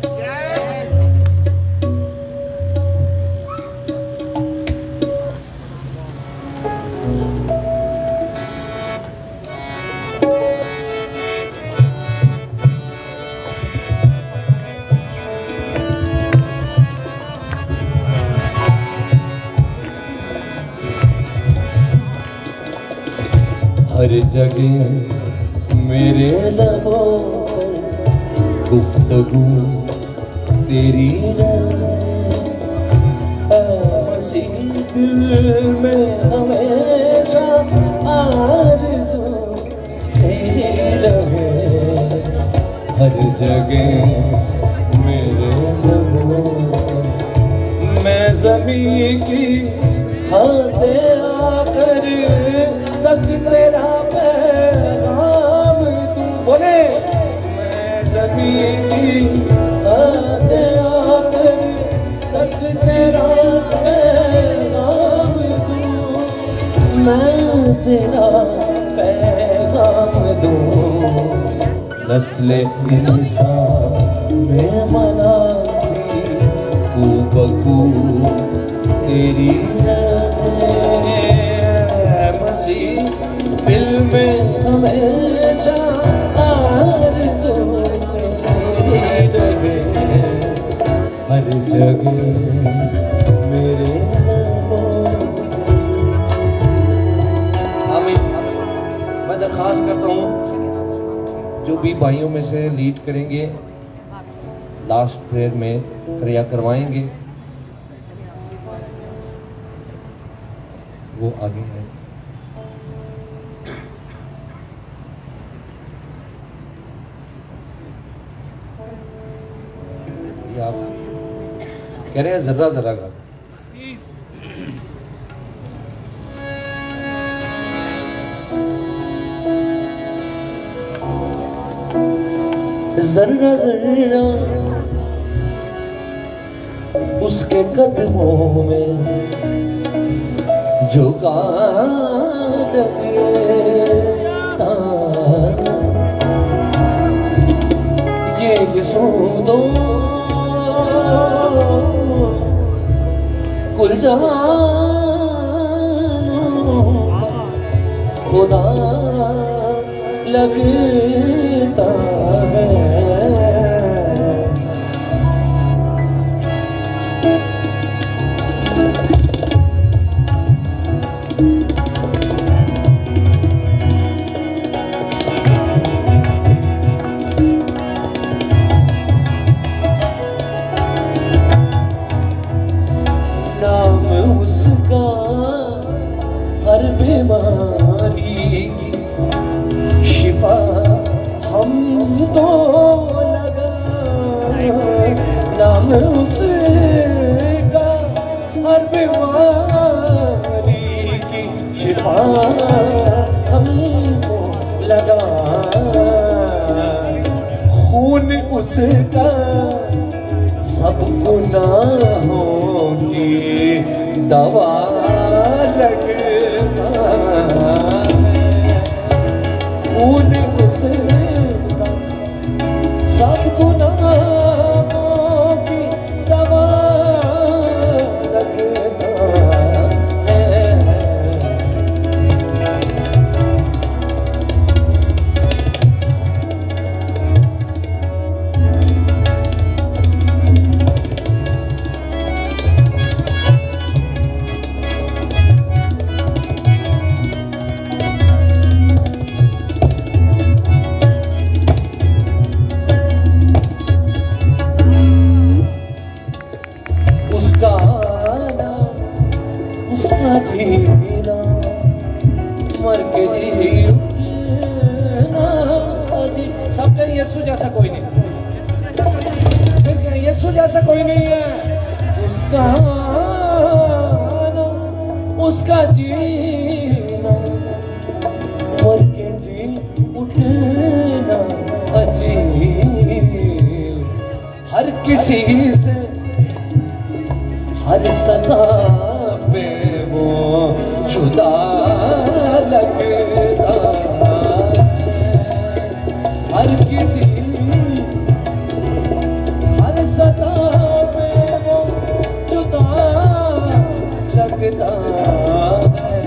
Speaker 1: हर जगह मेरे लबों पर गुफ्तगू तेरी रहे। मसीह दिल में हमेशा आरज़ू तेरी रहे। हर जगह मेरे लबों पर। मैं ज़मीं की हद आखिर तक तेरा पैगाम दूं। बोले, मैं ज़मीं की हद आखिर तक तेरा पैगाम दूं। मैं तेरा पैगाम दूं। नस्ल इंसान में मना दी ऊबकू तेरी रहे। मसीह दिल में हमेशा आरज़ू तेरी रहे। हर जगह मेरे आमीन। मैं दरख्वास्त करता हूँ जो भी भाइयों में से लीड करेंगे, लास्ट प्रेयर में क्रिया करवाएंगे, वो आगे है। ये आप कह रहे हैं जरा जरा का। जरा जरा उसके कदमों में झुका लगे तार। ये यसूदो कुल जहान खुदा लगता है। नाम उसका हर बीमारी की शिफा
Speaker 4: हमको लगा नाम उसका हर बीमारी की शिफा हमको लगा खून उसका सब गुनाहों की दवा लगता है खून उसका सब गुनाहों की दवा लगता है उसका आना उसका जीना मर के जी उठना जी सब कहें यीशु जैसा कोई नहीं फिर कहें यीशु जैसा कोई नहीं है उसका आना उसका जीना मर के जी उठना अजीब हर किसी से हर सदा पे वो जुदा लगता है हर किसी हर सदा पे वो जुदा लगता है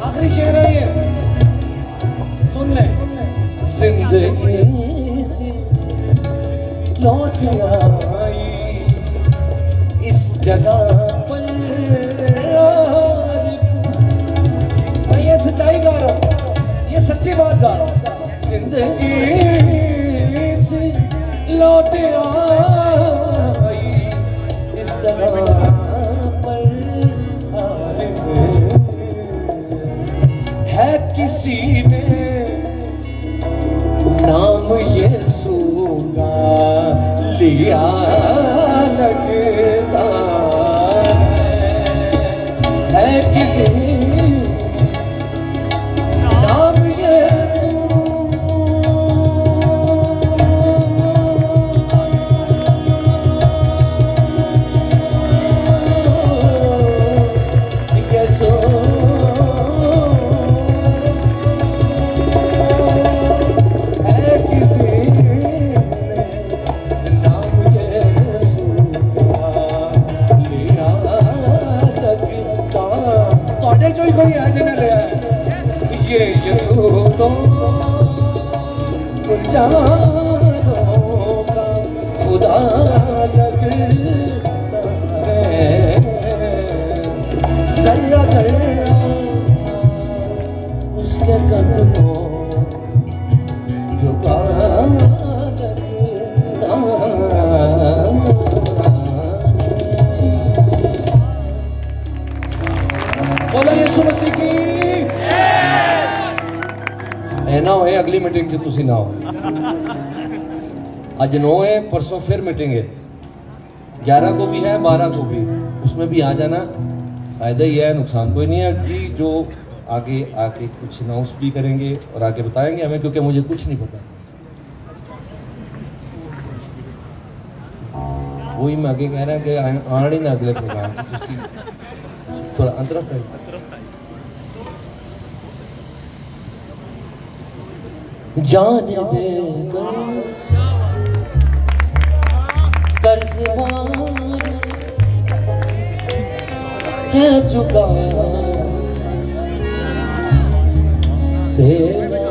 Speaker 4: आखिरी शेर है ये सुन ले जिंदगी से लौट आई इस जगह पर मैं ये सच्चाई गा रहा हूँ ये सच्ची बात गा रहा हूँ जिंदगी से लौट आई इस जगह पर है किसी ने नाम यीशु का लिया लगता है किसी नाम यीशु जो ही कोई है जिन्हें ले आए ये यीशु तो जानो का खुदा लगता है जर्रा जर्रा उसके कदमों झुका लगता बोलो यीशु मसीह की ना होए अगली मीटिंग से तुसी ना हो आज 9 है परसों फिर मीटिंग है 11 को भी है 12 को भी उसमें भी आ जाना फायदा ही है नुकसान कोई नहीं है जी जो आगे आके कुछ अनाउंस भी करेंगे और आगे बताएंगे हमें क्योंकि मुझे कुछ नहीं पता वही मैं आगे कह रहा कि आना ही ना अगले प्रोग्राम थोड़ा अंतरस्थ है जाने दे कर्ज है चुका तेरा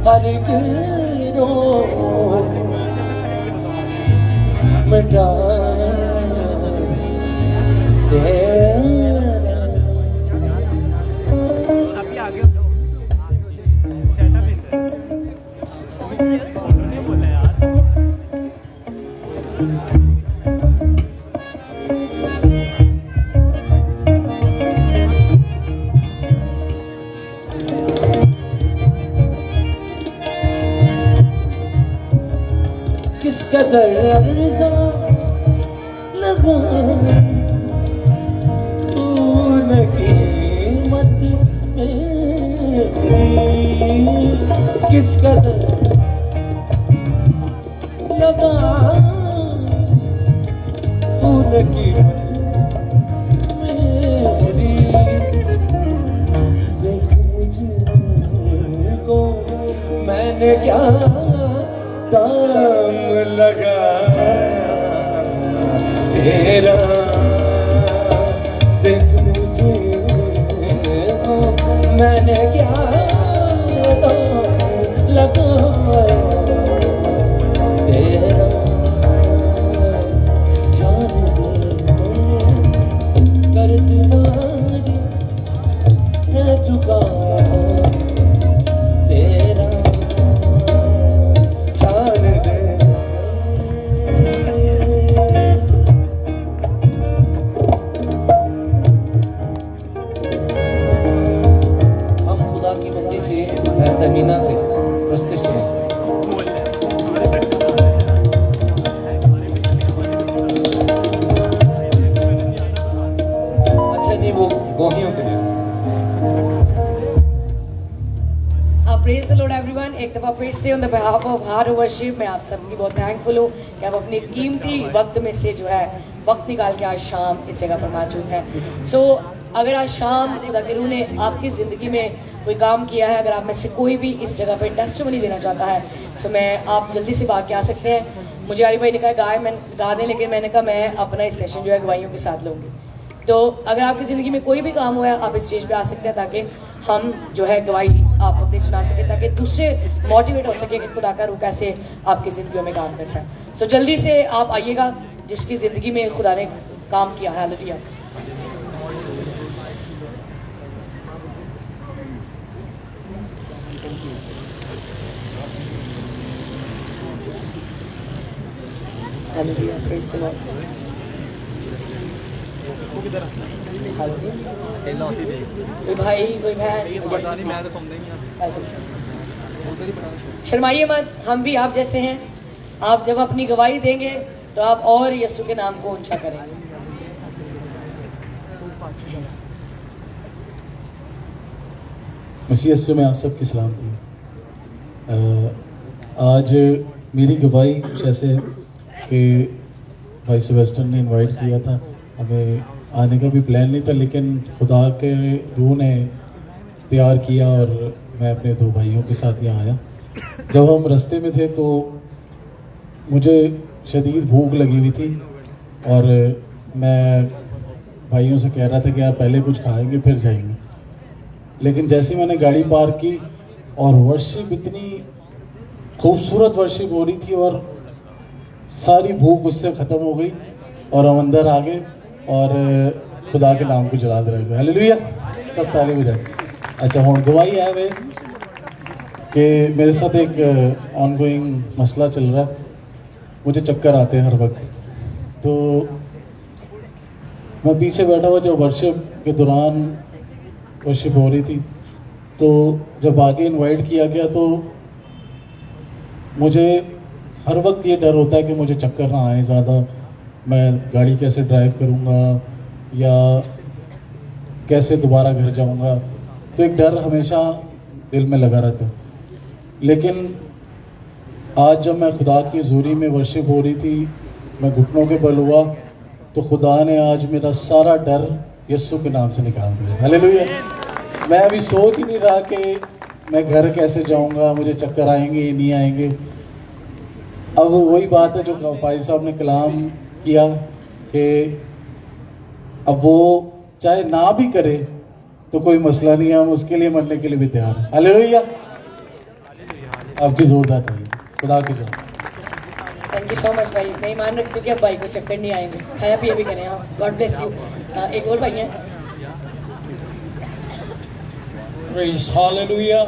Speaker 4: हर एक रोग मिटा दे। किस कदर अर्ज़ा लगा तूने कीमत मेरी, किस कदर लगा तूने कीमत मेरी। देख मुझको मैंने क्या दाम लगाया तेरा, देख मुझे मैंने क्या दाम लगाया तेरा। जान दे कर्ज़दारी है चुकाया तेरा। तमीना से प्रस्तुत सुने। अच्छा नहीं, वो गोहियों के लिए।
Speaker 6: Praise the Lord everyone. एक दफ़ा फिर से on the behalf of heart worship मैं आप सबकी बहुत थैंकफुल हूँ कि आप अपने कीमती वक्त में से जो है वक्त निकाल के आज शाम इस जगह पर मौजूद हैं। सो अगर आज शाम खुदा के रूह ने आपकी ज़िंदगी में कोई काम किया है, अगर आप में से कोई भी इस जगह पे टेस्टिमनी देना चाहता है, सो मैं आप जल्दी से भाग के आ सकते हैं। मुझे आरिफ भाई ने कहा गा दें, लेकिन मैंने कहा मैं अपना इस सेशन जो है गवाहियों के साथ लूँगी। तो अगर आपकी ज़िंदगी में कोई भी काम हुआ है, आप इस स्टेज पे आ सकते हैं ताकि हम जो है गवाही आप अपनी सुना सकें, ताकि दूसरे मोटिवेट हो सके कि खुदा का रूह कैसे आपकी ज़िंदगियों में काम करता है। सो जल्दी से आप आइएगा जिसकी ज़िंदगी में खुदा ने काम किया है। Hallelujah. Hallelujah, praise the Lord. कोई भाई कोई बहन शर्माइए मत, हम भी आप जैसे हैं। आप जब अपनी गवाही देंगे तो आप और यीशु के नाम को ऊंचा करेंगे।
Speaker 7: मसीह यीशु में आप सबकी सलामती। आज मेरी गवाही कुछ ऐसे है कि भाई सिल्वेस्टर ने इनवाइट किया था, हमें आने का भी प्लान नहीं था, लेकिन खुदा के रूह ने तैयार किया और मैं अपने दो भाइयों के साथ यहाँ आया। जब हम रास्ते में थे तो मुझे शदीद भूख लगी हुई थी और मैं भाइयों से कह रहा था कि यार पहले कुछ खाएंगे फिर जाएंगे, लेकिन जैसे ही मैंने गाड़ी पार्क की और वर्शिप, इतनी खूबसूरत वर्शिप हो रही थी और सारी भूख उससे ख़त्म हो गई और हम अंदर आ गए और खुदा के नाम को जलाते रह गए। हालेलुया, सब ताली बजाए। अच्छा, हुण गवाही है वे कि मेरे साथ एक ऑनगोइंग मसला चल रहा है। मुझे चक्कर आते हैं हर वक्त, तो मैं पीछे बैठा हुआ, जो वर्शिप के दौरान वर्शिप हो रही थी, तो जब आगे इनवाइट किया गया तो मुझे हर वक्त ये डर होता है कि मुझे चक्कर ना आए ज़्यादा, मैं गाड़ी कैसे ड्राइव करूँगा या कैसे दोबारा घर जाऊँगा, तो एक डर हमेशा दिल में लगा रहता है। लेकिन आज जब मैं खुदा की ज़ूरी में वर्शिप हो रही थी, मैं घुटनों के बल हुआ, तो खुदा ने आज मेरा सारा डर यीशु के नाम से निकाल दिया। हालेलुया। मैं अभी सोच ही नहीं रहा कि मैं घर कैसे जाऊंगा, मुझे चक्कर आएंगे नहीं आएंगे। अब वही बात है जो भाई साहब ने कलाम किया कि अब वो चाहे ना भी करे तो कोई मसला नहीं है, हम उसके लिए मरने के लिए भी तैयार हैं। हालेलुया। आपकी जोरदार ताली। खुदा की जान।
Speaker 6: थैंक यू सो मच भाई। मैं ईमान रखती हूँ कि अब भाई को चक्कर नहीं आएंगे, खाया पिया भी करें। हाँ, गॉड ब्लेस यू। एक और भाई हैं।
Speaker 8: Praise hallelujah.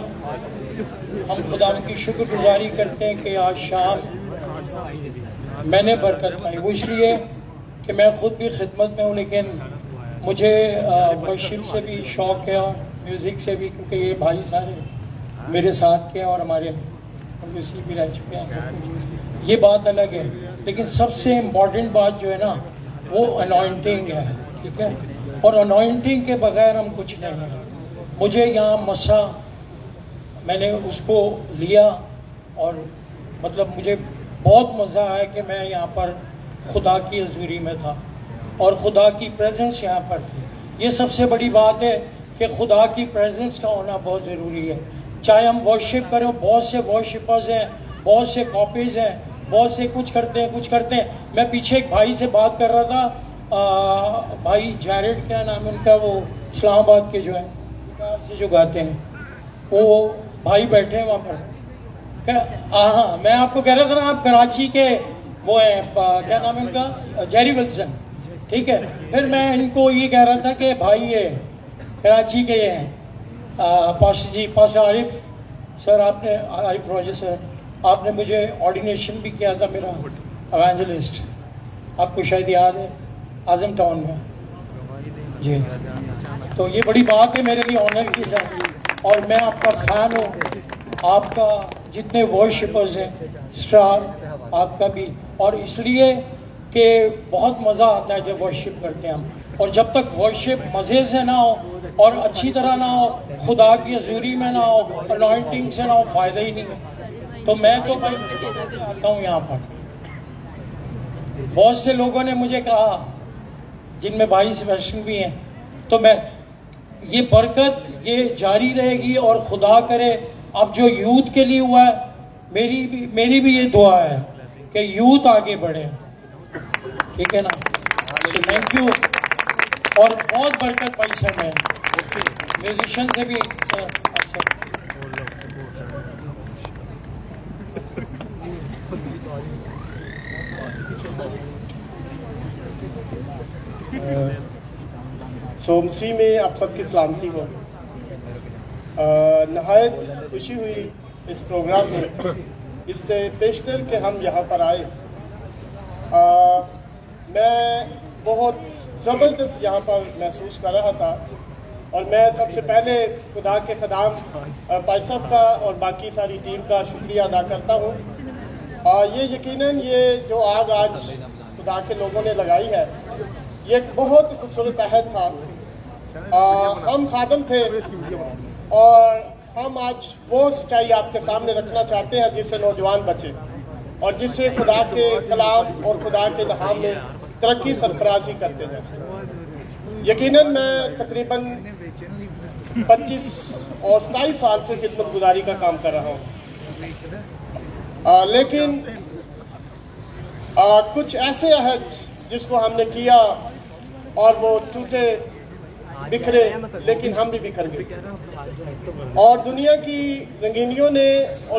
Speaker 8: हम खुदा की शुक्रगुजारी करते हैं कि आज शाम मैंने बरकत पाई। वो इसलिए कि मैं खुद भी खिदमत में हूँ, लेकिन मुझे वर्शिप से भी शौक़ है और म्यूज़िक से भी, क्योंकि ये भाई सारे मेरे साथ के हैं और हमारे इसी भी रह चुके हैं सब कुछ। ये बात अलग है, लेकिन सबसे इम्पॉर्टेंट बात जो है ना वो अनॉइंटिंग है, ठीक है। और अनॉइंटिंग के बगैर हम कुछ नहीं हैं। मुझे यहाँ मसा मैंने उसको लिया और मतलब मुझे बहुत मज़ा आया कि मैं यहाँ पर खुदा की हजूरी में था और खुदा की प्रेजेंस यहाँ पर थी। ये सबसे बड़ी बात है कि खुदा की प्रेजेंस का होना बहुत ज़रूरी है। चाहे हम वर्शिप करें, बहुत से वर्शिपर्स हैं, बहुत से कॉपीज़ हैं, बहुत से कुछ करते हैं। मैं पीछे एक भाई से बात कर रहा था, भाई जैरेड क्या नाम है उनका, वो इस्लामाबाद के जो है से जो गाते हैं, वो भाई बैठे हैं वहाँ पर। हाँ, मैं आपको कह रहा था ना, आप कराची के वो हैं, क्या नाम है उनका, जेरी विल्सन, ठीक है। फिर मैं इनको ये कह रहा था कि भाई ये कराची के ये हैं, पास्टर आरिफ सर, आपने, आरिफ रोजर सर, आपने मुझे ऑर्डिनेशन भी किया था मेरा एवेंजलिस्ट, आपको शायद याद है, आजम टाउन में जी। तो ये बड़ी बात है मेरे लिए, ऑनर की सर। और मैं आपका फ़ैन हूँ, आपका जितने वर्शिपर्स हैं, स्टार आपका भी, और इसलिए कि बहुत मज़ा आता है जब वर्शिप करते हैं हम। और जब तक वर्शिप मज़े से ना हो और अच्छी तरह ना हो, खुदा की हजूरी में ना हो, अनॉइंटिंग से ना हो, फ़ायदा ही नहीं है। तो मैं तो भाई आता हूँ यहाँ पर। बहुत से लोगों ने मुझे कहा, जिनमें भाई सेबेस्टियन भी हैं, तो मैं ये बरकत ये जारी रहेगी और खुदा करे अब जो यूथ के लिए हुआ है, मेरी भी ये दुआ है कि यूथ आगे बढ़े, ठीक है ना। So thank you. और बहुत बरकत पाई सर मैं म्यूजिशियन से भी सर, अच्छा।
Speaker 9: सो मसीह में आप सबकी सलामती हो। नहायत खुशी हुई इस प्रोग्राम में, इससे पेशतर कि हम यहाँ पर आए। मैं बहुत ज़बरदस्त यहाँ पर महसूस कर रहा था और मैं सबसे पहले खुदा के खदाम भाई साहब का और बाकी सारी टीम का शुक्रिया अदा करता हूँ। ये यकीनन ये जो आग आज खुदा के लोगों ने लगाई है, ये एक बहुत खूबसूरत अहद था। हम खादम थे और हम आज वो सच्चाई आपके सामने रखना चाहते हैं जिससे नौजवान बचे और जिससे खुदा के कलाम और खुदा के नहाम में तरक्की सरफराजी करते हैं। यकीनन मैं तकरीबन 25 और 27 साल से खिदमत गुजारी का काम कर रहा हूँ, लेकिन कुछ ऐसे अहद जिसको हमने किया और वो टूटे बिखरे, लेकिन हम भी बिखर गए और दुनिया की रंगीनियों ने और